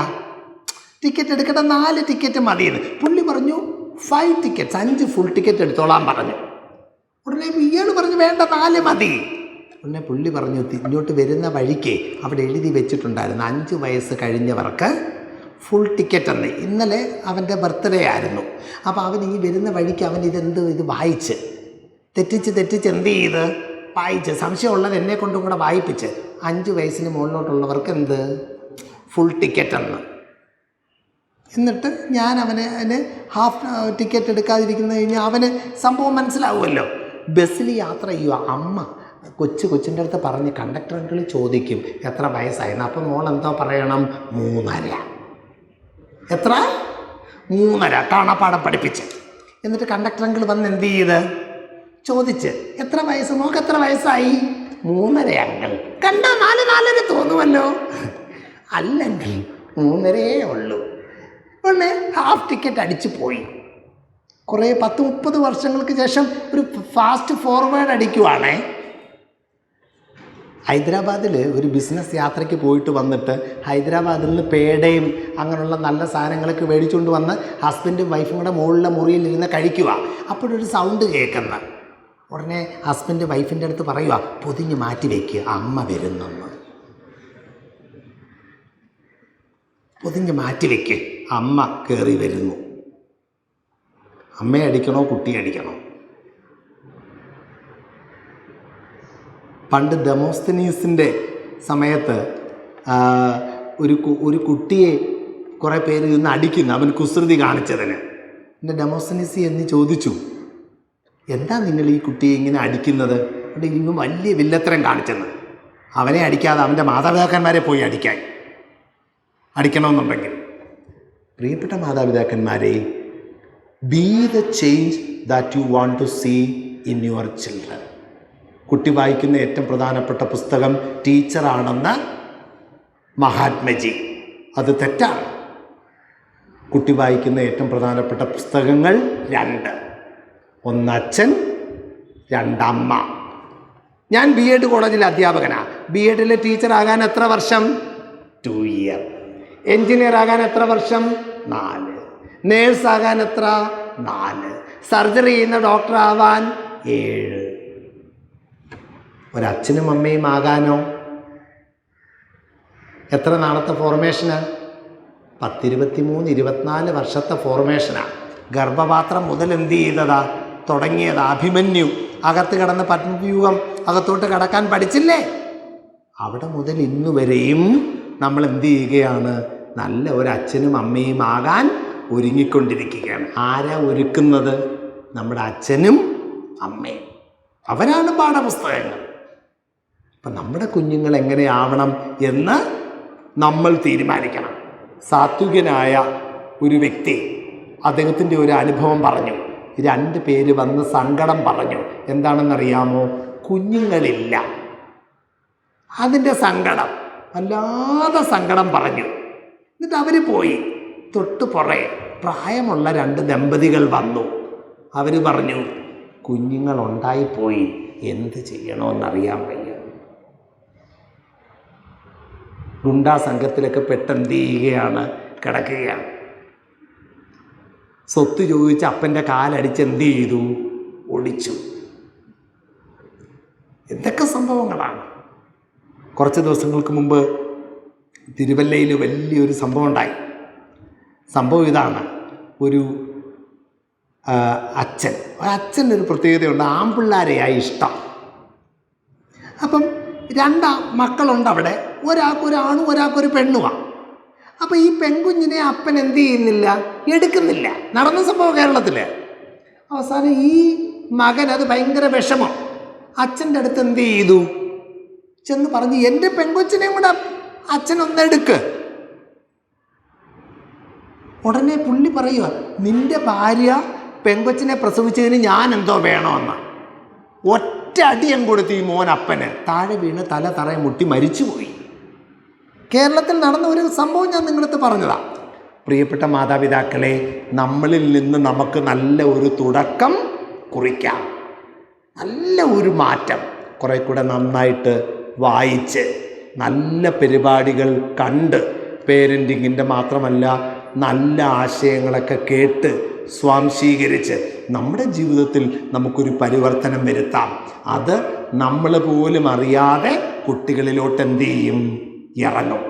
ടിക്കറ്റ് എടുക്കട്ടെ, 4 ടിക്കറ്റ് മതിയെന്ന്. പുള്ളി പറഞ്ഞു 5 ടിക്കറ്റ്സ്, 5 ഫുൾ ടിക്കറ്റ് എടുത്തോളാൻ പറഞ്ഞു. ഉടനെ ഇയാൾ പറഞ്ഞു വേണ്ട, 4 മതി. ഉടനെ പുള്ളി പറഞ്ഞു ഇങ്ങോട്ട് വരുന്ന വഴിക്ക് അവിടെ എഴുതി വെച്ചിട്ടുണ്ടായിരുന്നു 5 വയസ്സ് കഴിഞ്ഞവർക്ക് ഫുൾ ടിക്കറ്റ് എന്ന്. ഇന്നലെ അവൻ്റെ ബർത്ത്ഡേ ആയിരുന്നു. അപ്പോൾ അവൻ ഈ വരുന്ന വഴിക്ക് അവൻ ഇത് വായിച്ച് തെറ്റിച്ച് എന്ത് ചെയ്ത് വായിച്ച്, സംശയമുള്ളത് എന്നെ കൊണ്ടും കൂടെ വായിപ്പിച്ച് 5 വയസ്സിന് മുകളിലോട്ടുള്ളവർക്ക് എന്ത് ഫുൾ ടിക്കറ്റ് എന്ന്. എന്നിട്ട് ഞാൻ അവന് ഹാഫ് ടിക്കറ്റ് എടുക്കാതിരിക്കുന്ന കഴിഞ്ഞാൽ അവന് സംഭവം മനസ്സിലാവുമല്ലോ. ബസ്സിൽ യാത്ര ചെയ്യുക, അമ്മ കൊച്ചിൻ്റെ അടുത്ത് പറഞ്ഞ് കണ്ടക്ടർ അങ്കിൾ ചോദിക്കും എത്ര വയസ്സായിരുന്നു. അപ്പം മോൾ എന്തോ പറയണം? 3.5. എത്ര? 3.5 കാണാപ്പാടം പഠിപ്പിച്ച്. എന്നിട്ട് കണ്ടക്ടർ അങ്കിൾ വന്ന് എന്ത് ചെയ്ത് ചോദിച്ച് എത്ര വയസ്സ്, മോൾക്ക് എത്ര വയസ്സായി? 3.5 അങ്കിൾ. കണ്ടോ 4 തോന്നുമല്ലോ. അല്ലെങ്കിൽ 3.5 ഉള്ളൂ. ഉടനെ ഹാഫ് ടിക്കറ്റ് അടിച്ചു പോയി. കുറേ 10-30 വർഷങ്ങൾക്ക് ശേഷം ഒരു ഫാസ്റ്റ് ഫോർവേഡ് അടിക്കുവാണേ. ഹൈദരാബാദിൽ ഒരു ബിസിനസ് യാത്രയ്ക്ക് പോയിട്ട് വന്നിട്ട് ഹൈദരാബാദിൽ നിന്ന് പേടയും അങ്ങനെയുള്ള നല്ല സാധനങ്ങളൊക്കെ മേടിച്ചുകൊണ്ട് വന്ന് ഹസ്ബൻഡും വൈഫും കൂടെ മുകളിലെ മുറിയിലിരുന്ന് കഴിക്കുക. അപ്പോഴൊരു സൗണ്ട് കേൾക്കുന്ന ഉടനെ ഹസ്ബൻഡ് വൈഫിൻ്റെ അടുത്ത് പറയുക, പൊതിഞ്ഞ് മാറ്റി വയ്ക്കുക, അമ്മ വരുന്നെന്ന്. പൊതിഞ്ഞ് മാറ്റി വയ്ക്കുക, അമ്മ കയറി വരുന്നു. അമ്മയെ അടിക്കണോ കുട്ടിയെ അടിക്കണോ? പണ്ട് ഡെമോസ്തനീസിൻ്റെ സമയത്ത് ഒരു കുട്ടിയെ കുറേ പേര് ഇന്ന് അടിക്കുന്നു, അവൻ കുസൃതി കാണിച്ചതിന്. എൻ്റെ ഡെമോസ്തനീസ് എന്ന് ചോദിച്ചു, എന്താ നിങ്ങൾ ഈ കുട്ടിയെ ഇങ്ങനെ അടിക്കുന്നത്? അവിടെ ഇന്ന് വലിയ വില്ലത്തരം കാണിച്ചെന്ന്. അവനെ അടിക്കാതെ അവൻ്റെ മാതാപിതാക്കന്മാരെ പോയി അടിക്കണമെന്നുണ്ടെങ്കിൽ. പ്രിയപ്പെട്ട മാതാപിതാക്കന്മാരെ, be the change that you want to see in your children. കുട്ടി വായിക്കുന്ന ഏറ്റവും പ്രധാനപ്പെട്ട പുസ്തകം ടീച്ചറാണെന്ന് മഹാത്മജി. അത് തെറ്റാണ്. കുട്ടി വായിക്കുന്ന ഏറ്റവും പ്രധാനപ്പെട്ട പുസ്തകങ്ങൾ 2. 1 അച്ഛൻ, 2 അമ്മ. ഞാൻ BEd കോളേജിലെ അധ്യാപകനാണ്. BEdലെ ടീച്ചറാകാൻ എത്ര വർഷം? 2 ഇയർ. എൻജിനീയർ ആകാൻ എത്ര വർഷം? 4. നേഴ്സാകാൻ എത്ര? 4. സർജറി ചെയ്യുന്ന ഡോക്ടറാവാൻ 7. ഒരച്ഛനും അമ്മയും ആകാനോ എത്ര നാളത്തെ ഫോർമേഷനാണ്? 10, 23, 24 വർഷത്തെ ഫോർമേഷനാണ്. ഗർഭപാത്രം മുതൽ എന്ത് ചെയ്തതാ തുടങ്ങിയതാ? അഭിമന്യു അകത്ത് കിടന്ന് പത്മവ്യൂഹം അകത്തോട്ട് കടക്കാൻ പഠിച്ചില്ലേ? അവിടെ മുതൽ ഇന്നു വരെയും നമ്മൾ എന്ത് ചെയ്യുകയാണ്? നല്ല ഒരച്ഛനും അമ്മയും ആകാൻ ഒരുങ്ങിക്കൊണ്ടിരിക്കുകയാണ്. ആരാ ഒരുക്കുന്നത്? നമ്മുടെ അച്ഛനും അമ്മയും. അവരാണ് പാഠപുസ്തകങ്ങൾ. അപ്പം നമ്മുടെ കുഞ്ഞുങ്ങൾ എങ്ങനെയാവണം എന്ന് നമ്മൾ തീരുമാനിക്കണം. സാത്വികനായ ഒരു വ്യക്തി അദ്ദേഹത്തിൻ്റെ ഒരു അനുഭവം പറഞ്ഞു. 2 പേര് വന്ന് സങ്കടം പറഞ്ഞു. എന്താണെന്നറിയാമോ? കുഞ്ഞുങ്ങളില്ല. അതിൻ്റെ സങ്കടം, വല്ലാതെ സങ്കടം പറഞ്ഞു. എന്നിട്ട് അവർ പോയി. തൊട്ട് പുറകെ പ്രായമുള്ള 2 ദമ്പതികൾ വന്നു. അവർ പറഞ്ഞു, കുഞ്ഞുങ്ങളുണ്ടായിപ്പോയി, എന്ത് ചെയ്യണമെന്നറിയാൻ വയ്യ. ഗുണ്ടാ സംഘത്തിലൊക്കെ പെട്ടെന്ത് ചെയ്യുകയാണ്? കിടക്കുകയാണ്. സ്വത്ത് ചോദിച്ച് അപ്പൻ്റെ കാലടിച്ച് എന്ത് ചെയ്തു? ഒടിച്ചു. എന്തൊക്കെ സംഭവങ്ങളാണ്. കുറച്ച് ദിവസങ്ങൾക്ക് മുമ്പ് തിരുവല്ലയിൽ വലിയൊരു സംഭവം ഉണ്ടായി. സംഭവം ഇതാണ്. ഒരു അച്ഛനൊരു പ്രത്യേകതയുണ്ട്. ആൺപിള്ളാരെയായി ഇഷ്ടം. അപ്പം 2 മക്കളുണ്ട് അവിടെ. ഒരാൾക്കൊരാണും ഒരാൾക്കൊരു പെണ്ണുമാണ്. അപ്പോൾ ഈ പെൺകുഞ്ഞിനെ അപ്പൻ എന്ത് ചെയ്യുന്നില്ല? എടുക്കുന്നില്ല. നടന്ന സംഭവം കേരളത്തിൽ. അവസാനം ഈ മകൻ അത് ഭയങ്കര വിഷമം. അച്ഛൻ്റെ അടുത്ത് എന്ത് ചെയ്തു? ചെന്ന് പറഞ്ഞു, എൻ്റെ പെൺകൊച്ചിനെയും കൂടെ അച്ഛനൊന്നെടുക്ക്. ഉടനെ പുള്ളി പറയുക, നിൻ്റെ ഭാര്യ പെൺകൊച്ചിനെ പ്രസവിച്ചതിന് ഞാൻ എന്തോ വേണമെന്ന്. ഒറ്റ അടിയം കൊടുത്ത് ഈ മോൻ അപ്പന് താഴെ വീണ് തറയെ മുട്ടി മരിച്ചുപോയി. കേരളത്തിൽ നടന്ന ഒരു സംഭവം ഞാൻ നിങ്ങളടുത്ത് പറഞ്ഞതാണ്. പ്രിയപ്പെട്ട മാതാപിതാക്കളെ, നമ്മളിൽ നിന്ന് നമുക്ക് നല്ല ഒരു തുടക്കം കുറിക്കാം. നല്ല ഒരു മാറ്റം. കുറേ കൂടെ നന്നായിട്ട് വായിച്ച്, നല്ല പരിപാടികൾ കണ്ട്, പേരൻറ്റിങ്ങിൻ്റെ മാത്രമല്ല നല്ല ആശയങ്ങളൊക്കെ കേട്ട് സ്വാംശീകരിച്ച് നമ്മുടെ ജീവിതത്തിൽ നമുക്കൊരു പരിവർത്തനം വരുത്താം. അത് നമ്മൾ പോലും അറിയാതെ കുട്ടികളിലോട്ട് എന്ത് ചെയ്യും? ഇറങ്ങും.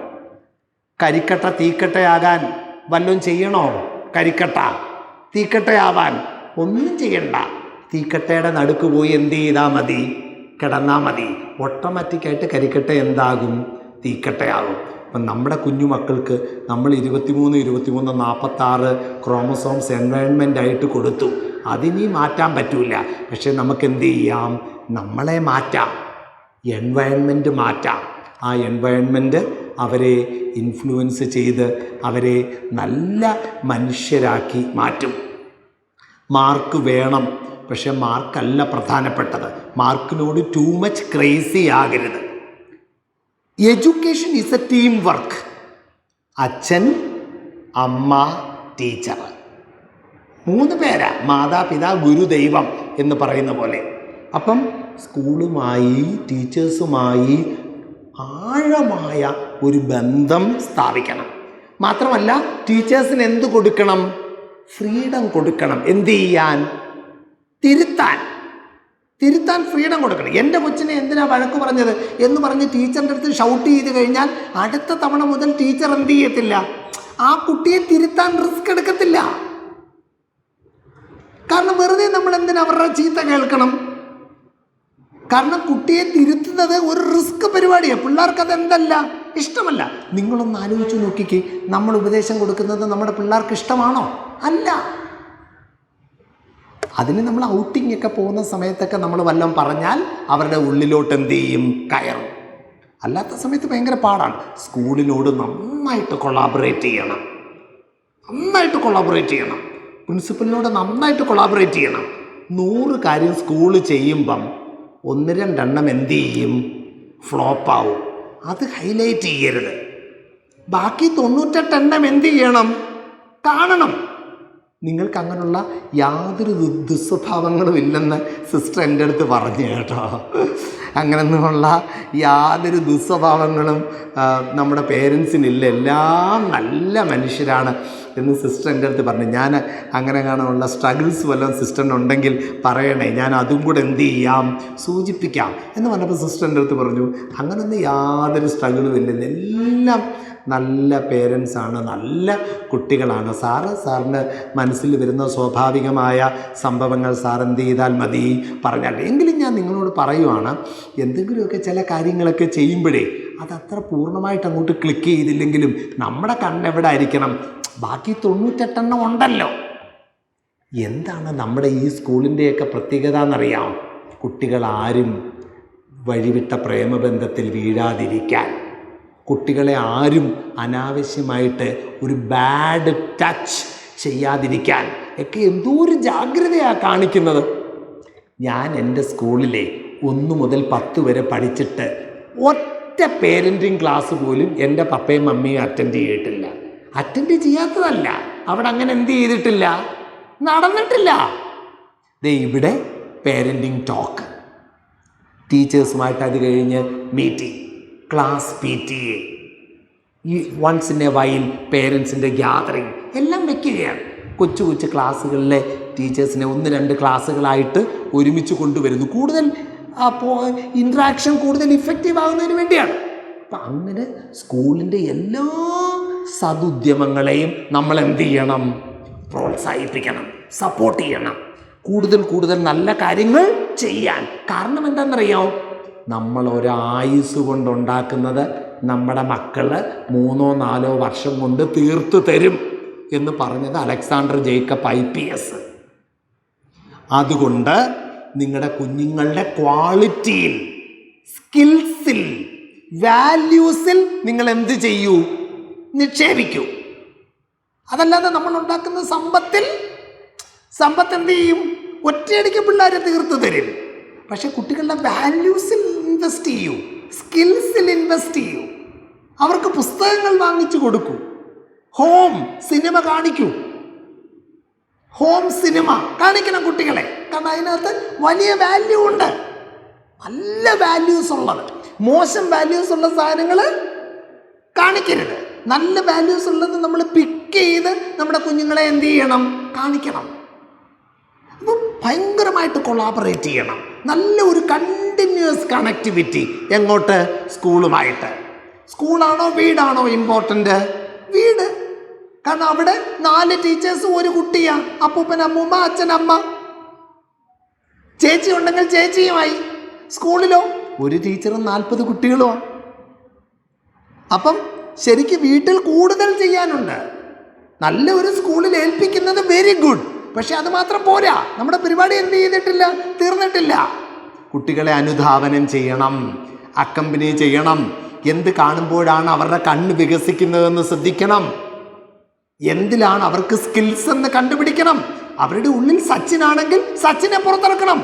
കരിക്കട്ട തീക്കട്ടയാകാൻ വല്ലതും ചെയ്യണോ? കരിക്കട്ട തീക്കട്ടയാവാൻ ഒന്നും ചെയ്യണ്ട. തീക്കട്ടയുടെ നടുക്ക് പോയി എന്ത് ചെയ്താൽ മതി? കിടന്നാൽ മതി. ഓട്ടോമാറ്റിക്കായിട്ട് കരിക്കട്ട എന്താകും? തീക്കട്ടയാകും. അപ്പം നമ്മുടെ കുഞ്ഞുമക്കൾക്ക് നമ്മൾ 23, 46 ക്രോമസോംസ് എൻവയൺമെൻ്റായിട്ട് കൊടുത്തു. അതിനി മാറ്റാൻ പറ്റില്ല. പക്ഷെ നമുക്ക് എന്ത് ചെയ്യാം? നമ്മളെ മാറ്റാം. എൻവയൺമെൻറ്റ് മാറ്റാം. ആ എൻവയൺമെൻറ്റ് അവരെ ഇൻഫ്ലുവൻസ് ചെയ്ത് അവരെ നല്ല മനുഷ്യരാക്കി മാറ്റും. മാർക്ക് വേണം, പക്ഷെ മാർക്കല്ല പ്രധാനപ്പെട്ടത്. മാർക്കിനോട് ടൂ മച്ച് ക്രേസി ആകരുത്. Education is A team work. അച്ഛൻ, അമ്മ, ടീച്ചർ, 3 പേരാ. മാതാപിതാ, ഗുരു, ദൈവം എന്ന് പറയുന്ന പോലെ. അപ്പം സ്കൂളുമായി, ടീച്ചേഴ്സുമായി ആഴമായ ഒരു ബന്ധം സ്ഥാപിക്കണം. മാത്രമല്ല ടീച്ചേഴ്സിന് എന്ത് കൊടുക്കണം? ഫ്രീഡം കൊടുക്കണം. എന്ത് ചെയ്യാൻ? തിരുത്താൻ ഫ്രീഡം കൊടുക്കണം. എൻ്റെ കൊച്ചിനെ എന്തിനാ വഴക്ക് പറഞ്ഞത് എന്ന് പറഞ്ഞ് ടീച്ചറിൻ്റെ അടുത്ത് ഷൗട്ട് ചെയ്ത് കഴിഞ്ഞാൽ അടുത്ത തവണ മുതൽ ടീച്ചർ എന്ത് ചെയ്യത്തില്ല? ആ കുട്ടിയെ തിരുത്താൻ റിസ്ക് എടുക്കത്തില്ല. കാരണം വെറുതെ നമ്മൾ എന്തിനാ അവരുടെ ചീത്ത കേൾക്കണം? കാരണം കുട്ടിയെ തിരുത്തുന്നത് ഒരു റിസ്ക് പരിപാടിയാണ്. പിള്ളേർക്ക് അതെന്തല്ല, ഇഷ്ടമല്ല. നിങ്ങളൊന്ന് ആലോചിച്ച് നോക്കിക്കേ, നമ്മൾ ഉപദേശം കൊടുക്കുന്നത് നമ്മുടെ പിള്ളേർക്ക് ഇഷ്ടമാണോ? അല്ല. അതിന് നമ്മൾ ഔട്ടിംഗ് ഒക്കെ പോകുന്ന സമയത്തൊക്കെ നമ്മൾ വല്ലതും പറഞ്ഞാൽ അവരുടെ ഉള്ളിലോട്ട് എന്ത് ചെയ്യും? കയറും. അല്ലാത്ത സമയത്ത് ഭയങ്കര പാടാണ്. സ്കൂളിനോട് നന്നായിട്ട് കൊളാബറേറ്റ് ചെയ്യണം. പ്രിൻസിപ്പലിനോട് നന്നായിട്ട് കൊളാബറേറ്റ് ചെയ്യണം. 100 കാര്യം സ്കൂള് ചെയ്യുമ്പം 1-2 എന്ത് ചെയ്യും? ഫ്ലോപ്പാവും. അത് ഹൈലൈറ്റ് ചെയ്യരുത്. ബാക്കി 98 എന്ത് ചെയ്യണം? കാണണം. നിങ്ങൾക്ക് അങ്ങനെയുള്ള യാതൊരു ദുസ്വഭാവങ്ങളും ഇല്ലെന്ന് സിസ്റ്റർ എൻ്റെ അടുത്ത് പറഞ്ഞു കേട്ടോ. അങ്ങനെയൊന്നുമുള്ള യാതൊരു ദുസ്വഭാവങ്ങളും നമ്മുടെ പേരൻസിനില്ല. എല്ലാം നല്ല മനുഷ്യരാണ് എന്ന് സിസ്റ്റർ എൻ്റെ അടുത്ത് പറഞ്ഞു. ഞാൻ അങ്ങനെ കാണാനുള്ള സ്ട്രഗിൾസ് വല്ലതും സിസ്റ്ററിനുണ്ടെങ്കിൽ പറയണേ, ഞാൻ അതും കൂടെ എന്ത് ചെയ്യാം? സൂചിപ്പിക്കാം എന്ന് പറഞ്ഞപ്പോൾ സിസ്റ്റർ എൻ്റെ അടുത്ത് പറഞ്ഞു, അങ്ങനൊന്നും യാതൊരു സ്ട്രഗിളും ഇല്ലെന്ന്, എല്ലാം നല്ല പേരൻസാണ്, നല്ല കുട്ടികളാണ്. സാറിൻ്റെ മനസ്സിൽ വരുന്ന സ്വാഭാവികമായ സംഭവങ്ങൾ സാർ എന്ത് ചെയ്താൽ മതി പറഞ്ഞാൽ. എങ്കിലും ഞാൻ നിങ്ങളോട് പറയുവാണ്, എന്തെങ്കിലുമൊക്കെ ചില കാര്യങ്ങളൊക്കെ ചെയ്യുമ്പോഴേ അതത്ര പൂർണ്ണമായിട്ട് അങ്ങോട്ട് ക്ലിക്ക് ചെയ്തില്ലെങ്കിലും നമ്മുടെ കണ്ണെവിടെ ആയിരിക്കണം? ബാക്കി 98 ഉണ്ടല്ലോ. എന്താണ് നമ്മുടെ ഈ സ്കൂളിൻ്റെയൊക്കെ പ്രത്യേകത എന്നറിയാം? കുട്ടികളാരും വഴിവിട്ട പ്രേമബന്ധത്തിൽ വീഴാതിരിക്കാൻ, കുട്ടികളെ ആരും അനാവശ്യമായിട്ട് ഒരു ബാഡ് ടച്ച് ചെയ്യാതിരിക്കാൻ ഒക്കെ എന്തോ ഒരു ജാഗ്രതയാണ് കാണിക്കുന്നത്. ഞാൻ എൻ്റെ സ്കൂളിലെ 1 മുതൽ 10 വരെ പഠിച്ചിട്ട് ഒറ്റ പേരൻറ്റിങ് ക്ലാസ് പോലും എൻ്റെ പപ്പയും മമ്മിയും അറ്റൻഡ് ചെയ്യാത്തതല്ല, അവിടെ അങ്ങനെ എന്ത് ചെയ്തിട്ടില്ല, നടന്നിട്ടില്ല. ഇവിടെ പേരൻറ്റിങ് ടോക്ക്, ടീച്ചേഴ്സുമായിട്ട് അത് കഴിഞ്ഞ് മീറ്റിംഗ്, ക്ലാസ് PTA, ഈ വൺസ് ഇൻ എ വൈൽ പേരൻസിൻ്റെ ഗ്യാതറിങ് എല്ലാം വെക്കുകയാണ്. കൊച്ചു ക്ലാസ്സുകളിലെ ടീച്ചേഴ്സിനെ 1-2 ക്ലാസ്സുകളായിട്ട് ഒരുമിച്ച് കൊണ്ടുവരുന്നു. കൂടുതൽ ഇൻട്രാക്ഷൻ കൂടുതൽ ഇഫക്റ്റീവ് ആകുന്നതിന് വേണ്ടിയാണ്. അപ്പം അങ്ങനെ സ്കൂളിൻ്റെ എല്ലാ സതുദ്യമങ്ങളെയും നമ്മൾ എന്ത് ചെയ്യണം? പ്രോത്സാഹിപ്പിക്കണം, സപ്പോർട്ട് ചെയ്യണം, കൂടുതൽ നല്ല കാര്യങ്ങൾ ചെയ്യാൻ. കാരണം എന്താണെന്നറിയാമോ? നമ്മൾ ഒരായുസ് കൊണ്ടുണ്ടാക്കുന്നത് നമ്മുടെ മക്കൾ 3-4 വർഷം കൊണ്ട് തീർത്തു തരും എന്ന് പറഞ്ഞത് അലക്സാണ്ടർ ജേക്കബ് IPS. അതുകൊണ്ട് നിങ്ങളുടെ കുഞ്ഞുങ്ങളുടെ ക്വാളിറ്റിയിൽ, സ്കിൽസിൽ, വാല്യൂസിൽ നിങ്ങൾ എന്ത് ചെയ്യൂ? നിക്ഷേപിക്കൂ. അതല്ലാതെ നമ്മൾ ഉണ്ടാക്കുന്ന സമ്പത്ത് എന്ത് ചെയ്യും? ഒറ്റയടിക്ക് പിള്ളേരെ തീർത്തു തരും. പക്ഷെ കുട്ടികളുടെ വാല്യൂസിൽ ഇൻവെസ്റ്റ് ചെയ്യൂ, സ്കിൽസിൽ ഇൻവെസ്റ്റ് ചെയ്യൂ. അവർക്ക് പുസ്തകങ്ങൾ വാങ്ങിച്ചു കൊടുക്കൂ. ഹോം സിനിമ കാണിക്കണം കുട്ടികളെ. കാരണം അതിനകത്ത് വലിയ വാല്യൂ ഉണ്ട്. നല്ല വാല്യൂസ് ഉള്ളത്, മോശം വാല്യൂസ് ഉള്ള സാധനങ്ങൾ കാണിക്കരുത്. നല്ല വാല്യൂസ് ഉള്ളത് നമ്മൾ പിക്ക് ചെയ്ത് നമ്മുടെ കുഞ്ഞുങ്ങളെ എന്ത് ചെയ്യണം? കാണിക്കണം. അപ്പം ഭയങ്കരമായിട്ട് കൊളാബറേറ്റ് ചെയ്യണം. നല്ല ഒരു കണ്ടിന്യൂസ് കണക്ടിവിറ്റി. എങ്ങോട്ട്? സ്കൂളുമായിട്ട്. സ്കൂളാണോ വീടാണോ ഇമ്പോർട്ടൻ്റ്? വീട്. കാരണം അവിടെ 4 ടീച്ചേഴ്സ്, ഒരു കുട്ടിയാ. അപ്പൂപ്പൻ, അമ്മൂമ്മ, അച്ഛൻ, അമ്മ, ചേച്ചി ഉണ്ടെങ്കിൽ ചേച്ചിയുമായി. സ്കൂളിലോ 1 ടീച്ചറും 40 കുട്ടികളുമാണ്. അപ്പം ശരിക്കും വീട്ടിൽ കൂടുതൽ ചെയ്യാനുണ്ട്. നല്ല ഒരു സ്കൂളിൽ ഏൽപ്പിക്കുന്നത് വെരി ഗുഡ്. പക്ഷെ അത് മാത്രം പോരാ. നമ്മുടെ പരിപാടി എന്ത് ചെയ്തിട്ടില്ല? തീർന്നിട്ടില്ല. കുട്ടികളെ അനുധാവനം ചെയ്യണം, അക്കമ്പനി ചെയ്യണം. എന്ത് കാണുമ്പോഴാണ് അവരുടെ കണ്ണ് വികസിക്കുന്നതെന്ന് ശ്രദ്ധിക്കണം. എന്തിലാണ് അവർക്ക് സ്കിൽസ് എന്ന് കണ്ടുപിടിക്കണം. അവരുടെ ഉള്ളിൽ സച്ചിൻ ആണെങ്കിൽ സച്ചിനെ പുറത്തിറക്കണം.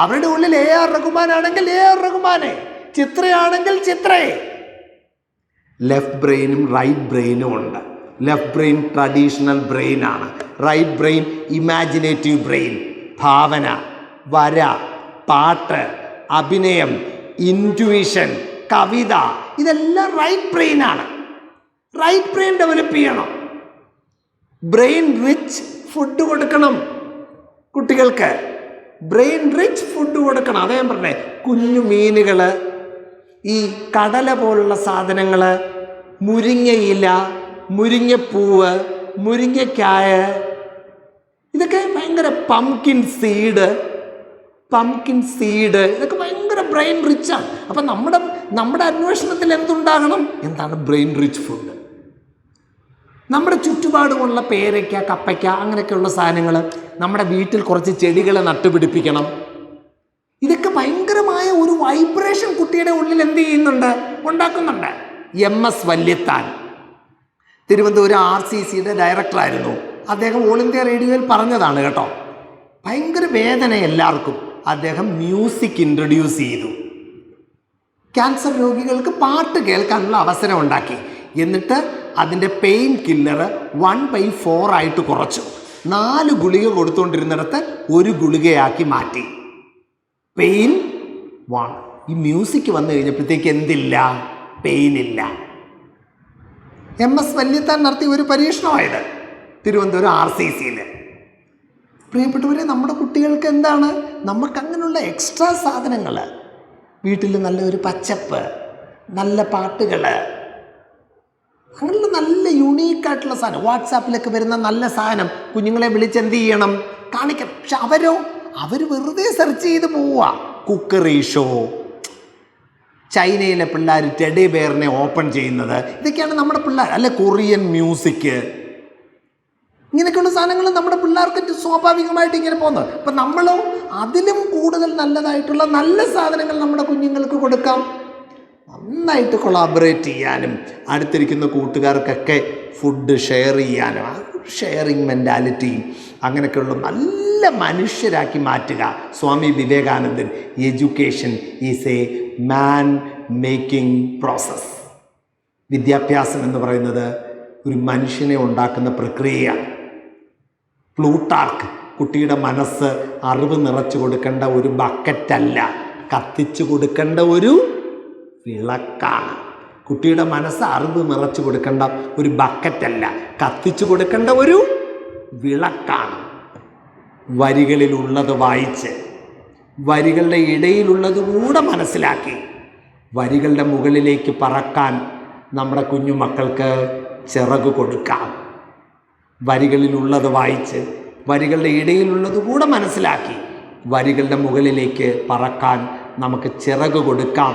അവരുടെ ഉള്ളിൽ AR റഹ്മാൻ ആണെങ്കിൽ AR റഹ്മാനെ, ചിത്രയാണെങ്കിൽ ചിത്രയെ. ലെഫ്റ്റ് ബ്രെയിനും റൈറ്റ് ബ്രെയിനും ഉണ്ട്. ലെഫ്റ്റ് ബ്രെയിൻ ട്രഡീഷണൽ ബ്രെയിൻ ആണ്. Right brain imaginative brain. ഭാവന, വര, പാട്ട്, അഭിനയം, ഇൻറ്റ്യൂഷൻ, കവിത, ഇതെല്ലാം റൈറ്റ് ബ്രെയിനാണ്. റൈറ്റ് ബ്രെയിൻ ഡെവലപ്പ് ചെയ്യണം. ബ്രെയിൻ റിച്ച് ഫുഡ് കൊടുക്കണം കുട്ടികൾക്ക്. ബ്രെയിൻ റിച്ച് ഫുഡ് കൊടുക്കണം. അതേ ഞാൻ പറഞ്ഞേ, കുഞ്ഞു മീനുകൾ, ഈ കടല പോലുള്ള സാധനങ്ങൾ, മുരിങ്ങയില, മുരിങ്ങപ്പൂവ്, മുരിങ്ങക്കായ, ഇതൊക്കെ ഭയങ്കര പംകിൻ സീഡ്, ഇതൊക്കെ ഭയങ്കര ബ്രെയിൻ റിച്ചാണ്. അപ്പം നമ്മുടെ അന്വേഷണത്തിൽ എന്തുണ്ടാകണം? എന്താണ് ബ്രെയിൻ റിച്ച് ഫുഡ്? നമ്മുടെ ചുറ്റുപാടുമുള്ള പേരയ്ക്ക, കപ്പയ്ക്ക, അങ്ങനെയൊക്കെയുള്ള സാധനങ്ങൾ, നമ്മുടെ വീട്ടിൽ കുറച്ച് ചെടികൾ നട്ടുപിടിപ്പിക്കണം. ഇതൊക്കെ ഭയങ്കരമായ ഒരു വൈബ്രേഷൻ കുട്ടിയുടെ ഉള്ളിൽ എന്ത് ചെയ്യുന്നുണ്ട്? ഉണ്ടാക്കുന്നുണ്ട്. MS വല്യത്താൻ തിരുവനന്തപുരം RCCയുടെ ഡയറക്ടറായിരുന്നു. അദ്ദേഹം ഓൾ ഇന്ത്യ റേഡിയോയിൽ പറഞ്ഞതാണ് കേട്ടോ. ഭയങ്കര വേദന എല്ലാവർക്കും. അദ്ദേഹം മ്യൂസിക് ഇൻട്രൊഡ്യൂസ് ചെയ്തു. ക്യാൻസർ രോഗികൾക്ക് പാട്ട് കേൾക്കാനുള്ള അവസരം ഉണ്ടാക്കി. എന്നിട്ട് അതിൻ്റെ പെയിൻ കില്ലർ 1/4 ആയിട്ട് കുറച്ചു. 4 ഗുളിക കൊടുത്തുകൊണ്ടിരുന്നിടത്ത് 1 ഗുളികയാക്കി മാറ്റി. പെയിൻ 1. ഈ മ്യൂസിക് വന്നു കഴിഞ്ഞപ്പോഴത്തേക്ക് എന്തില്ല? പെയിനില്ല. MS വല്യത്താൻ നടത്തിയ ഒരു പരീക്ഷണമായത് തിരുവനന്തപുരം RCCയിൽ. പ്രിയപ്പെട്ടവരെ, നമ്മുടെ കുട്ടികൾക്ക് എന്താണ്? നമുക്കങ്ങനെയുള്ള എക്സ്ട്രാ സാധനങ്ങൾ, വീട്ടിൽ നല്ലൊരു പച്ചപ്പ്, നല്ല പാട്ടുകൾ, അങ്ങനെയുള്ള നല്ല യുണീക്കായിട്ടുള്ള സാധനം, വാട്സാപ്പിലൊക്കെ വരുന്ന നല്ല സാധനം കുഞ്ഞുങ്ങളെ വിളിച്ച് എന്ത് ചെയ്യണം? കാണിക്കണം. പക്ഷെ അവർ വെറുതെ സെർച്ച് ചെയ്ത് പോവുക. കുക്കറി ഷോ, ചൈനയിലെ പിള്ളേർ ടെഡി ബെയറിനെ ഓപ്പൺ ചെയ്യുന്നത്, ഇതൊക്കെയാണ് നമ്മുടെ പിള്ളേർ. അല്ലെ കൊറിയൻ മ്യൂസിക്, ഇങ്ങനെയൊക്കെയുള്ള സാധനങ്ങൾ നമ്മുടെ പിള്ളേർക്ക് സ്വാഭാവികമായിട്ട് ഇങ്ങനെ പോകുന്നത്. അപ്പം നമ്മളോ അതിലും കൂടുതൽ നല്ലതായിട്ടുള്ള നല്ല സാധനങ്ങൾ നമ്മുടെ കുഞ്ഞുങ്ങൾക്ക് കൊടുക്കാം. നന്നായിട്ട് കൊളാബറേറ്റ് ചെയ്യാനും അടുത്തിരിക്കുന്ന കൂട്ടുകാർക്കൊക്കെ ഫുഡ് ഷെയർ ചെയ്യാനും, ഷെയറിങ് മെൻറ്റാലിറ്റിയും അങ്ങനെയൊക്കെയുള്ള നല്ല മനുഷ്യരാക്കി മാറ്റുക. Swami Vivekanandan, education is a man making process. വിദ്യാഭ്യാസം എന്ന് പറയുന്നത് ഒരു മനുഷ്യനെ ഉണ്ടാക്കുന്ന പ്രക്രിയയാണ്. പ്ലൂട്ടാർക്ക്, കുട്ടിയുടെ മനസ്സ് അറിവ് നിറച്ചു കൊടുക്കേണ്ട ഒരു ബക്കറ്റല്ല, കത്തിച്ചു കൊടുക്കേണ്ട ഒരു വിളക്കാണ്. കുട്ടിയുടെ മനസ്സ് അറിവ് നിറച്ചു കൊടുക്കേണ്ട ഒരു ബക്കറ്റല്ല, കത്തിച്ചു കൊടുക്കേണ്ട ഒരു വിളക്കാണ്. വരികളിലുള്ളത് വായിച്ച്, വരികളുടെ ഇടയിലുള്ളത് കൂടെ മനസ്സിലാക്കി, വരികളുടെ മുകളിലേക്ക് പറക്കാൻ നമ്മുടെ കുഞ്ഞുമക്കൾക്ക് ചിറക് കൊടുക്കാം. വരികളിലുള്ളത് വായിച്ച്, വരികളുടെ ഇടയിലുള്ളത് കൂടെ മനസ്സിലാക്കി, വരികളുടെ മുകളിലേക്ക് പറക്കാൻ നമുക്ക് ചിറക് കൊടുക്കാം.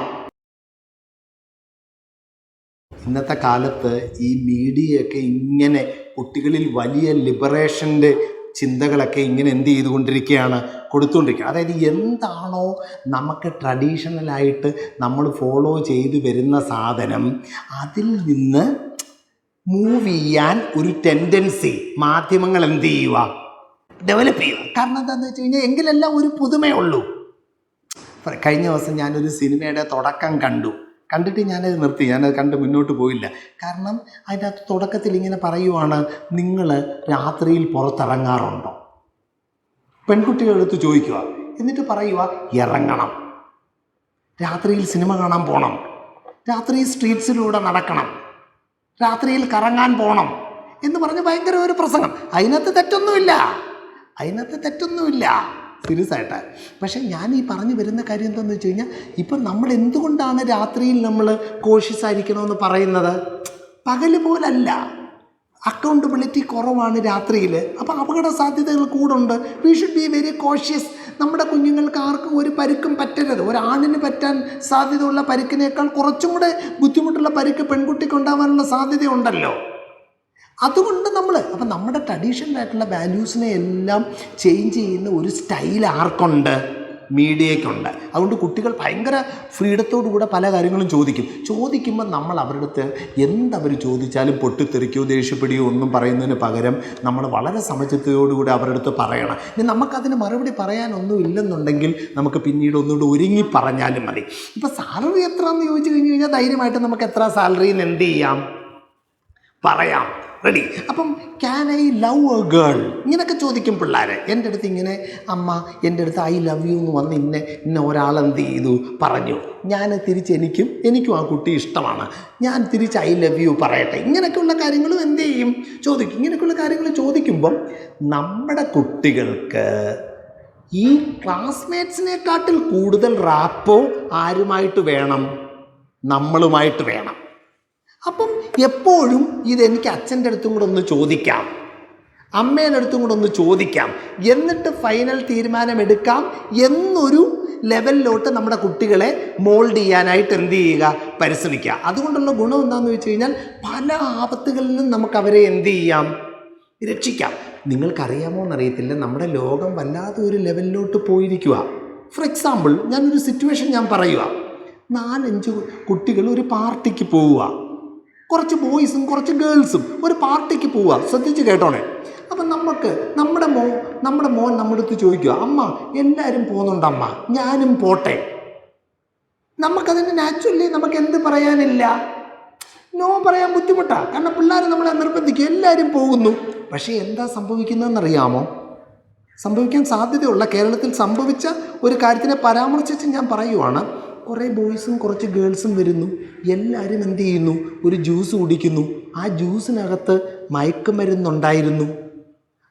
ഇന്നത്തെ കാലത്ത് ഈ മീഡിയയൊക്കെ ഇങ്ങനെ കുട്ടികളിൽ വലിയ ലിബറേഷൻ്റെ ചിന്തകളൊക്കെ ഇങ്ങനെ എന്ത് ചെയ്തുകൊണ്ടിരിക്കുകയാണ്? കൊടുത്തുകൊണ്ടിരിക്കുക. അതായത് എന്താണോ നമുക്ക് ട്രഡീഷണലായിട്ട് നമ്മൾ ഫോളോ ചെയ്ത് വരുന്ന സാധനം, അതിൽ നിന്ന് മൂവ് ചെയ്യാൻ ഒരു ടെൻഡൻസി മാധ്യമങ്ങൾ എന്ത് ചെയ്യുക? ഡെവലപ്പ് ചെയ്യുക. കാരണം എന്താണെന്ന് വെച്ച് കഴിഞ്ഞാൽ എങ്കിലെല്ലാം ഒരു പുതുമയുള്ളൂ. കഴിഞ്ഞ ദിവസം ഞാനൊരു സിനിമയുടെ തുടക്കം കണ്ടിട്ട് ഞാനത് നിർത്തി. ഞാനത് കണ്ട് മുന്നോട്ട് പോയില്ല. കാരണം അതിനകത്ത് തുടക്കത്തിൽ ഇങ്ങനെ പറയുവാണ്, നിങ്ങൾ രാത്രിയിൽ പുറത്തിറങ്ങാറുണ്ടോ? പെൺകുട്ടികളെടുത്ത് ചോദിക്കുക. എന്നിട്ട് പറയുക, ഇറങ്ങണം, രാത്രിയിൽ സിനിമ കാണാൻ പോകണം, രാത്രി സ്ട്രീറ്റ്സിലൂടെ നടക്കണം, രാത്രിയിൽ കറങ്ങാൻ പോകണം എന്ന് പറഞ്ഞ് ഭയങ്കര ഒരു പ്രസംഗം. അതിനകത്ത് തെറ്റൊന്നുമില്ല സീരിയസ് ആയിട്ട്. പക്ഷേ ഞാൻ ഈ പറഞ്ഞു വരുന്ന കാര്യം എന്താണെന്ന് വെച്ച് കഴിഞ്ഞാൽ, ഇപ്പം നമ്മൾ എന്തുകൊണ്ടാണ് രാത്രിയിൽ നമ്മൾ കോഷ്യസ് ആയിരിക്കണമെന്ന് പറയുന്നത്? പകൽ പോലല്ല, അക്കൗണ്ടബിലിറ്റി കുറവാണ് രാത്രിയിൽ. അപ്പോൾ അപകട സാധ്യതകൾ കൂടുണ്ട്. We should be very cautious. നമ്മുടെ കുഞ്ഞുങ്ങൾക്ക് ആർക്കും ഒരു പരുക്കും പറ്റരുത്. ഒരാണിന് പറ്റാൻ സാധ്യതയുള്ള പരുക്കിനേക്കാൾ കുറച്ചും കൂടെ ബുദ്ധിമുട്ടുള്ള പരുക്ക് പെൺകുട്ടിക്ക് ഉണ്ടാകാനുള്ള സാധ്യതയുണ്ടല്ലോ. അതുകൊണ്ട് അപ്പം നമ്മുടെ ട്രഡീഷണലായിട്ടുള്ള വാല്യൂസിനെ എല്ലാം ചേഞ്ച് ചെയ്യുന്ന ഒരു സ്റ്റൈൽ ആർക്കുണ്ട്? മീഡിയയ്ക്കുണ്ട്. അതുകൊണ്ട് കുട്ടികൾ ഭയങ്കര ഫ്രീഡത്തോടുകൂടെ പല കാര്യങ്ങളും ചോദിക്കുമ്പോൾ നമ്മൾ അവരുടെ അടുത്ത് എന്തവർ ചോദിച്ചാലും പൊട്ടിത്തെറിക്കുകയോ ദേഷ്യപ്പെടുകയോ ഒന്നും പറയുന്നതിന് പകരം നമ്മൾ വളരെ സമചിത്തതയോടുകൂടി അവരുടെ അടുത്ത് പറയണം. ഇനി നമുക്കതിന് മറുപടി പറയാനൊന്നും ഇല്ലെന്നുണ്ടെങ്കിൽ നമുക്ക് പിന്നീട് ഒന്നുകൂടി ഒരുങ്ങി പറഞ്ഞാലും മതി. ഇപ്പോൾ സാലറി എത്രയാണെന്ന് ചോദിച്ചു കഴിഞ്ഞാൽ ധൈര്യമായിട്ട് നമുക്ക് എത്ര സാലറിന്ന് എന്ത് ചെയ്യാം? പറയാം. റെഡി. അപ്പം can I love A girl ഇങ്ങനെയൊക്കെ ചോദിക്കും പിള്ളേർ. എൻ്റെ അടുത്ത് ഇങ്ങനെ അമ്മ എൻ്റെ അടുത്ത് ഐ ലവ് യു എന്ന് വന്ന് ഇന്ന ഒരാൾ എന്ത് ചെയ്തു പറഞ്ഞു, ഞാൻ തിരിച്ച് എനിക്കും ആ കുട്ടി ഇഷ്ടമാണ്, ഞാൻ തിരിച്ച് ഐ ലവ് യു പറയട്ടെ. ഇങ്ങനെയൊക്കെയുള്ള കാര്യങ്ങളും എന്ത് ചെയ്യും ചോദിക്കും. ഇങ്ങനെയൊക്കെയുള്ള കാര്യങ്ങൾ ചോദിക്കുമ്പം നമ്മുടെ കുട്ടികൾക്ക് ഈ ക്ലാസ്മേറ്റ്സിനെക്കാട്ടിൽ കൂടുതൽ റാപ്പോ ആരുമായിട്ട് വേണം? നമ്മളുമായിട്ട് വേണം. അപ്പം എപ്പോഴും ഇതെനിക്ക് അച്ഛൻ്റെ അടുത്തും കൂടെ ഒന്ന് ചോദിക്കാം, അമ്മേൻ്റെ അടുത്തും കൂടെ ഒന്ന് ചോദിക്കാം, എന്നിട്ട് ഫൈനൽ തീരുമാനമെടുക്കാം എന്നൊരു ലെവലിലോട്ട് നമ്മുടെ കുട്ടികളെ മോൾഡ് ചെയ്യാനായിട്ട് എന്ത് ചെയ്യുക, പരിശ്രമിക്കുക. അതുകൊണ്ടുള്ള ഗുണം എന്താണെന്ന് വെച്ച് കഴിഞ്ഞാൽ പല ആപത്തുകളിൽ നിന്നും നമുക്ക് അവരെ എന്ത് ചെയ്യാം, രക്ഷിക്കാം. നിങ്ങൾക്കറിയാമോ എന്നറിയത്തില്ല, നമ്മുടെ ലോകം വല്ലാതെ ഒരു ലെവലിലോട്ട് പോയിരിക്കുക. ഫോർ എക്സാമ്പിൾ ഞാനൊരു സിറ്റുവേഷൻ ഞാൻ പറയുക. 4-5 കുട്ടികൾ ഒരു പാർട്ടിക്ക് പോവുക, കുറച്ച് ബോയ്സും കുറച്ച് ഗേൾസും ഒരു പാർട്ടിക്ക് പോവുക. ശ്രദ്ധിച്ച് കേട്ടോണേ. അപ്പം നമ്മുടെ മോൻ നമ്മുടെ അടുത്ത് ചോദിക്കുക, അമ്മ എല്ലാവരും പോകുന്നുണ്ടമ്മ, ഞാനും പോട്ടെ. നമുക്കതിന് നാച്ചുറലി നമുക്ക് എന്ത് പറയാനില്ല, നോ പറയാൻ ബുദ്ധിമുട്ടാണ്. കാരണം പിള്ളേർ നമ്മളെ നിർബന്ധിക്കും, എല്ലാവരും പോകുന്നു. പക്ഷേ എന്താ സംഭവിക്കുന്നതെന്നറിയാമോ? സംഭവിക്കാൻ സാധ്യതയുള്ള കേരളത്തിൽ സംഭവിച്ച ഒരു കാര്യത്തിനെ പരാമർശിച്ച് ഞാൻ പറയുവാണ്. കുറേ ബോയ്സും കുറച്ച് ഗേൾസും വരുന്നു, എല്ലാവരും എന്ത് ചെയ്യുന്നു, ഒരു ജ്യൂസ് കുടിക്കുന്നു. ആ ജ്യൂസിനകത്ത് മയക്കുമരുന്നുണ്ടായിരുന്നു.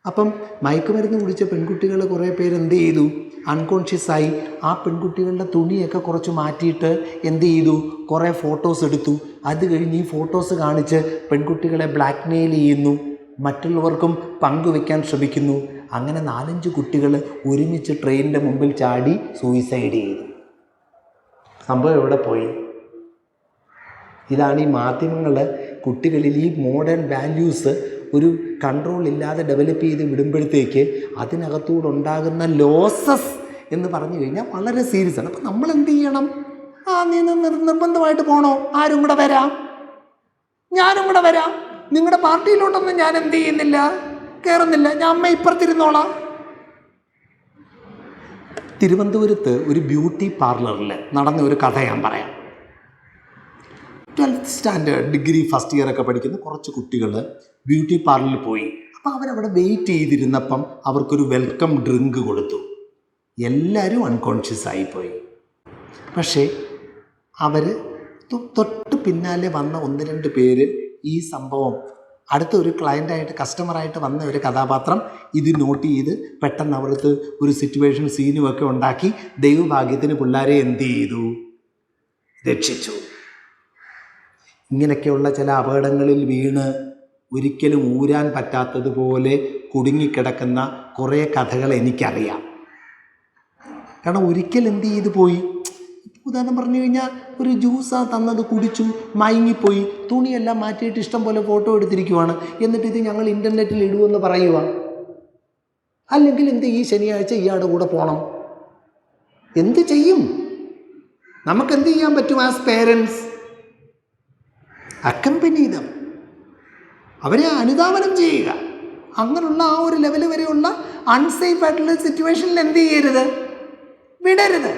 അപ്പം മയക്കുമരുന്ന് കുടിച്ച പെൺകുട്ടികൾ കുറേ പേര് എന്ത് ചെയ്തു, അൺകോൺഷ്യസായി. ആ പെൺകുട്ടികളുടെ തുണിയൊക്കെ കുറച്ച് മാറ്റിയിട്ട് എന്ത് ചെയ്തു, കുറേ ഫോട്ടോസ് എടുത്തു. അത് കഴിഞ്ഞ് ഈ ഫോട്ടോസ് കാണിച്ച് പെൺകുട്ടികളെ ബ്ലാക്ക് മെയിൽ ചെയ്യുന്നു, മറ്റുള്ളവർക്കും പങ്കുവെക്കാൻ ശ്രമിക്കുന്നു. അങ്ങനെ 4-5 കുട്ടികൾ ഒരുമിച്ച് ട്രെയിനിൻ്റെ മുമ്പിൽ ചാടി സൂയിസൈഡ് ചെയ്തു. സംഭവം എവിടെ പോയി? ഇതാണ് ഈ മാധ്യമങ്ങൾ കുട്ടികളിൽ ഈ മോഡേൺ വാല്യൂസ് ഒരു കൺട്രോൾ ഇല്ലാതെ ഡെവലപ്പ് ചെയ്ത് വിടുമ്പോഴത്തേക്ക് അതിനകത്തൂടെ ഉണ്ടാകുന്ന ലോസസ് എന്ന് പറഞ്ഞു കഴിഞ്ഞാൽ വളരെ സീരിയസ് ആണ്. അപ്പം നമ്മൾ എന്ത് ചെയ്യണം? നീ നിർബന്ധമായിട്ട് പോകണോ? ആരും കൂടെ വരാം, ഞാനും കൂടെ വരാം. നിങ്ങളുടെ പാർട്ടിയിലോട്ടൊന്നും ഞാൻ എന്ത് ചെയ്യുന്നില്ല, കയറുന്നില്ല, ഞാൻ അമ്മ ഇപ്പുറത്തിരുന്നോളാം. തിരുവനന്തപുരത്ത് ഒരു ബ്യൂട്ടി പാർലറിൽ നടന്ന ഒരു കഥ ഞാൻ പറയാം. 12th standard degree first year ഒക്കെ പഠിക്കുന്ന കുറച്ച് കുട്ടികൾ ബ്യൂട്ടി പാർലറിൽ പോയി. അപ്പോൾ അവരവിടെ വെയിറ്റ് ചെയ്തിരുന്നപ്പം അവർക്കൊരു വെൽക്കം ഡ്രിങ്ക് കൊടുത്തു. എല്ലാവരും അൺകോൺഷ്യസ് ആയിപ്പോയി. പക്ഷേ അവർ തൊട്ട് പിന്നാലെ വന്ന 1-2 പേര് ഈ സംഭവം അടുത്ത ഒരു ക്ലയൻ്റായിട്ട് കസ്റ്റമറായിട്ട് വന്ന ഒരു കഥാപാത്രം ഇത് നോട്ട് ചെയ്ത് പെട്ടെന്ന് അവർക്ക് ഒരു സിറ്റുവേഷൻ സീനുമൊക്കെ ഉണ്ടാക്കി ദൈവഭാഗ്യത്തിന് പിള്ളേരെ എന്ത് ചെയ്തു, രക്ഷിച്ചു. ഇങ്ങനെയൊക്കെയുള്ള ചില അപകടങ്ങളിൽ വീണ് ഒരിക്കലും ഊരാൻ പറ്റാത്തതുപോലെ കുടുങ്ങിക്കിടക്കുന്ന കുറേ കഥകൾ എനിക്കറിയാം. കാരണം ഒരിക്കൽ എന്ത് ചെയ്ത് പോയി, ഉദാഹരണം പറഞ്ഞു കഴിഞ്ഞാൽ ഒരു ജ്യൂസാണ് തന്നത്, കുടിച്ചു, മയങ്ങിപ്പോയി, തുണിയെല്ലാം മാറ്റിയിട്ട് ഇഷ്ടം പോലെ ഫോട്ടോ എടുത്തിരിക്കുവാണ്. എന്നിട്ട് ഇത് ഞങ്ങൾ ഇൻ്റർനെറ്റിൽ ഇടുമെന്ന് പറയുക. അല്ലെങ്കിൽ എന്ത്, ഈ ശനിയാഴ്ച ഇയാളുടെ കൂടെ പോകണം. എന്ത് ചെയ്യും? നമുക്കെന്ത് ചെയ്യാൻ പറ്റും? ആസ് പേരൻസ് അക്കമ്പനി ദം, അവരെ അനുധാവനം ചെയ്യുക. അങ്ങനെയുള്ള ആ ഒരു ലെവൽ വരെയുള്ള അൺസേഫ് ആയിട്ടുള്ള സിറ്റുവേഷനിൽ എന്ത് ചെയ്യരുത്, വിടരുത്.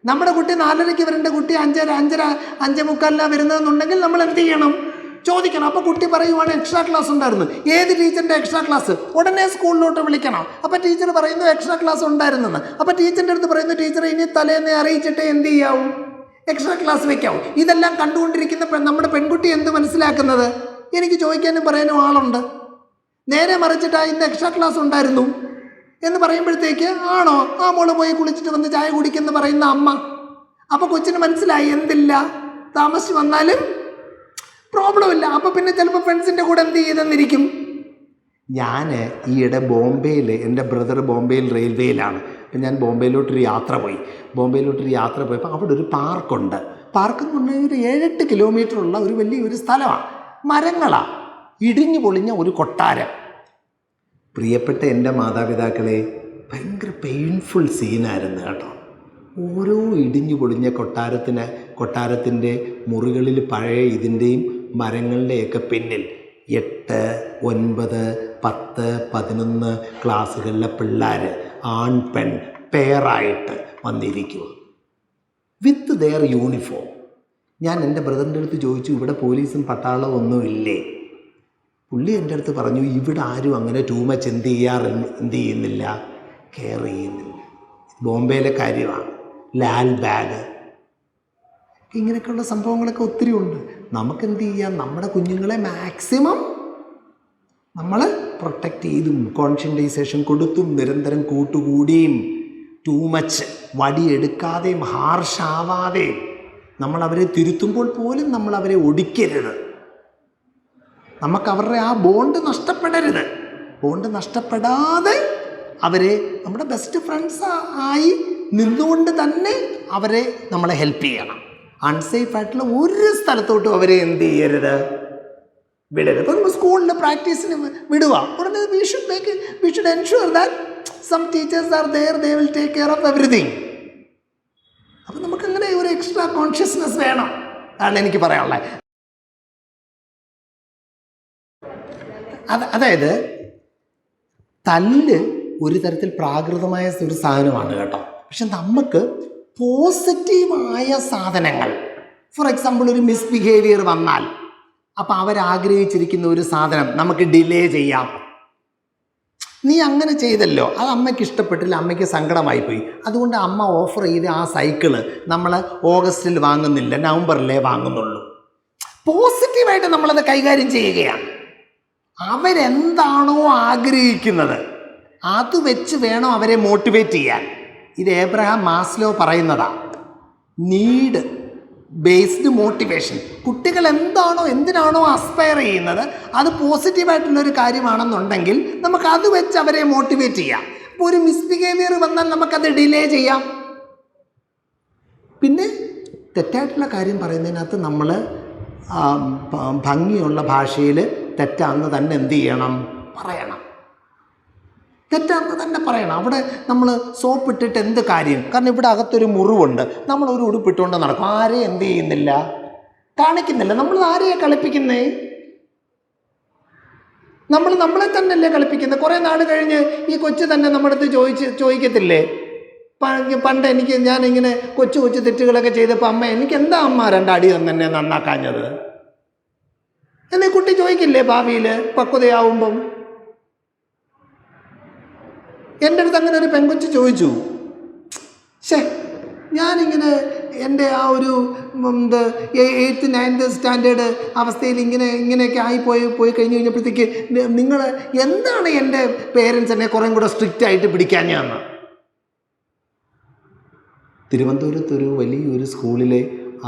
നമ്മുടെ കുട്ടി 4:30 വരേണ്ട കുട്ടി 5:45 വരുന്നതെന്നുണ്ടെങ്കിൽ നമ്മൾ എന്ത് ചെയ്യണം? ചോദിക്കണം. അപ്പോൾ കുട്ടി പറയുവാണ് എക്സ്ട്രാ ക്ലാസ് ഉണ്ടായിരുന്നു. ഏത് ടീച്ചറിൻ്റെ എക്സ്ട്രാ ക്ലാസ്? ഉടനെ സ്കൂളിലോട്ട് വിളിക്കണം. അപ്പോൾ ടീച്ചർ പറയുന്നു എക്സ്ട്രാ ക്ലാസ് ഉണ്ടായിരുന്നെന്ന്. അപ്പോൾ ടീച്ചറിൻ്റെ അടുത്ത് പറയുന്നു, ടീച്ചർ ഇനി തലേന്നെ അറിയിച്ചിട്ട് എന്ത് ചെയ്യാവും, എക്സ്ട്രാ ക്ലാസ് വെക്കാവും. ഇതെല്ലാം കണ്ടുകൊണ്ടിരിക്കുന്ന നമ്മുടെ പെൺകുട്ടി എന്ത് മനസ്സിലാക്കുന്നത്? എനിക്ക് ചോദിക്കാനും പറയാനും ആളുണ്ട്. നേരെ മറിച്ചിട്ട് ഇന്ന് എക്സ്ട്രാ ക്ലാസ് ഉണ്ടായിരുന്നു എന്ന് പറയുമ്പോഴത്തേക്ക് ആണോ, ആ മോള് പോയി കുളിച്ചിട്ട് വന്ന് ചായ കുടിക്കുമെന്ന് പറയുന്ന അമ്മ. അപ്പോൾ കൊച്ചിന് മനസ്സിലായി എന്തില്ല, താമസിച്ച് വന്നാലും പ്രോബ്ലം ഇല്ല. അപ്പോൾ പിന്നെ ചിലപ്പോൾ ഫ്രണ്ട്സിൻ്റെ കൂടെ എന്ത് ചെയ്തെന്നിരിക്കും. ഞാൻ ഈയിടെ ബോംബെയിൽ, എൻ്റെ ബ്രദർ ബോംബെയിൽ റെയിൽവേയിലാണ്. അപ്പം ഞാൻ ബോംബെയിലോട്ടൊരു യാത്ര പോയപ്പോൾ അവിടെ ഒരു പാർക്കുണ്ട്. പാർക്ക് എന്ന് പറഞ്ഞാൽ ഒരു 7-8 കിലോമീറ്ററുള്ള ഒരു വലിയൊരു സ്ഥലമാണ്. മരങ്ങളാണ്, ഇടിഞ്ഞു പൊളിഞ്ഞ ഒരു കൊട്ടാരം. പ്രിയപ്പെട്ട എൻ്റെ മാതാപിതാക്കളെ, ഭയങ്കര പെയിൻഫുൾ സീനായിരുന്നു കേട്ടോ. ഓരോ ഇടിഞ്ഞു പൊളിഞ്ഞ കൊട്ടാരത്തിൻ്റെ മുറികളിൽ പഴയ ഇതിൻ്റെയും മരങ്ങളുടെയൊക്കെ പിന്നിൽ 8, 9, 10, 11 ക്ലാസ്സുകളിലെ പിള്ളേർ ആൺ പെൺ പെയറായിട്ട് വന്നിരിക്കുക വിത്ത് ദെയർ യൂണിഫോം. ഞാൻ എൻ്റെ ബ്രദറിൻ്റെ അടുത്ത് ചോദിച്ചു, ഇവിടെ പോലീസും പട്ടാളവും ഒന്നും ഇല്ലേ? പുള്ളി എൻ്റെ അടുത്ത് പറഞ്ഞു, ഇവിടെ ആരും അങ്ങനെ ടൂ മച്ച് എന്ത് ചെയ്യുന്നില്ല, കെയർ ചെയ്യുന്നില്ല. ബോംബെയിലെ കാര്യമാണ്. ലാൽ ബാഗ്, ഇങ്ങനെയൊക്കെയുള്ള സംഭവങ്ങളൊക്കെ ഒത്തിരി ഉണ്ട്. നമുക്കെന്ത് ചെയ്യാം, നമ്മുടെ കുഞ്ഞുങ്ങളെ മാക്സിമം നമ്മൾ പ്രൊട്ടക്റ്റ് ചെയ്തും കോൺഷ്യൻറ്റൈസേഷൻ കൊടുത്തും നിരന്തരം കൂട്ടുകൂടിയും ടൂ മച്ച് വടിയെടുക്കാതെയും ഹാർഷാവാതെയും നമ്മളവരെ തിരുത്തുമ്പോൾ പോലും നമ്മളവരെ ഒടിക്കരുത്. നമുക്കവരുടെ ആ ബോണ്ട് നഷ്ടപ്പെടരുത്. ബോണ്ട് നഷ്ടപ്പെടാതെ അവരെ നമ്മുടെ ബെസ്റ്റ് ഫ്രണ്ട്സ് ആയി നിന്നുകൊണ്ട് തന്നെ അവരെ നമ്മളെ ഹെൽപ്പ് ചെയ്യണം. അൺസേഫ് ആയിട്ടുള്ള ഒരു സ്ഥലത്തോട്ടും അവരെ എന്ത് ചെയ്യരുത്, വിടരുത്. ഇപ്പോൾ നമ്മൾ സ്കൂളിൽ പ്രാക്ടീസിന് വിടുക, ഉടനെ we should ensure that some teachers are there, they will take care of everything. അപ്പം നമുക്കങ്ങനെ ഒരു എക്സ്ട്രാ കോൺഷ്യസ്നെസ് വേണം. അതാണ് എനിക്ക് പറയാനുള്ളത്. അതായത് തല്ല് ഒരു തരത്തിൽ പ്രാകൃതമായ ഒരു സാധനമാണ് കേട്ടോ. പക്ഷെ നമുക്ക് പോസിറ്റീവായ സാധനങ്ങൾ, ഫോർ എക്സാമ്പിൾ ഒരു മിസ്ബിഹേവിയർ വന്നാൽ അപ്പം അവരാഗ്രഹിച്ചിരിക്കുന്ന ഒരു സാധനം നമുക്ക് ഡിലേ ചെയ്യാം. നീ അങ്ങനെ ചെയ്തല്ലോ, അത് അമ്മയ്ക്ക് ഇഷ്ടപ്പെട്ടില്ല, അമ്മയ്ക്ക് സങ്കടമായിപ്പോയി, അതുകൊണ്ട് അമ്മ ഓഫർ ചെയ്ത ആ സൈക്കിള് നമ്മൾ ഓഗസ്റ്റിൽ വാങ്ങുന്നില്ല, നവംബറിലേ വാങ്ങുന്നുള്ളൂ. പോസിറ്റീവായിട്ട് നമ്മളത് കൈകാര്യം ചെയ്യുകയാണ്. അവരെന്താണോ ആഗ്രഹിക്കുന്നത് അത് വെച്ച് വേണം അവരെ മോട്ടിവേറ്റ് ചെയ്യാൻ. ഇത് ഏബ്രഹാം മാസ്ലോ പറയുന്നതാണ്, നീഡ് ബേസ്ഡ് മോട്ടിവേഷൻ. കുട്ടികൾ എന്താണോ എന്തിനാണോ അസ്പയർ ചെയ്യുന്നത് അത് പോസിറ്റീവായിട്ടുള്ളൊരു കാര്യമാണെന്നുണ്ടെങ്കിൽ നമുക്ക് അത് വെച്ച് അവരെ മോട്ടിവേറ്റ് ചെയ്യാം. ഇപ്പോൾ ഒരു മിസ്ബിഹേവിയർ വന്നാൽ നമുക്കത് ഡിലേ ചെയ്യാം. പിന്നെ തെറ്റായിട്ടുള്ള കാര്യം പറയുന്നതിനകത്ത് നമ്മൾ ഭംഗിയുള്ള ഭാഷയിൽ തെറ്റാന്ന് തന്നെ എന്ത് ചെയ്യണം, പറയണം. തെറ്റാന്ന് തന്നെ പറയണം. അവിടെ നമ്മൾ സോപ്പിട്ടിട്ട് എന്ത് കാര്യം? കാരണം ഇവിടെ അകത്തൊരു മുറിവുണ്ട്, നമ്മളൊരു ഉടുപ്പിട്ടുകൊണ്ട് നടക്കും, ആരെയും എന്ത് ചെയ്യുന്നില്ല, കാണിക്കുന്നില്ല. നമ്മൾ ആരെയെ കളിപ്പിക്കുന്നേ? നമ്മളെ തന്നെയല്ലേ കളിപ്പിക്കുന്നത്. കുറേ നാൾ കഴിഞ്ഞ് ഈ കൊച്ചു തന്നെ നമ്മുടെ അടുത്ത് ചോദിക്കത്തില്ലേ, പണ്ട് ഞാനിങ്ങനെ കൊച്ചു തെറ്റുകളൊക്കെ ചെയ്തപ്പോൾ അമ്മ എനിക്ക് എന്താ അമ്മ രണ്ടടി തന്നെ നന്നാക്കാഞ്ഞത് എന്നീ കുട്ടി ചോദിക്കില്ലേ ഭാവിയിൽ പക്വതയാവുമ്പം? എൻ്റെ അടുത്ത് അങ്ങനെ ഒരു പെൺകൊച്ച് ചോദിച്ചു, ഞാനിങ്ങനെ എൻ്റെ ആ ഒരു 8th 9th സ്റ്റാൻഡേർഡ് അവസ്ഥയിൽ ഇങ്ങനെയൊക്കെ പോയി കഴിഞ്ഞ് കഴിഞ്ഞപ്പോഴത്തേക്ക് നിങ്ങൾ എന്താണ് എൻ്റെ പേരൻസ് എന്നെ കുറേ കൂടെ സ്ട്രിക്റ്റ് ആയിട്ട് പിടിക്കാഞ്ഞെന്ന്. തിരുവനന്തപുരത്തൊരു വലിയൊരു സ്കൂളിലെ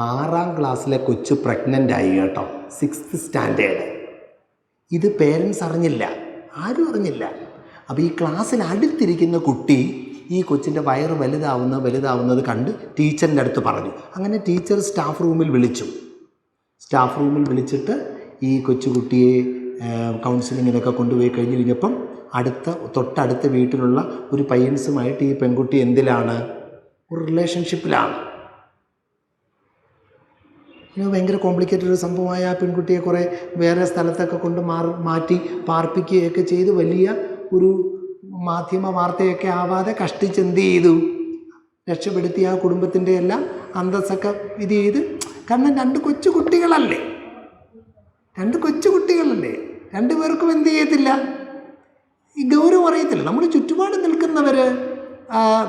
6ാം ക്ലാസ്സിലെ കൊച്ചു പ്രഗ്നൻ്റ് ആയി കേട്ടോ, 6th സ്റ്റാൻഡേർഡ്. ഇത് പേരൻസ് അറിഞ്ഞില്ല, ആരും അറിഞ്ഞില്ല. അപ്പോൾ ഈ ക്ലാസ്സിൽ അടുത്തിരിക്കുന്ന കുട്ടി ഈ കൊച്ചിൻ്റെ വയറ് വലുതാവുന്നത് കണ്ട് ടീച്ചറിൻ്റെ അടുത്ത് പറഞ്ഞു. അങ്ങനെ ടീച്ചർ സ്റ്റാഫ് റൂമിൽ വിളിച്ചിട്ട് ഈ കൊച്ചുകുട്ടിയെ കൗൺസിലിങ്ങിനൊക്കെ കൊണ്ടുപോയി കഴിഞ്ഞപ്പം തൊട്ടടുത്ത വീട്ടിലുള്ള ഒരു പയ്യൻസുമായിട്ട് ഈ പെൺകുട്ടി എന്തിലാണ്, ഒരു റിലേഷൻഷിപ്പിലാണ്. ഭയങ്കര കോംപ്ലിക്കേറ്റഡ് ഒരു സംഭവമായ ആ പെൺകുട്ടിയെ കുറേ വേറെ സ്ഥലത്തൊക്കെ കൊണ്ട് മാറ്റി പാർപ്പിക്കുകയൊക്കെ ചെയ്ത് വലിയ ഒരു മാധ്യമ വാർത്തയൊക്കെ ആവാതെ കഷ്ടിച്ചെന്ത് ചെയ്തു, രക്ഷപ്പെടുത്തി ആ കുടുംബത്തിൻ്റെ എല്ലാം അന്തസ്സൊക്കെ ഇത് ചെയ്ത്. കാരണം 2 കൊച്ചു കുട്ടികളല്ലേ, രണ്ടുപേർക്കും എന്ത് ചെയ്യത്തില്ല, ഈ ഗൗരവം അറിയത്തില്ല. നമ്മൾ ചുറ്റുപാട് നിൽക്കുന്നവർ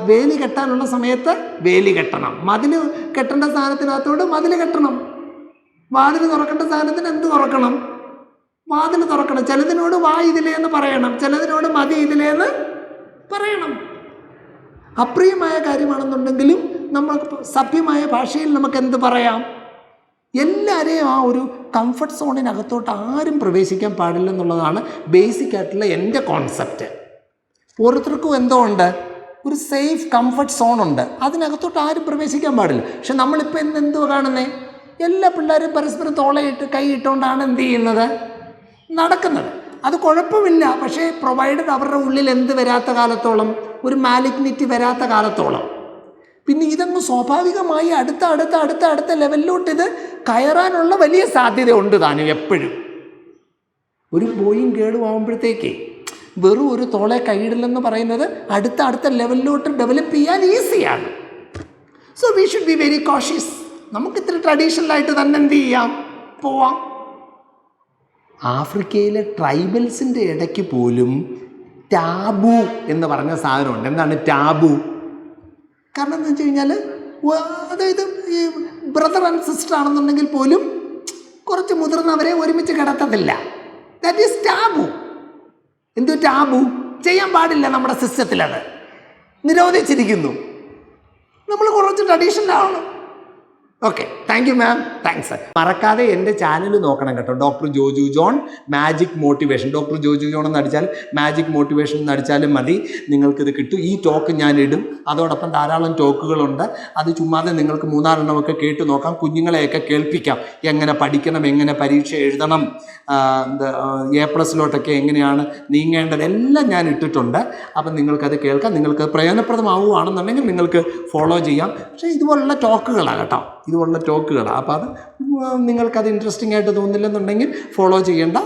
വേലി കെട്ടാനുള്ള സമയത്ത് വേലി കെട്ടണം, മതിൽ കെട്ടേണ്ട സാധനത്തിനകത്തോട് മതിൽ കെട്ടണം, വാതിൽ തുറക്കേണ്ട സാധനത്തിന് എന്ത് തുറക്കണം, വാതിൽ തുറക്കണം. ചിലതിനോട് വാ ഇതിലേന്ന് പറയണം, ചിലതിനോട് മതി ഇതിലേന്ന് പറയണം. അപ്രിയമായ കാര്യമാണെന്നുണ്ടെങ്കിലും നമ്മൾക്ക് സഭ്യമായ ഭാഷയിൽ നമുക്ക് എന്ത് പറയാം. എല്ലാവരെയും ആ ഒരു കംഫർട്ട് സോണിനകത്തോട്ട് ആരും പ്രവേശിക്കാൻ പാടില്ലെന്നുള്ളതാണ് ബേസിക് ആയിട്ടുള്ള എൻ്റെ കോൺസെപ്റ്റ്. ഓരോരുത്തർക്കും എന്തോ ഉണ്ട്, ഒരു സേഫ് കംഫർട്ട് സോണുണ്ട്, അതിനകത്തോട്ട് ആരും പ്രവേശിക്കാൻ പാടില്ല. പക്ഷെ നമ്മളിപ്പോൾ എന്തുവാ കാണുന്നത്, എല്ലാ പിള്ളേരും പരസ്പരം തോളയിട്ട് കൈയിട്ടുകൊണ്ടാണ് എന്ത് ചെയ്യുന്നത്, നടക്കുന്നത്. അത് കുഴപ്പമില്ല. പക്ഷേ പ്രൊവൈഡഡ് അവരുടെ ഉള്ളിൽ എന്ത് വരാത്ത കാലത്തോളം, ഒരു മാലിഗ്നിറ്റി വരാത്ത കാലത്തോളം, പിന്നെ ഇതങ്ങ് സ്വാഭാവികമായി അടുത്ത ലെവലിലോട്ട് ഇത് കയറാനുള്ള വലിയ സാധ്യത ഉണ്ട് താനും. എപ്പോഴും ഒരു ബോയും കേടും ആകുമ്പോഴത്തേക്ക് വെറും ഒരു തോളെ കൈയിടില്ലെന്ന് പറയുന്നത് അടുത്ത ലെവലിലോട്ട് ഡെവലപ്പ് ചെയ്യാൻ ഈസിയാണ്. So we should be very cautious. നമുക്കിത്ര ട്രഡീഷണലായിട്ട് തന്നെ എന്ത് ചെയ്യാം, പോവാം. ആഫ്രിക്കയിലെ ട്രൈബൽസിൻ്റെ ഇടയ്ക്ക് പോലും ടാബു എന്ന് പറഞ്ഞ സാധനമുണ്ട്. എന്താണ് ടാബു? കാരണം എന്ന് വെച്ച് കഴിഞ്ഞാൽ അതായത് ഈ ബ്രദർ ആൻഡ് സിസ്റ്റർ ആണെന്നുണ്ടെങ്കിൽ പോലും കുറച്ച് മുതിർന്നവരെ ഒരുമിച്ച് കിടത്തത്തില്ല. That is taboo. എന്തോ ടാബു? ചെയ്യാൻ പാടില്ല. നമ്മുടെ സിസ്റ്റത്തിൽ അത് നിരോധിച്ചിരിക്കുന്നു. നമ്മൾ കുറച്ച് ട്രഡീഷണൽ ആവണം. Okay, thank you ma'am, thanks. മറക്കാതെ എൻ്റെ ചാനൽ നോക്കണം കേട്ടോ. Doctor Joju John magic motivation. Doctor Joju John എന്ന് അടിച്ചാൽ മാജിക് മോട്ടിവേഷൻ എന്ന് അടിച്ചാലും മതി, നിങ്ങൾക്കിത് കിട്ടും. ഈ ടോക്ക് ഞാൻ ഇടും. അതോടൊപ്പം ധാരാളം ടോക്കുകളുണ്ട്. അത് ചുമ്മാതെ നിങ്ങൾക്ക് 3-4 എണ്ണമൊക്കെ കേട്ട് നോക്കാം. കുഞ്ഞുങ്ങളെയൊക്കെ കേൾപ്പിക്കാം എങ്ങനെ പഠിക്കണം, എങ്ങനെ പരീക്ഷ എഴുതണം, A+ലോട്ടൊക്കെ എങ്ങനെയാണ് നീങ്ങേണ്ടത്, എല്ലാം ഞാൻ ഇട്ടിട്ടുണ്ട്. അപ്പം നിങ്ങൾക്കത് കേൾക്കാം. നിങ്ങൾക്ക് പ്രയോജനപ്രദമാവുകയാണെന്നുണ്ടെങ്കിൽ നിങ്ങൾക്ക് ഫോളോ ചെയ്യാം. പക്ഷേ ഇതുപോലുള്ള ടോക്കുകളാണ് കേട്ടോ, ഇതുപോലുള്ള ടോക്കുകളാണ്. അപ്പോൾ അത് നിങ്ങൾക്കത് ഇൻട്രസ്റ്റിംഗ് ആയിട്ട് തോന്നില്ലെന്നുണ്ടെങ്കിൽ ഫോളോ ചെയ്യേണ്ട.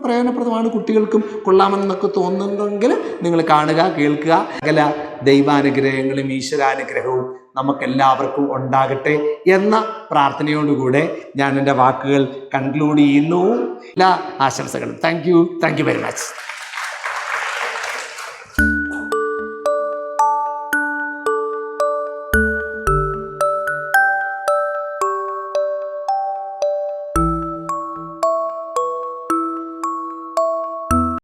പ്രയോജനപ്രദമാണ്, കുട്ടികൾക്കും കൊള്ളാമെന്നൊക്കെ തോന്നുന്നുണ്ടെങ്കിൽ നിങ്ങൾ കാണുക, കേൾക്കുക. സകല ദൈവാനുഗ്രഹങ്ങളും ഈശ്വരാനുഗ്രഹവും നമുക്കെല്ലാവർക്കും ഉണ്ടാകട്ടെ എന്ന പ്രാർത്ഥനയോടുകൂടെ ഞാൻ എൻ്റെ വാക്കുകൾ കൺക്ലൂഡ് ചെയ്യുന്നു. എല്ലാ ആശംസകളും. Thank you very much.